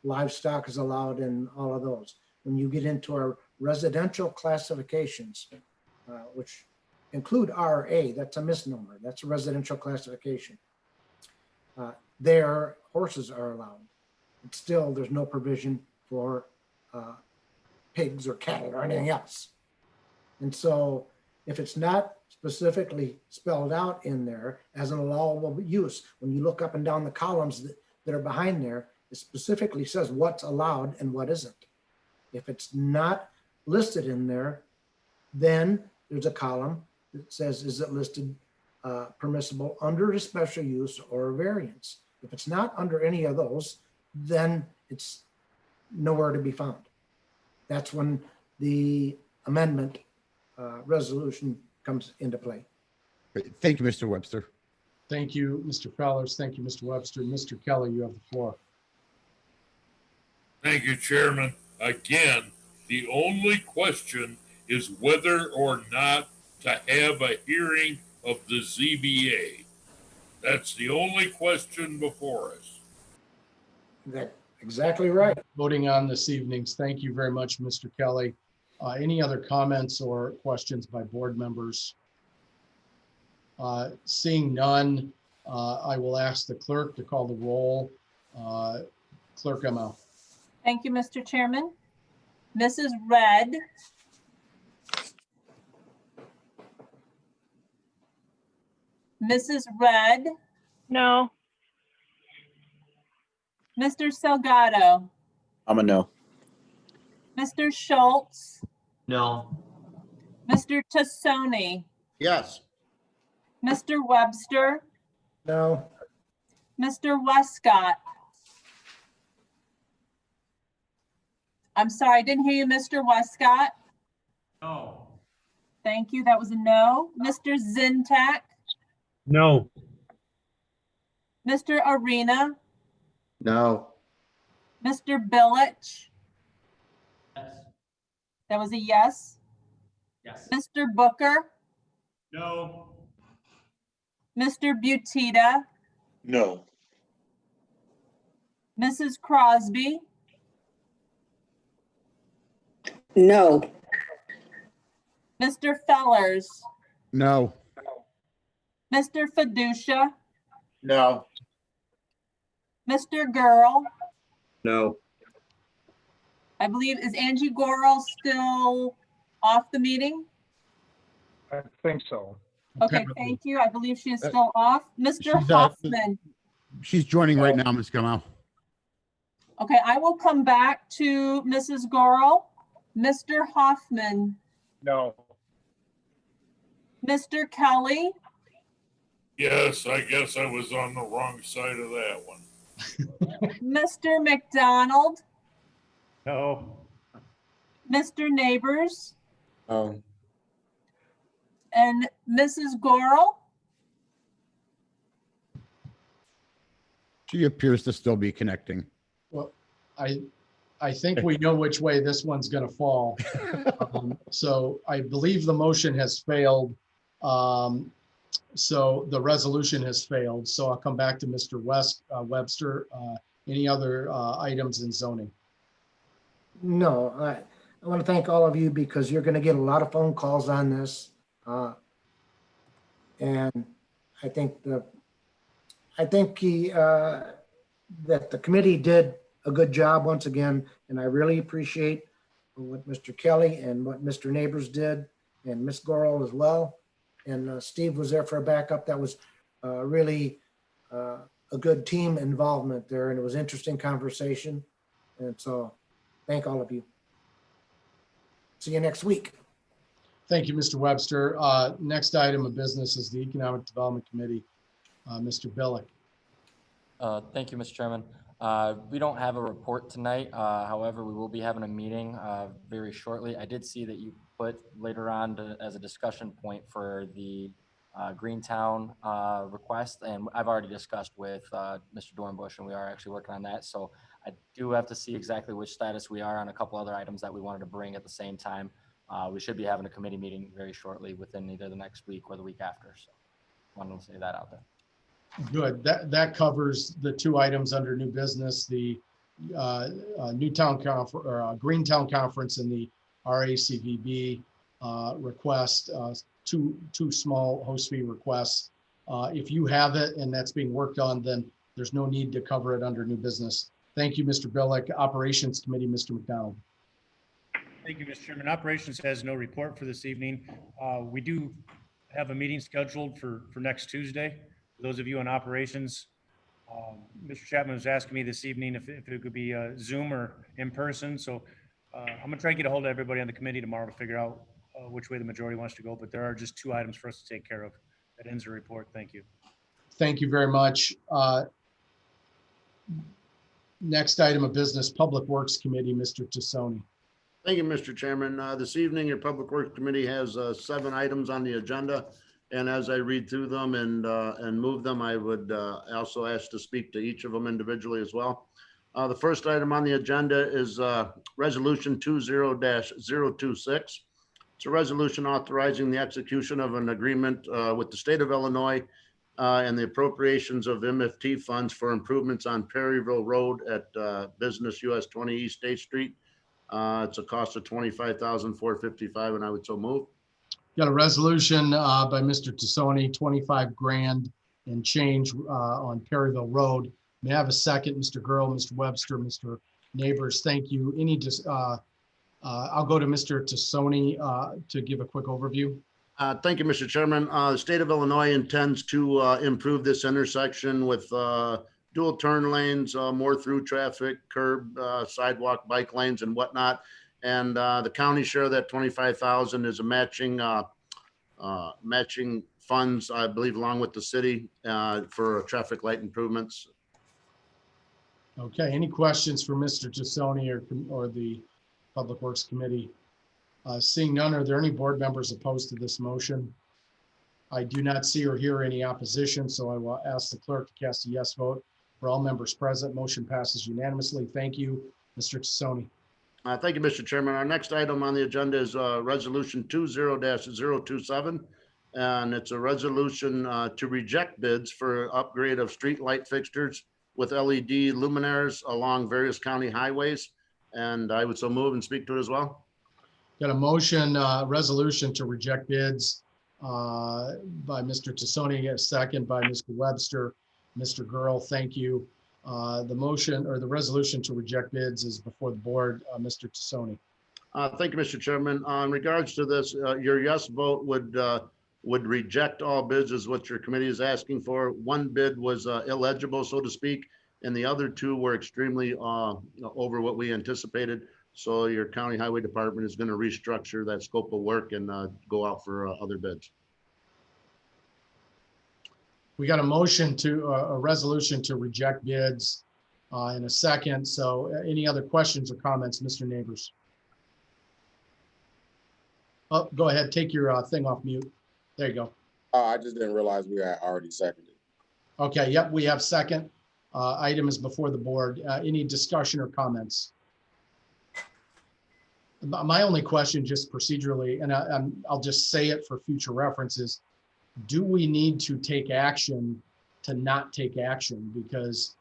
livestock is allowed in all of those. When you get into our residential classifications, which include RA, that's a misnomer. That's a residential classification. There, horses are allowed. But still, there's no provision for pigs or cattle or anything else. And so if it's not specifically spelled out in there as an allowable use, when you look up and down the columns that are behind there, it specifically says what's allowed and what isn't. If it's not listed in there, then there's a column that says, is it listed permissible under a special use or a variance? If it's not under any of those, then it's nowhere to be found. That's when the amendment resolution comes into play. Thank you, Mr. Webster. Thank you, Mr. Fellers. Thank you, Mr. Webster. Mr. Kelly, you have the floor. Thank you, Chairman. Again, the only question is whether or not to have a hearing of the ZBA. That's the only question before us. Exactly right. voting on this evening's. Thank you very much, Mr. Kelly. Any other comments or questions by board members? Seeing none, I will ask the clerk to call the roll. Clerk Emma. Thank you, Mr. Chairman. Mrs. Red. Mrs. Red. No. Mr. Salgado. I'm a no. Mr. Schultz. No. Mr. Tassoni. Yes. Mr. Webster. No. Mr. Westcott. I'm sorry, I didn't hear you, Mr. Westcott. No. Thank you. That was a no. Mr. Zintak. No. Mr. Arena. No. Mr. Billich. Yes. That was a yes. Yes. Mr. Booker. No. Mr. Butita. No. Mrs. Crosby. No. Mr. Fellers. No. Mr. Fiducia. No. Mr. Girl. No. I believe, is Angie Gorel still off the meeting? I think so. Okay, thank you. I believe she is still off. Mr. She's, Hoffman. She's joining right now, Ms. Gamal. Okay, I will come back to Mrs. Gorel. Mr. Hoffman. No. Mr. Kelly. Yes, I guess I was on the wrong side of that one. Mr. McDonald. No. Mr. Neighbors. Oh, And Mrs. Gorel. She appears to still be connecting. Well, I think we know which way this one's going to fall. So I believe the motion has failed. So the resolution has failed. So I'll come back to Mr. Webster. Any other items in zoning? No, I want to thank all of you because you're going to get a lot of phone calls on this. And I think that the committee did a good job once again, and I really appreciate what Mr. Kelly and what Mr. Neighbors did, and Ms. Gorel as well. And Steve was there for a backup. That was really a good team involvement there, and it was interesting conversation. And so thank all of you. See you next week. Thank you, Mr. Webster. Next item of business is the Economic Development Committee. Mr. Billick. Thank you, Mr. Chairman. We don't have a report tonight. However, we will be having a meeting very shortly. I did see that you put later on as a discussion point for the Greentown request, and I've already discussed with Mr. Dornbush, and we are actually working on that. So I do have to see exactly which status we are on a couple other items that we wanted to bring at the same time. We should be having a committee meeting very shortly within either the next week or the week after. So I wanted to say that out there. Good. That covers the two items under new business, the Greentown Conference and the RACVB request, two small host fee requests. If you have it and that's being worked on, then there's no need to cover it under new business. Thank you, Mr. Billick. Operations Committee, Mr. McDonald. Thank you, Mr. Chairman. Operations has no report for this evening. We do have a meeting scheduled for next Tuesday. For those of you on operations, Mr. Chapman was asking me this evening if it could be Zoom or in person. So I'm gonna try and get a hold of everybody on the committee tomorrow to figure out which way the majority wants to go, but there are just two items for us to take care of. That ends the report. Thank you. Thank you very much. Next item of business, Public Works Committee, Mr. Tassoni. Thank you, Mr. Chairman. This evening, your Public Works Committee has 7 items on the agenda. And as I read through them and move them, I would also ask to speak to each of them individually as well. The first item on the agenda is Resolution 20-026. It's a resolution authorizing the execution of an agreement with the state of Illinois and the appropriations of MFT funds for improvements on Perryville Road at Business US 20 East State Street. It's a cost of $25,455, and I would so move. Got a resolution by Mr. Tassoni, 25 grand and change on Perryville Road. May I have a second? Mr. Girl, Mr. Webster, Mr. Neighbors, thank you. I'll go to Mr. Tassoni to give a quick overview. Thank you, Mr. Chairman. The state of Illinois intends to improve this intersection with dual turn lanes, more through traffic, curb, sidewalk, bike lanes and whatnot. And the county share of that 25,000 is a matching funds, I believe, along with the city for traffic light improvements. Okay, any questions for Mr. Tassoni or the Public Works Committee? Seeing none, are there any board members opposed to this motion? I do not see or hear any opposition, so I will ask the clerk to cast a yes vote. For all members present, motion passes unanimously. Thank you, Mr. Tassoni. Thank you, Mr. Chairman. Our next item on the agenda is Resolution 20-027. And it's a resolution to reject bids for upgrade of street light fixtures with LED luminaires along various county highways. And I would so move and speak to it as well. Got a motion, resolution to reject bids by Mr. Tassoni, a second by Mr. Webster. Mr. Girl, thank you. The motion or the resolution to reject bids is before the board. Mr. Tassoni. Thank you, Mr. Chairman. In regards to this, your yes vote would reject all bids is what your committee is asking for. One bid was illegible, so to speak, and the other two were extremely over what we anticipated. So your county highway department is going to restructure that scope of work and go out for other bids. We got a motion to a resolution to reject bids in a second. So any other questions or comments, Mr. Neighbors? Oh, go ahead. Take your thing off mute. There you go. I just didn't realize we had already seconded. Okay. Yep. We have second. Item is before the board. Any discussion or comments? My only question, just procedurally, and I'll just say it for future references, do we need to take action to not take action? Because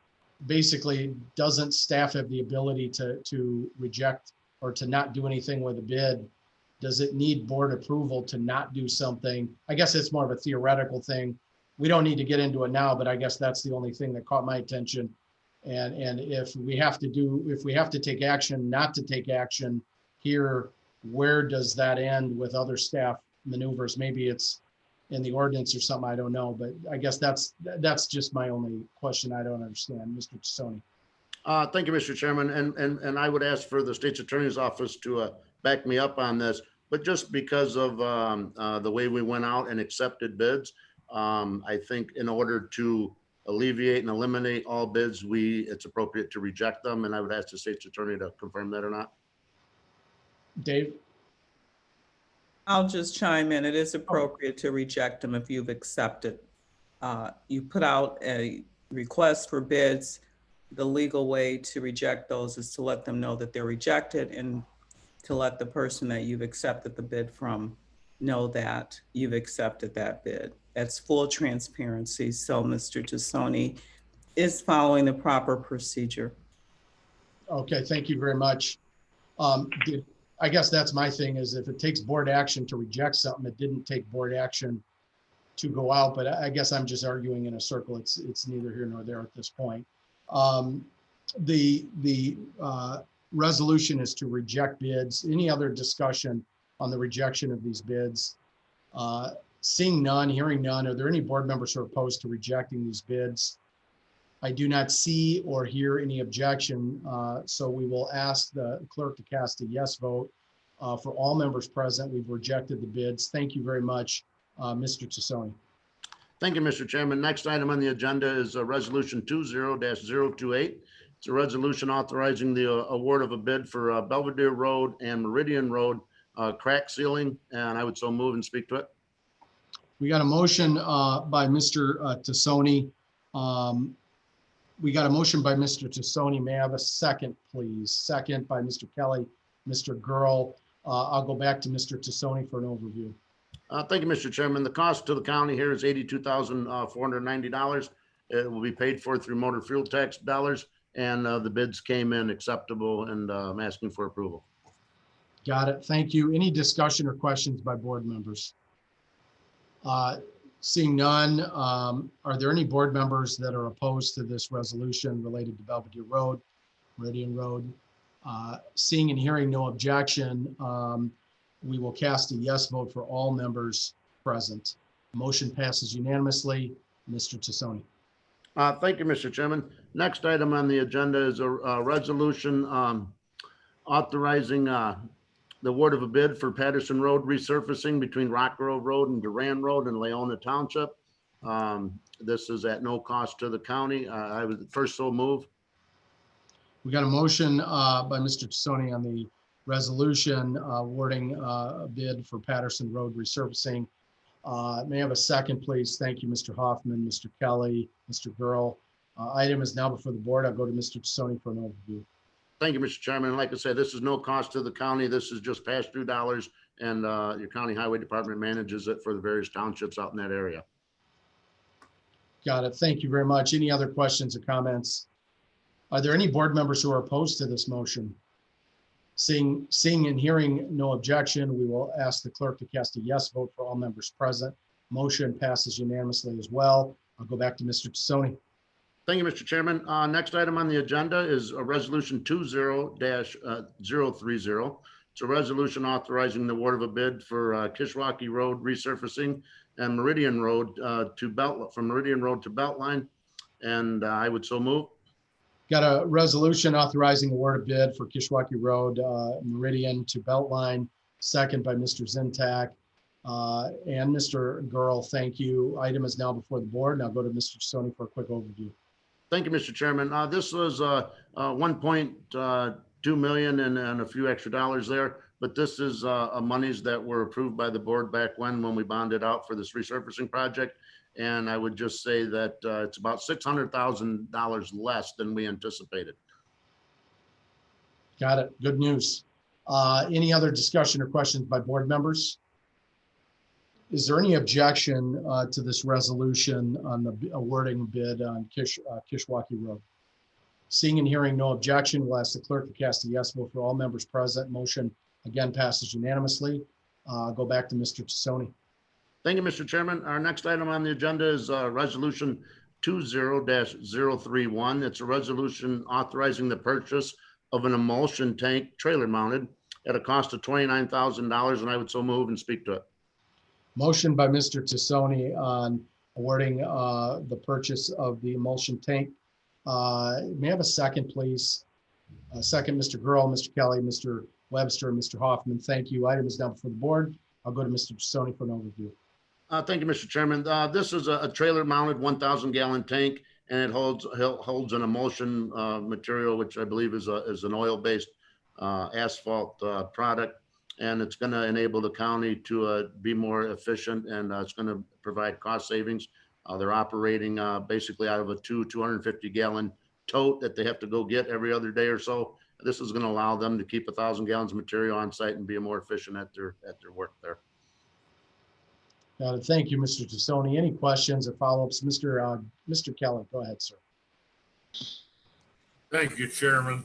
basically, doesn't staff have the ability to reject or to not do anything with a bid? Does it need board approval to not do something? I guess it's more of a theoretical thing. We don't need to get into it now, but I guess that's the only thing that caught my attention. And if we have to take action, not to take action here, where does that end with other staff maneuvers? Maybe it's in the ordinance or something, I don't know, but I guess that's just my only question. I don't understand, Mr. Tassoni. Thank you, Mr. Chairman. And I would ask for the state's attorney's office to back me up on this, but just because of the way we went out and accepted bids, I think in order to alleviate and eliminate all bids, it's appropriate to reject them. And I would ask the state's attorney to confirm that or not. Dave? I'll just chime in. It is appropriate to reject them if you've accepted. You put out a request for bids. The legal way to reject those is to let them know that they're rejected and to let the person that you've accepted the bid from know that you've accepted that bid. That's full transparency. So Mr. Tassoni is following the proper procedure. Okay, thank you very much. I guess that's my thing, is if it takes board action to reject something, it didn't take board action to go out, but I guess I'm just arguing in a circle. It's neither here nor there at this point. The resolution is to reject bids. Any other discussion on the rejection of these bids? Seeing none, hearing none, are there any board members who are opposed to rejecting these bids? I do not see or hear any objection, so we will ask the clerk to cast a yes vote. For all members present, we've rejected the bids. Thank you very much, Mr. Tassoni. Thank you, Mr. Chairman. Next item on the agenda is Resolution 20-028. It's a resolution authorizing the award of a bid for Belvedere Road and Meridian Road crack sealing, and I would so move and speak to it. We got a motion by Mr. Tassoni. We got a motion by Mr. Tassoni. May I have a second, please? Second by Mr. Kelly, Mr. Girl. I'll go back to Mr. Tassoni for an overview. Thank you, Mr. Chairman. The cost to the county here is $82,490. It will be paid for through motor fuel tax dollars, and the bids came in acceptable, and I'm asking for approval. Got it. Thank you. Any discussion or questions by board members? Seeing none, are there any board members that are opposed to this resolution related to Belvedere Road, Meridian Road? Seeing and hearing no objection, we will cast a yes vote for all members present. Motion passes unanimously. Mr. Tassoni. Thank you, Mr. Chairman. Next item on the agenda is a resolution authorizing the award of a bid for Patterson Road resurfacing between Rock Grove Road and Duran Road in Leona Township. This is at no cost to the county. I would first so move. We got a motion by Mr. Tassoni on the resolution awarding a bid for Patterson Road resurfacing. May I have a second, please? Thank you, Mr. Hoffman, Mr. Kelly, Mr. Girl. Item is now before the board. I'll go to Mr. Tassoni for an overview. Thank you, Mr. Chairman. Like I said, this is no cost to the county. This is just pass-through dollars, and your county highway department manages it for the various townships out in that area. Got it. Thank you very much. Any other questions or comments? Are there any board members who are opposed to this motion? Seeing and hearing no objection, we will ask the clerk to cast a yes vote for all members present. Motion passes unanimously as well. I'll go back to Mr. Tassoni. Thank you, Mr. Chairman. Next item on the agenda is a resolution 20-030. It's a resolution authorizing the award of a bid for Kishwaukee Road resurfacing and Meridian Road from Meridian Road to Beltline. And I would so move. Got a resolution authorizing award of bid for Kishwaukee Road, Meridian to Beltline, second by Mr. Zintak and Mr. Girl. Thank you. Item is now before the board. Now go to Mr. Tassoni for a quick overview. Thank you, Mr. Chairman. This was 1.2 million and a few extra dollars there, but this is monies that were approved by the board back when we bonded out for this resurfacing project. And I would just say that it's about $600,000 less than we anticipated. Got it. Good news. Any other discussion or questions by board members? Is there any objection to this resolution on the awarding bid on Kishwaukee Road? Seeing and hearing no objection, we'll ask the clerk to cast a yes vote for all members present. Motion again passes unanimously. Go back to Mr. Tassoni. Thank you, Mr. Chairman. Our next item on the agenda is resolution 20-031. It's a resolution authorizing the purchase of an emulsion tank trailer mounted at a cost of $29,000, and I would so move and speak to it. Motion by Mr. Tassoni on awarding the purchase of the emulsion tank. May I have a second, please? Second, Mr. Girl, Mr. Kelly, Mr. Webster, and Mr. Hoffman. Thank you. Item is now before the board. I'll go to Mr. Tassoni for an overview. Thank you, Mr. Chairman. This is a trailer mounted 1,000 gallon tank, and it holds an emulsion material, which I believe is an oil-based asphalt product. And it's going to enable the county to be more efficient, and it's going to provide cost savings. They're operating basically out of a 250 gallon tote that they have to go get every other day or so. This is going to allow them to keep 1,000 gallons of material on site and be more efficient at their work there. Got it. Thank you, Mr. Tassoni. Any questions or follow-ups? Mr. Kelly, go ahead, sir. Thank you, Chairman.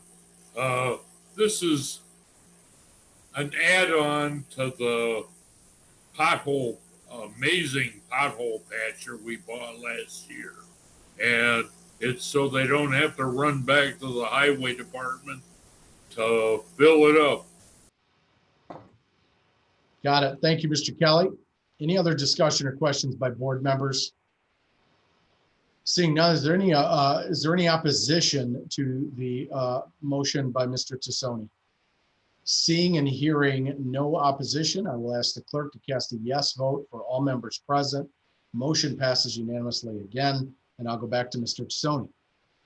This is an add-on to the amazing pothole patcher we bought last year. And it's so they don't have to run back to the highway department to fill it up. Got it. Thank you, Mr. Kelly. Any other discussion or questions by board members? Seeing none, is there any opposition to the motion by Mr. Tassoni? Seeing and hearing no opposition, I will ask the clerk to cast a yes vote for all members present. Motion passes unanimously again, and I'll go back to Mr. Tassoni.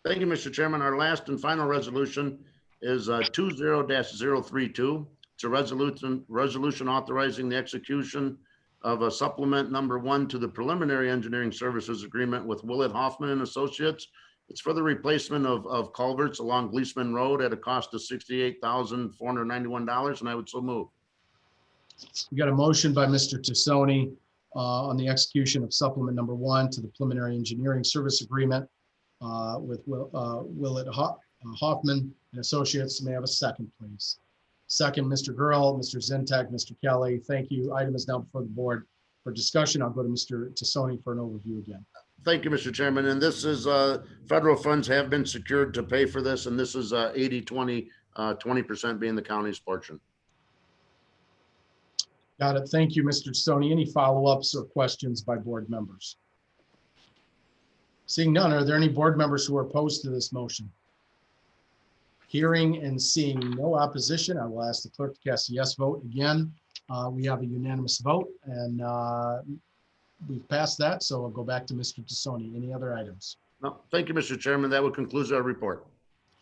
Thank you, Mr. Chairman. Our last and final resolution is 20-032. It's a resolution authorizing the execution of a supplement number 1 to the preliminary engineering services agreement with Willett Hoffman and Associates. It's for the replacement of culverts along Gleesman Road at a cost of $68,491, and I would so move. We got a motion by Mr. Tassoni on the execution of supplement number 1 to the preliminary engineering service agreement with Willett Hoffman and Associates. May I have a second, please? Second, Mr. Gurl, Mr. Zintek, Mr. Kelly. Thank you. Item is now before the board for discussion. I'll go to Mr. Tassoni for an overview again. Thank you, Mr. Chairman. And this is, federal funds have been secured to pay for this, and this is 80-20, 20% being the county's portion. Got it. Thank you, Mr. Tassoni. Any follow-ups or questions by board members? Seeing none, are there any board members who are opposed to this motion? Hearing and seeing no opposition, I will ask the clerk to cast a yes vote. Again, we have a unanimous vote, and we've passed that, so I'll go back to Mr. Tassoni. Any other items? No, thank you, Mr. Chairman. That would conclude our report.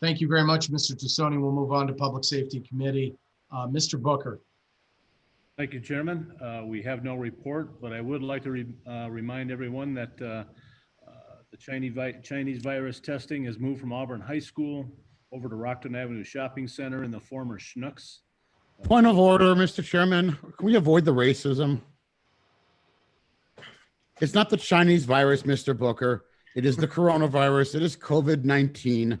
Thank you very much, Mr. Tassoni. We'll move on to Public Safety Committee. Mr. Booker. Thank you, Chairman. We have no report, but I would like to remind everyone that the Chinese virus testing has moved from Auburn High School over to Rockton Avenue Shopping Center in the former Schnucks. Point of order, Mr. Chairman. Can we avoid the racism? It's not the Chinese virus, Mr. Booker. It is the coronavirus. It is COVID-19.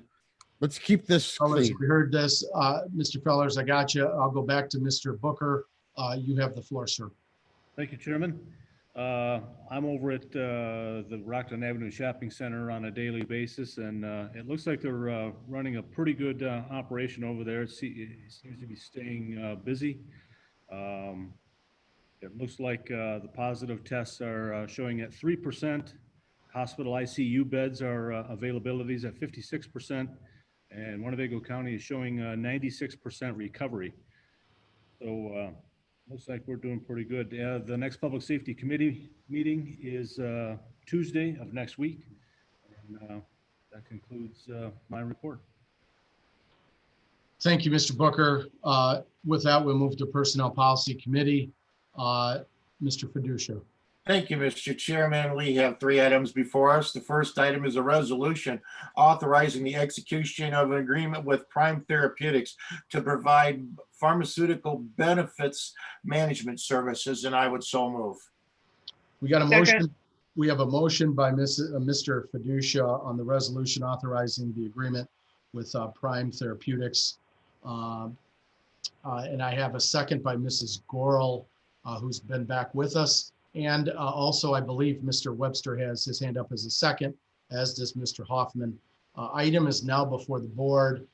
Let's keep this Fellers, clean. we heard this. Mr. Fellers, I got you. I'll go back to Mr. Booker. You have the floor, sir. Thank you, Chairman. I'm over at the Rockton Avenue Shopping Center on a daily basis, and it looks like they're running a pretty good operation over there. It seems to be staying busy. It looks like the positive tests are showing at 3%. Hospital ICU beds are availabilities at 56%, and Winnebago County is showing 96% recovery. So looks like we're doing pretty good. The next Public Safety Committee meeting is Tuesday of next week. And that concludes my report. Thank you, Mr. Booker. With that, we'll move to Personnel Policy Committee. Mr. Fiducia. Thank you, Mr. Chairman. We have 3 items before us. The first item is a resolution authorizing the execution of an agreement with Prime Therapeutics to provide pharmaceutical benefits management services, and I would so move. We got a motion. We have a motion by Mr. Fiducia on the resolution authorizing the agreement with Prime Therapeutics. And I have a second by Mrs. Gorel, who's been back with us. And also, I believe Mr. Webster has his hand up as a second, as does Mr. Hoffman. Item is now before the board.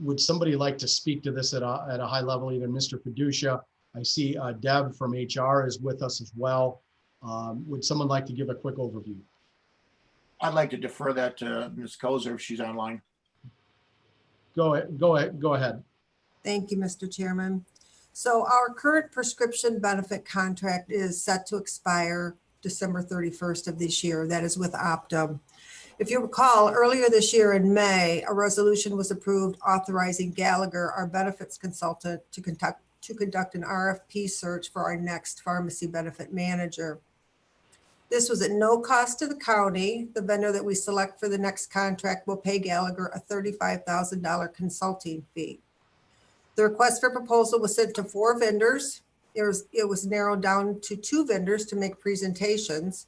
Would somebody like to speak to this at a high level, either Mr. Fiducia? I see Deb from HR is with us as well. Would someone like to give a quick overview? I'd like to defer that to Ms. Kozer if she's online. Go ahead. Thank you, Mr. Chairman. So our current prescription benefit contract is set to expire December 31st of this year. That is with Optum. If you recall, earlier this year in May, a resolution was approved authorizing Gallagher, our benefits consultant, to conduct an RFP search for our next pharmacy benefit manager. This was at no cost to the county. The vendor that we select for the next contract will pay Gallagher a $35,000 consulting fee. The request for proposal was sent to 4 vendors. It was narrowed down to 2 vendors to make presentations.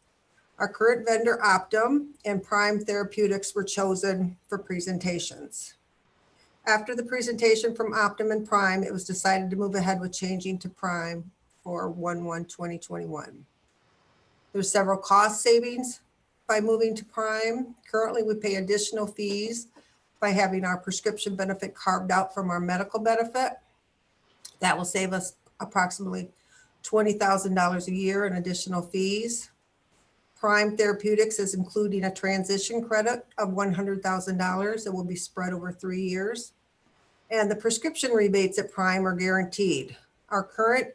Our current vendor, Optum, and Prime Therapeutics were chosen for presentations. After the presentation from Optum and Prime, it was decided to move ahead with changing to Prime for 1/1/2021. There's several cost savings by moving to Prime. Currently, we pay additional fees by having our prescription benefit carved out from our medical benefit. That will save us approximately $20,000 a year in additional fees. Prime Therapeutics is including a transition credit of $100,000 that will be spread over 3 years. And the prescription rebates at Prime are guaranteed. Our current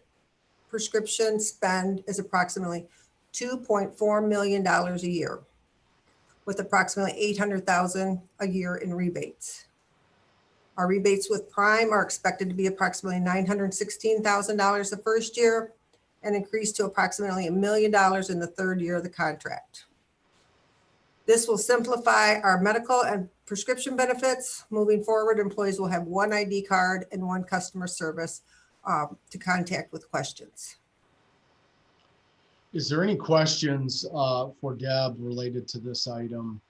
prescription spend is approximately $2.4 million a year, with approximately $800,000 a year in rebates. Our rebates with Prime are expected to be approximately $916,000 the first year and increase to approximately $1 million in the 3rd year of the contract. This will simplify our medical and prescription benefits. Moving forward, employees will have 1 ID card and 1 customer service, to contact with questions. Is there any questions for Deb related to this item?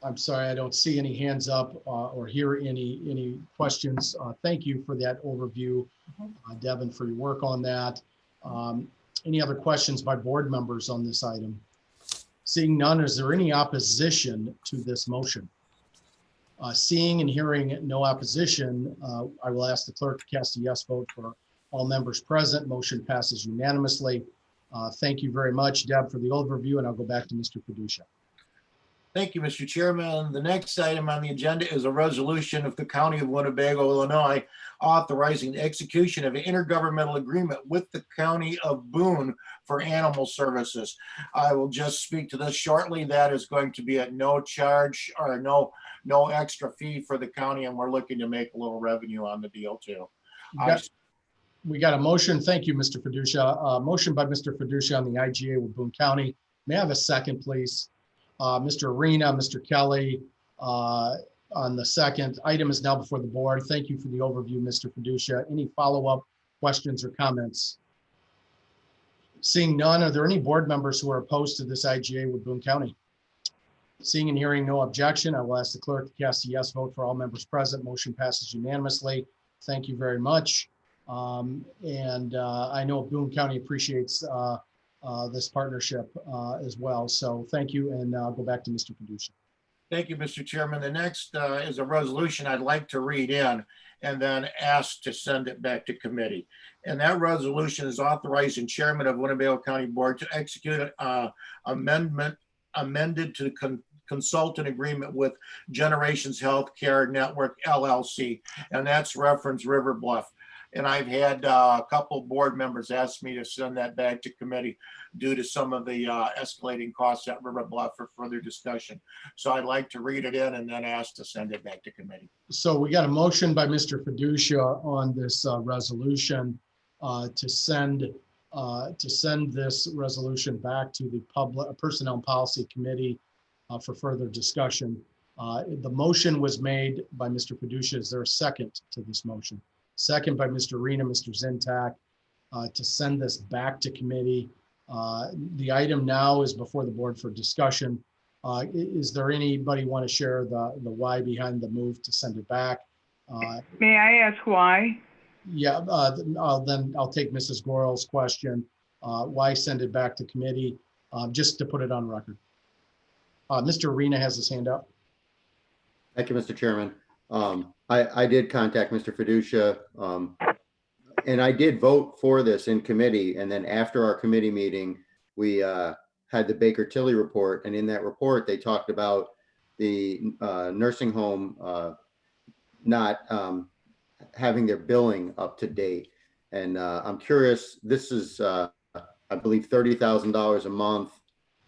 I'm sorry, I don't see any hands up or hear any questions. Thank you for that overview, Devin, for your work on that. Any other questions by board members on this item? Seeing none, is there any opposition to this motion? Seeing and hearing no opposition, I will ask the clerk to cast a yes vote for all members present. Motion passes unanimously. Thank you very much, Deb, for the overview, and I'll go back to Mr. Fiducia. Thank you, Mr. Chairman. The next item on the agenda is a resolution of the County of Winnebago, Illinois, authorizing the execution of an intergovernmental agreement with the County of Boone for animal services. I will just speak to this shortly. That is going to be at no charge or no extra fee for the county, and we're looking to make a little revenue on the deal too. We got a motion. Thank you, Mr. Fiducia. Motion by Mr. Fiducia on the IGA with Boone County. May I have a second, please? Mr. Arena, Mr. Kelly, on the second. Item is now before the board. Thank you for the overview, Mr. Fiducia. Any follow-up questions or comments? Seeing none, are there any board members who are opposed to this IGA with Boone County? Seeing and hearing no objection, I will ask the clerk to cast a yes vote for all members present. Motion passes unanimously. Thank you very much. I know Boone County appreciates this partnership as well. So thank you, and I'll go back to Mr. Fiducia. Thank you, Mr. Chairman. The next is a resolution I'd like to read in and then ask to send it back to committee. And that resolution is authorizing Chairman of Winnebago County Board to execute amended to consultant agreement with Generations Healthcare Network LLC, and that's reference River Bluff. And I've had a couple board members ask me to send that back to committee due to some of the escalating costs at River Bluff for further discussion. So I'd like to read it in and then ask to send it back to committee. So we got a motion by Mr. Fiducia on this resolution to send this resolution back to the Personnel and Policy Committee for further discussion. The motion was made by Mr. Fiducia. Is there a second to this motion? Second by Mr. Arena, Mr. Zintak, to send this back to committee. The item now is before the board for discussion. Is there anybody want to share the why behind the move to send it back? May I ask why? Yeah, I'll take Mrs. Gorel's question. Why send it back to committee? Just to put it on record. Mr. Arena has his hand up. Thank you, Mr. Chairman. I did contact Mr. Fiducia, and I did vote for this in committee. And then after our committee meeting, we had the Baker Tilly report. And in that report, they talked about the nursing home not having their billing up to date. And I'm curious, this is, I believe, $30,000 a month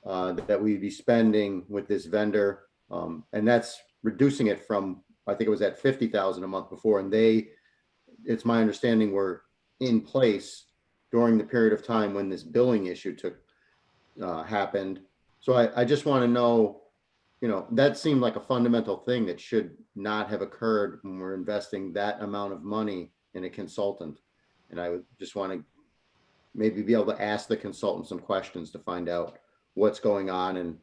that we'd be spending with this vendor. And that's reducing it from, I think it was at $50,000 a month before, and it's my understanding, were in place during the period of time when this billing issue happened. So I just want to know, that seemed like a fundamental thing that should not have occurred when we're investing that amount of money in a consultant. And I would just want to maybe be able to ask the consultant some questions to find out what's going on and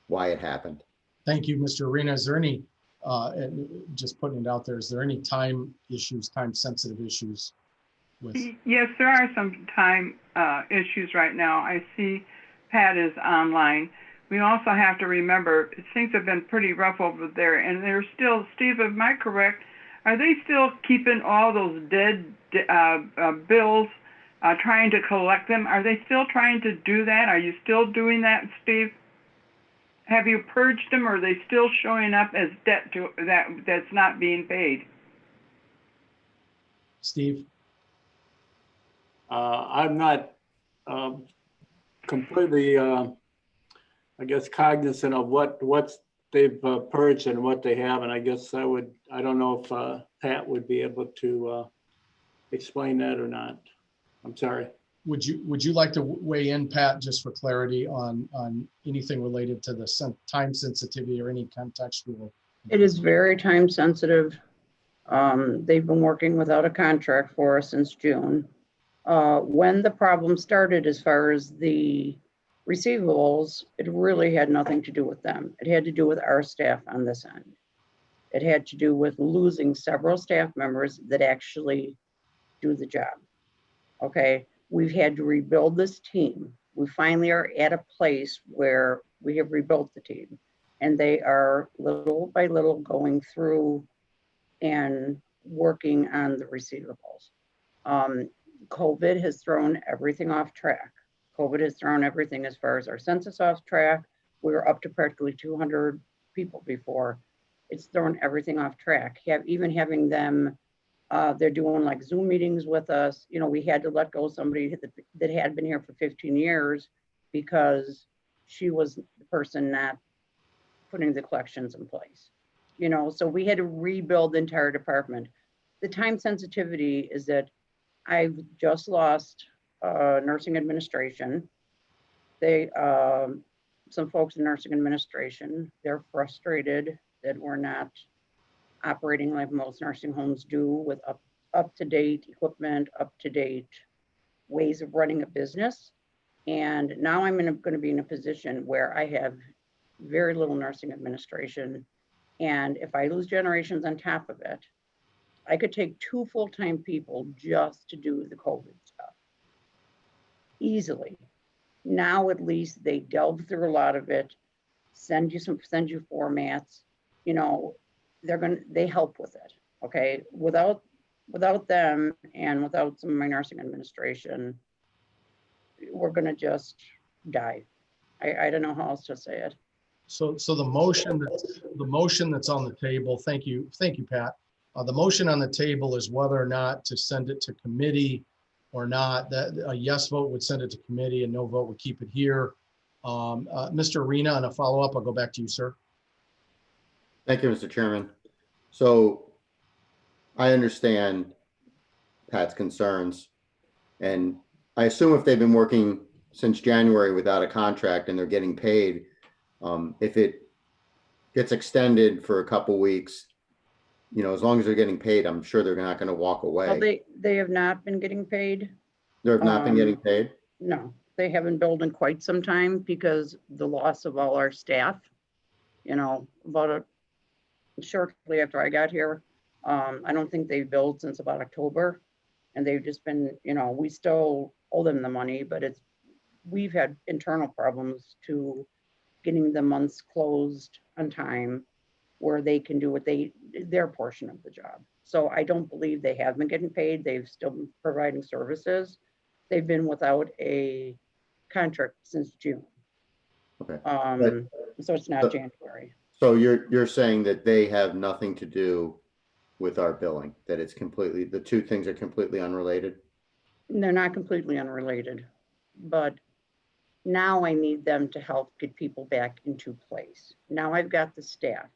why it happened. Thank you, Mr. Arena. Is there any, and just putting it out there, is there any time sensitive issues with? Yes, there are some time issues right now. I see Pat is online. We also have to remember things have been pretty rough over there, and they're still, Steve, am I correct? Are they still keeping all those dead bills, trying to collect them? Are they still trying to do that? Are you still doing that, Steve? Have you purged them, or are they still showing up as debt that's not being paid? Steve? I'm not completely, I guess, cognizant of what they've purged and what they have, and I guess I don't know if Pat would be able to explain that or not. I'm sorry. Would you like to weigh in, Pat, just for clarity on anything related to the time sensitivity or any contextual? It is very time sensitive. They've been working without a contract for us since June. When the problem started, as far as the receivables, it really had nothing to do with them. It had to do with our staff on this end. It had to do with losing several staff members that actually do the job. Okay, we've had to rebuild this team. We finally are at a place where we have rebuilt the team, and they are little by little going through and working on the receivables. COVID has thrown everything off track. COVID has thrown everything as far as our census off track. We were up to practically 200 people before. It's thrown everything off track. Even having them, they're doing like Zoom meetings with us. You know, we had to let go of somebody that had been here for 15 years because she was the person not putting the collections in place. You know, so we had to rebuild the entire department. The time sensitivity is that I've just lost nursing administration. Some folks in nursing administration, they're frustrated that we're not operating like most nursing homes do with up-to-date equipment, up-to-date ways of running a business. And now I'm going to be in a position where I have very little nursing administration. And if I lose generations on top of it, I could take 2 full-time people just to do the COVID stuff easily. Now, at least they delve through a lot of it, send you formats, you know, they help with it. Okay. Without them and without some of my nursing administration, we're going to just die. I don't know how else to say it. So the motion that's on the table, thank you, Pat. The motion on the table is whether or not to send it to committee or not. That a yes vote would send it to committee and no vote would keep it here. Mr. Arena, on a follow-up, I'll go back to you, sir. Thank you, Mr. Chairman. So I understand Pat's concerns, and I assume if they've been working since January without a contract and they're getting paid, if it gets extended for a couple weeks, you know, as long as they're getting paid, I'm sure they're not going to walk away. Well, they have not been getting paid. They have not been getting paid? No, they haven't billed in quite some time because the loss of all our staff, you know, shortly after I got here. I don't think they've billed since about October, and they've just been, you know, we still owe them the money, but we've had internal problems to getting the months closed on time where they can do their portion of the job. So I don't believe they have been getting paid. They've still been providing services. They've been without a contract since June. Okay. So it's not January. So you're saying that they have nothing to do with our billing, that it's completely, the two things are completely unrelated? They're not completely unrelated, but now I need them to help get people back into place. Now I've got the staff,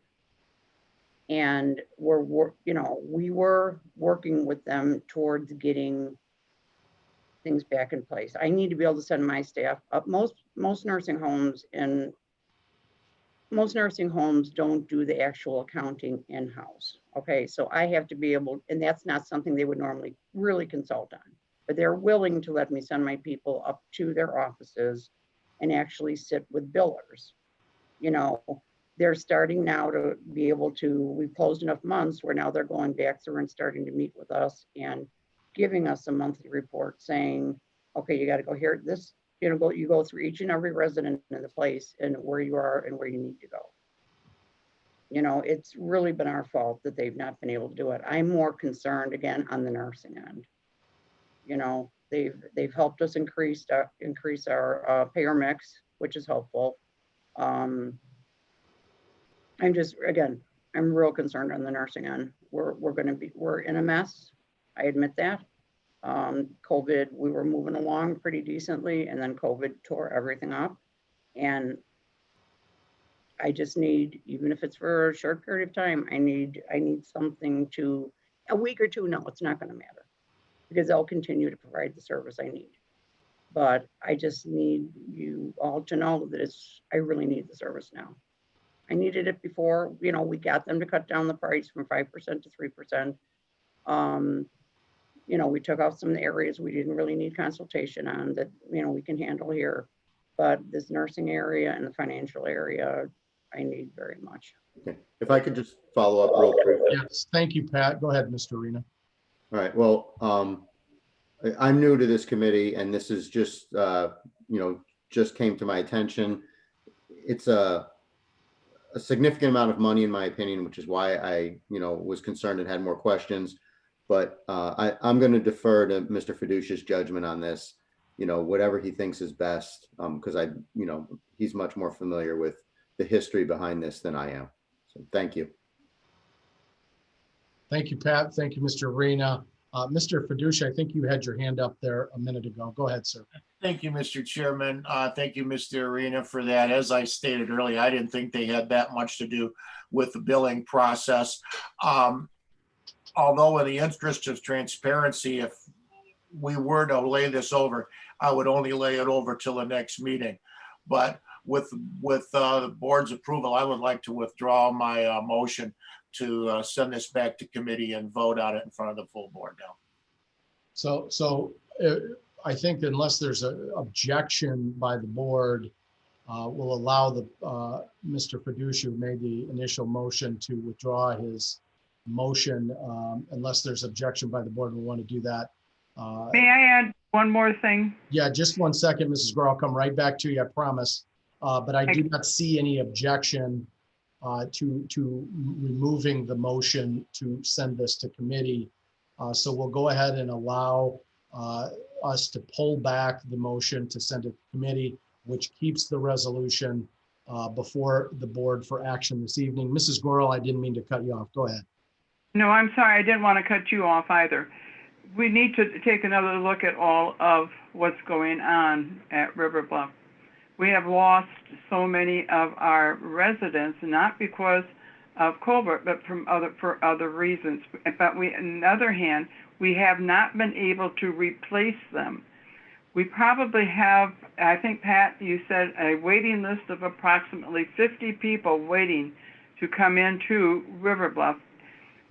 and we were working with them towards getting things back in place. I need to be able to send my staff up. Most nursing homes don't do the actual accounting in-house. Okay, so I have to be able, and that's not something they would normally really consult on, but they're willing to let me send my people up to their offices and actually sit with billers. You know, they're starting now to be able to, we've closed enough months where now they're going back through and starting to meet with us and giving us a monthly report saying, okay, you got to go here, this, you know, you go through each and every resident in the place and where you are and where you need to go. You know, it's really been our fault that they've not been able to do it. I'm more concerned again on the nursing end. You know, they've helped us increase our payer mix, which is helpful. I'm real concerned on the nursing end. We're in a mess. I admit that. COVID, we were moving along pretty decently, and then COVID tore everything up. And I just need, even if it's for a short period of time, I need something to, a week or two, no, it's not going to matter, because they'll continue to provide the service I need. But I just need you all to know that I really need the service now. I needed it before, you know, we got them to cut down the price from 5% to 3%. You know, we took out some areas we didn't really need consultation on that, you know, we can handle here. But this nursing area and the financial area, I need very much. Okay. If I could just follow up real quick. Yes, thank you, Pat. Go ahead, Mr. Arena. All right, well, I'm new to this committee and this is just, just came to my attention. It's a significant amount of money in my opinion, which is why I, was concerned and had more questions. But I'm going to defer to Mr. Fiducia's judgment on this, whatever he thinks is best, because he's much more familiar with the history behind this than I am. So thank you. Thank you, Pat. Thank you, Mr. Arena. Mr. Fiducia, I think you had your hand up there a minute ago. Go ahead, sir. Thank you, Mr. Chairman. Thank you, Mr. Arena, for that. As I stated earlier, I didn't think they had that much to do with the billing process. Although in the interest of transparency, if we were to lay this over, I would only lay it over till the next meeting. But with the board's approval, I would like to withdraw my motion to send this back to committee and vote on it in front of the full board now. So I think unless there's an objection by the board, we'll allow the Mr. Fiducia, who made the initial motion, to withdraw his motion unless there's objection by the board. We want to do that. May I add one more thing? Yeah, just 1 second, Mrs. Gore. I'll come right back to you, I promise. But I do not see any objection to removing the motion to send this to committee. So we'll go ahead and allow us to pull back the motion to send it to committee, which keeps the resolution before the board for action this evening. Mrs. Gorel, I didn't mean to cut you off. Go ahead. No, I'm sorry. I didn't want to cut you off either. We need to take another look at all of what's going on at River Bluff. We have lost so many of our residents, not because of COVID, but for other reasons. But on the other hand, we have not been able to replace them. We probably have, I think, Pat, you said a waiting list of approximately 50 people waiting to come into River Bluff.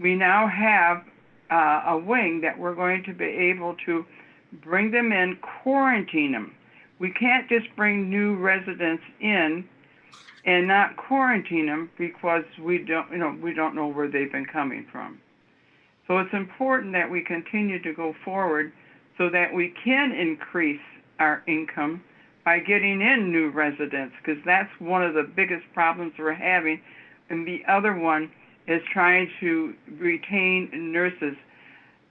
We now have a wing that we're going to be able to bring them in, quarantine them. We can't just bring new residents in and not quarantine them because we don't know where they've been coming from. So it's important that we continue to go forward so that we can increase our income by getting in new residents, because that's one of the biggest problems we're having. And the other one is trying to retain nurses.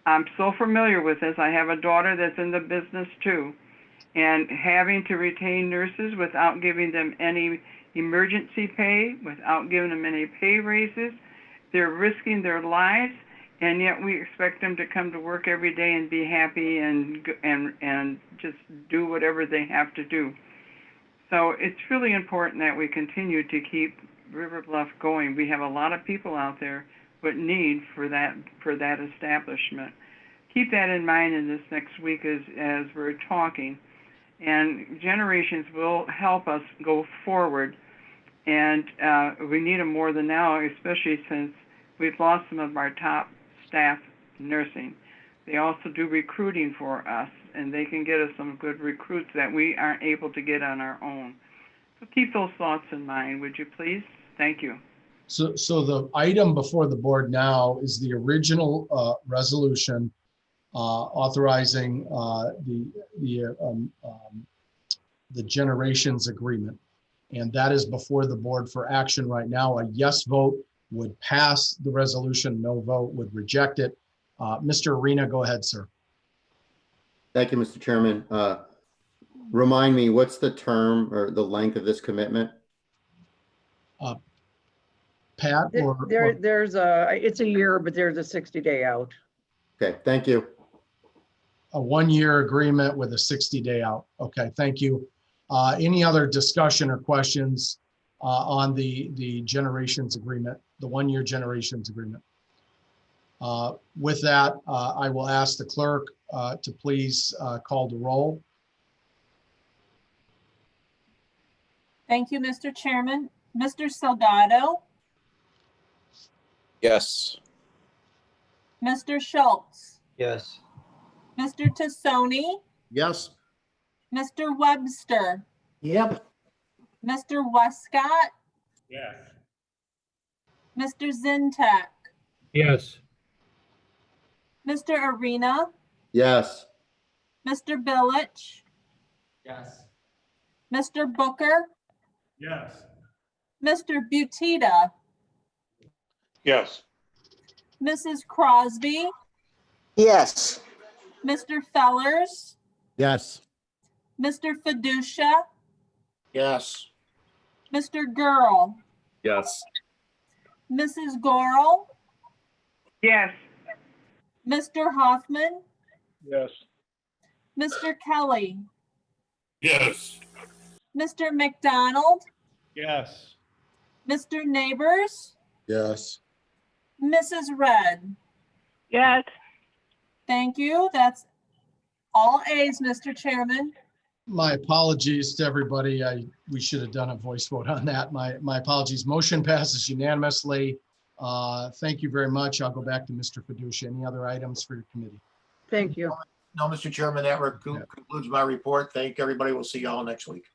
I'm so familiar with this. I have a daughter that's in the business too. And having to retain nurses without giving them any emergency pay, without giving them any pay raises, they're risking their lives, and yet we expect them to come to work every day and be happy and just do whatever they have to do. So it's really important that we continue to keep River Bluff going. We have a lot of people out there with need for that establishment. Keep that in mind in this next week as we're talking. And Generations will help us go forward. And we need them more than now, especially since we've lost some of our top staff nursing. They also do recruiting for us, and they can get us some good recruits that we aren't able to get on our own. So keep those thoughts in mind, would you please? Thank you. So the item before the board now is the original resolution authorizing the Generations agreement. And that is before the board for action right now. A yes vote would pass the resolution, no vote would reject it. Mr. Arena, go ahead, sir. Thank you, Mr. Chairman. Remind me, what's the term or the length of this commitment? Pat? It's a year, but there's a 60-day out. Okay, thank you. A 1-year agreement with a 60-day out. Okay, thank you. Any other discussion or questions on the Generations agreement, the 1-year Generations agreement? With that, I will ask the clerk to please call the roll. Thank you, Mr. Chairman. Mr. Salgado, Yes. Mr. Schultz, Yes. Mr. Tassoni, Yes. Mr. Webster, Yep. Mr. Westcott, Yes. Mr. Zintak, Yes. Mr. Arena, Yes. Mr. Billich, Yes. Mr. Booker, Yes. Mr. Butita, Yes. Mrs. Crosby, Yes. Mr. Fellers, Yes. Mr. Fiducia, Yes. Mr. Girl, Yes. Mrs. Gorel, Yes. Mr. Hoffman, Yes. Mr. Kelly, Yes. Mr. McDonald, Yes. Mr. Neighbors, Yes. Mrs. Red. Yes. Thank you. That's all A's, Mr. Chairman. My apologies to everybody. We should have done a voice vote on that. My apologies. Motion passes unanimously. Thank you very much. I'll go back to Mr. Fiducia. Any other items for your committee? Thank you. No, Mr. Chairman, that concludes my report. Thank everybody. We'll see you all next week.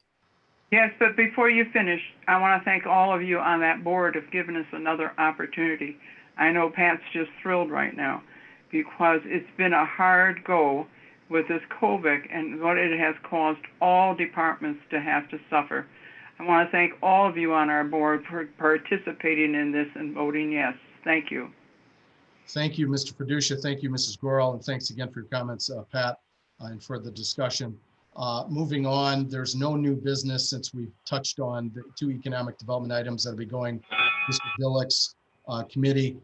Yes, but before you finish, I want to thank all of you on that board of giving us another opportunity. I know Pat's just thrilled right now because it's been a hard go with this COVID and what it has caused all departments to have to suffer. I want to thank all of you on our board for participating in this and voting yes. Thank you. Thank you, Mr. Fiducia. Thank you, Mrs. Gorel, and thanks again for your comments, Pat, and for the discussion. Moving on, there's no new business since we've touched on the two economic development items that'll be going Mr. Billick's committee.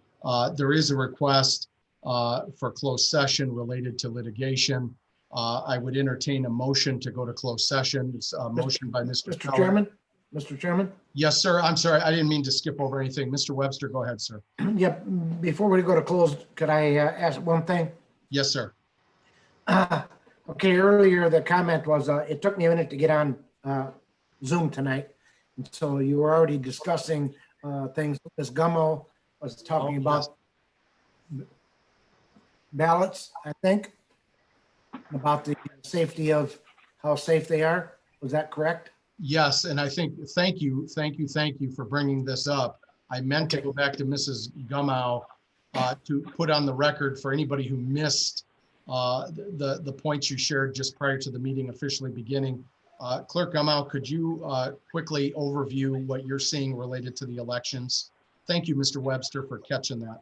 There is a request for closed session related to litigation. I would entertain a motion to go to closed session. It's a motion by Mr. Mr. Keller. Chairman, Mr. Chairman. Yes, sir. I'm sorry. I didn't mean to skip over anything. Mr. Webster, go ahead, sir. Yep, before we go to close, could I ask one thing? Yes, sir. Okay, earlier the comment was, it took me a minute to get on Zoom tonight. And so you were already discussing things. Ms. Gummo was talking about ballots, I think, about the safety of how safe they are. Was that correct? Yes, and I think, thank you for bringing this up. I meant to go back to Mrs. Gummow to put on the record for anybody who missed the points you shared just prior to the meeting officially beginning. Clerk Gummow, could you quickly overview what you're seeing related to the elections? Thank you, Mr. Webster, for catching that.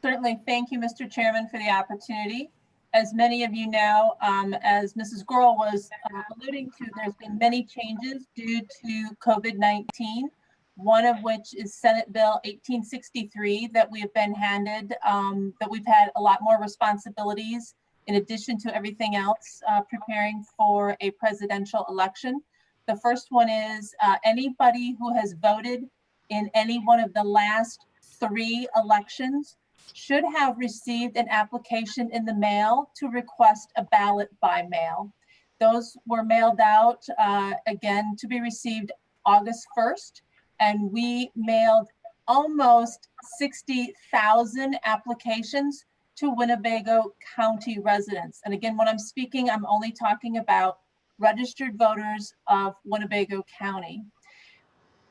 Certainly. Thank you, Mr. Chairman, for the opportunity. As many of you know, as Mrs. Gorel was alluding to, there's been many changes due to COVID-19, one of which is Senate Bill 1863 that we have been handed, that we've had a lot more responsibilities in addition to everything else, preparing for a presidential election. The first one is anybody who has voted in any one of the last 3 elections should have received an application in the mail to request a ballot by mail. Those were mailed out again to be received August 1st, and we mailed almost 60,000 applications to Winnebago County residents. And again, when I'm speaking, I'm only talking about registered voters of Winnebago County.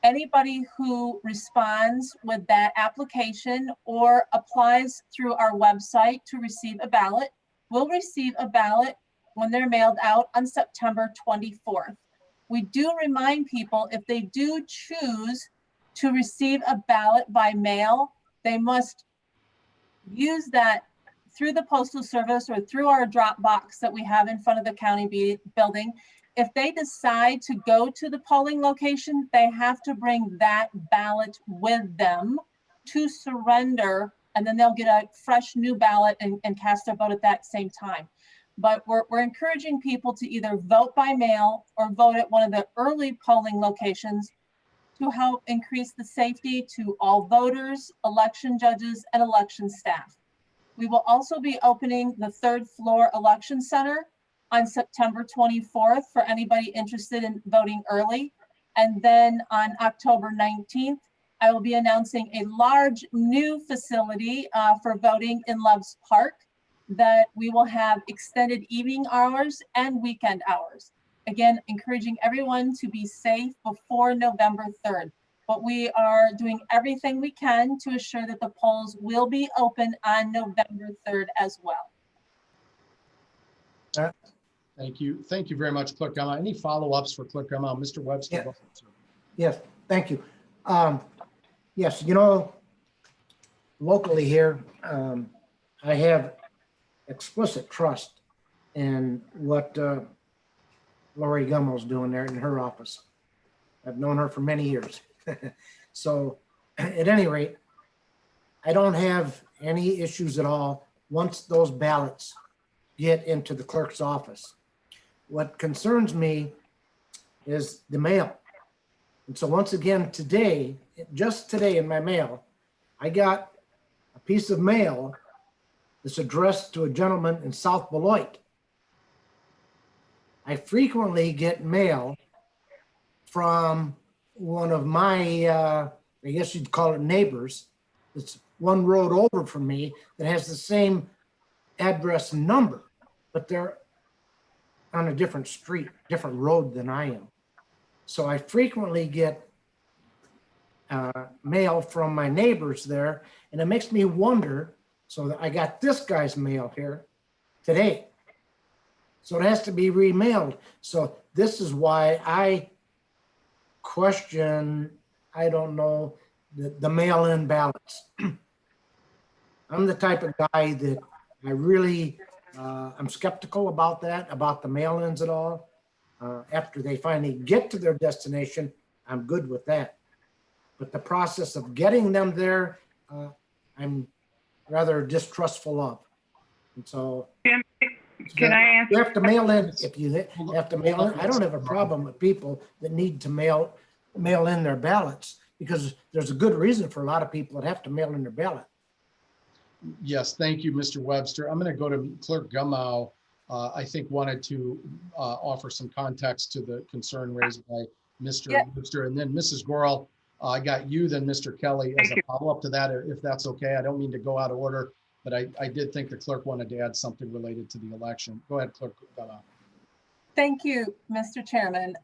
Anybody who responds with that application or applies through our website to receive a ballot will receive a ballot when they're mailed out on September 24th. We do remind people if they do choose to receive a ballot by mail, they must use that through the Postal Service or through our drop box that we have in front of the county building. If they decide to go to the polling location, they have to bring that ballot with them to surrender, and then they'll get a fresh new ballot and cast their vote at that same time. But we're encouraging people to either vote by mail or vote at one of the early polling locations to help increase the safety to all voters, election judges, and election staff. We will also be opening the 3rd floor election center on September 24th for anybody interested in voting early. And then on October 19th, I will be announcing a large new facility for voting in Loves Park that we will have extended evening hours and weekend hours. Again, encouraging everyone to be safe before November 3rd. But we are doing everything we can to assure that the polls will be open on November 3rd as well. Thank you. Thank you very much, Clerk Gummow. Any follow-ups for Clerk Gummow? Mr. Webster? Yeah. Yes, thank you. Yes, you know, locally here, I have explicit trust in what Lori Gummow's doing there in her office. I've known her for many years. So at any rate, I don't have any issues at all once those ballots get into the clerk's office. What concerns me is the mail. And so once again, today, just today in my mail, I got a piece of mail that's addressed to a gentleman in South Beloit. I frequently get mail from one of my, I guess you'd call it neighbors. It's one road over from me that has the same address and number, but they're on a different street, different road than I am. So I frequently get mail from my neighbors there, and it makes me wonder, so that I got this guy's mail here today. So it has to be remailed. So this is why I question, I don't know, the mail-in ballots. I'm the type of guy that I really, I'm skeptical about that, about the mail-ins at all. After they finally get to their destination, I'm good with that. But the process of getting them there, I'm rather distrustful of. And so, Can I answer? you have to mail in, if you have to mail in, I don't have a problem with people that need to mail in their ballots, because there's a good reason for a lot of people that have to mail in their ballot. Yes, thank you, Mr. Webster. I'm going to go to Clerk Gummow. I think wanted to offer some context to the concern raised by Mr. Webster, and then Mrs. Gorel. I got you, then Mr. Kelly as a follow-up to that, if that's okay. I don't mean to go out of order, but I did think the clerk wanted to add something related to the election. Go ahead, Clerk Gummow. Thank you, Mr. Chairman.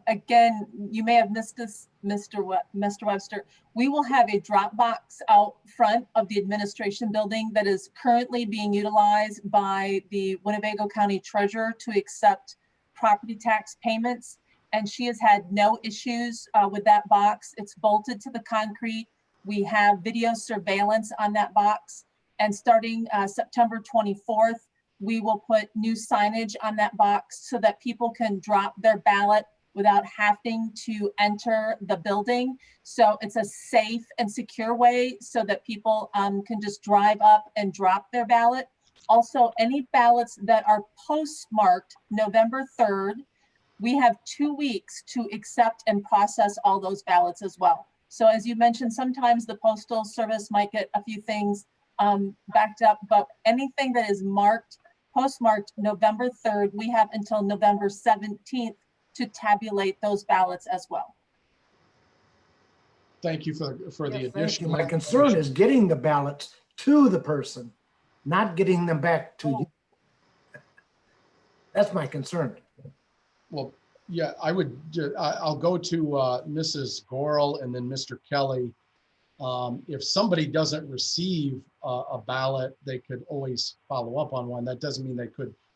Again, you may have missed this, Mr. Webster. We will have a drop box out front of the administration building that is currently being utilized by the Winnebago County Treasurer to accept property tax payments. And she has had no issues with that box. It's bolted to the concrete. We have video surveillance on that box. And starting September 24th, we will put new signage on that box so that people can drop their ballot without having to enter the building. So it's a safe and secure way so that people can just drive up and drop their ballot. Also, any ballots that are postmarked November 3rd, we have 2 weeks to accept and process all those ballots as well. So as you mentioned, sometimes the Postal Service might get a few things backed up, but anything that is postmarked November 3rd, we have until November 17th to tabulate those ballots as well. Thank you for the Thank additional. you. My concern is getting the ballots to the person, not getting them back to you. That's my concern. Well, yeah, I'll go to Mrs. Gorel and then Mr. Kelly. If somebody doesn't receive a ballot, they could always follow up on one. That doesn't mean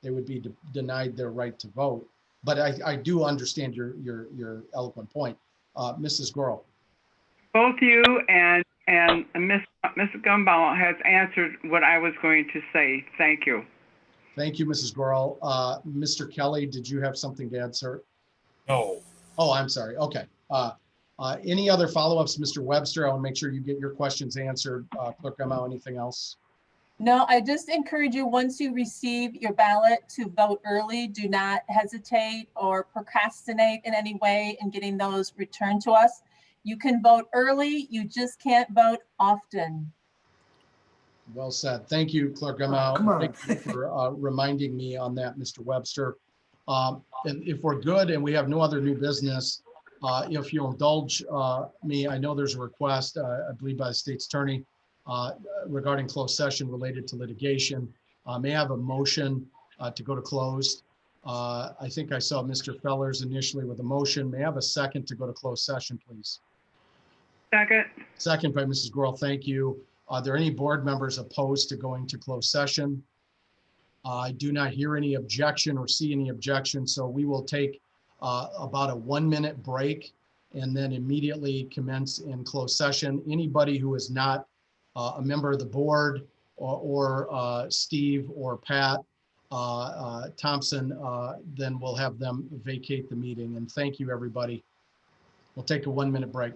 they would be denied their right to vote. But I do understand your eloquent point. Mrs. Gorel. Both you and Ms. Gummow has answered what I was going to say. Thank you. Thank you, Mrs. Gorel. Mr. Kelly, did you have something to add, sir? No. Oh, I'm sorry. Okay. Any other follow-ups, Mr. Webster? I want to make sure you get your questions answered. Clerk Gummow, anything else? No, I just encourage you, once you receive your ballot, to vote early. Do not hesitate or procrastinate in any way in getting those returned to us. You can vote early, you just can't vote often. Well said. Thank you, Clerk Gummow. Come on. Thank you for reminding me on that, Mr. Webster. And if we're good and we have no other new business, If you'll indulge me, I know there's a request, I believe by the state's attorney, regarding closed session related to litigation. May I have a motion to go to closed? I think I saw Mr. Fellers initially with a motion. May I have a second to go to closed session, please? Second. Second by Mrs. Grohl, thank you. Are there any board members opposed to going to closed session? I do not hear any objection or see any objection, so we will take about a 1-minute break and then immediately commence in closed session. Anybody who is not a member of the board or Steve or Pat Thompson, then we'll have them vacate the meeting. And thank you, everybody. We'll take a 1-minute break.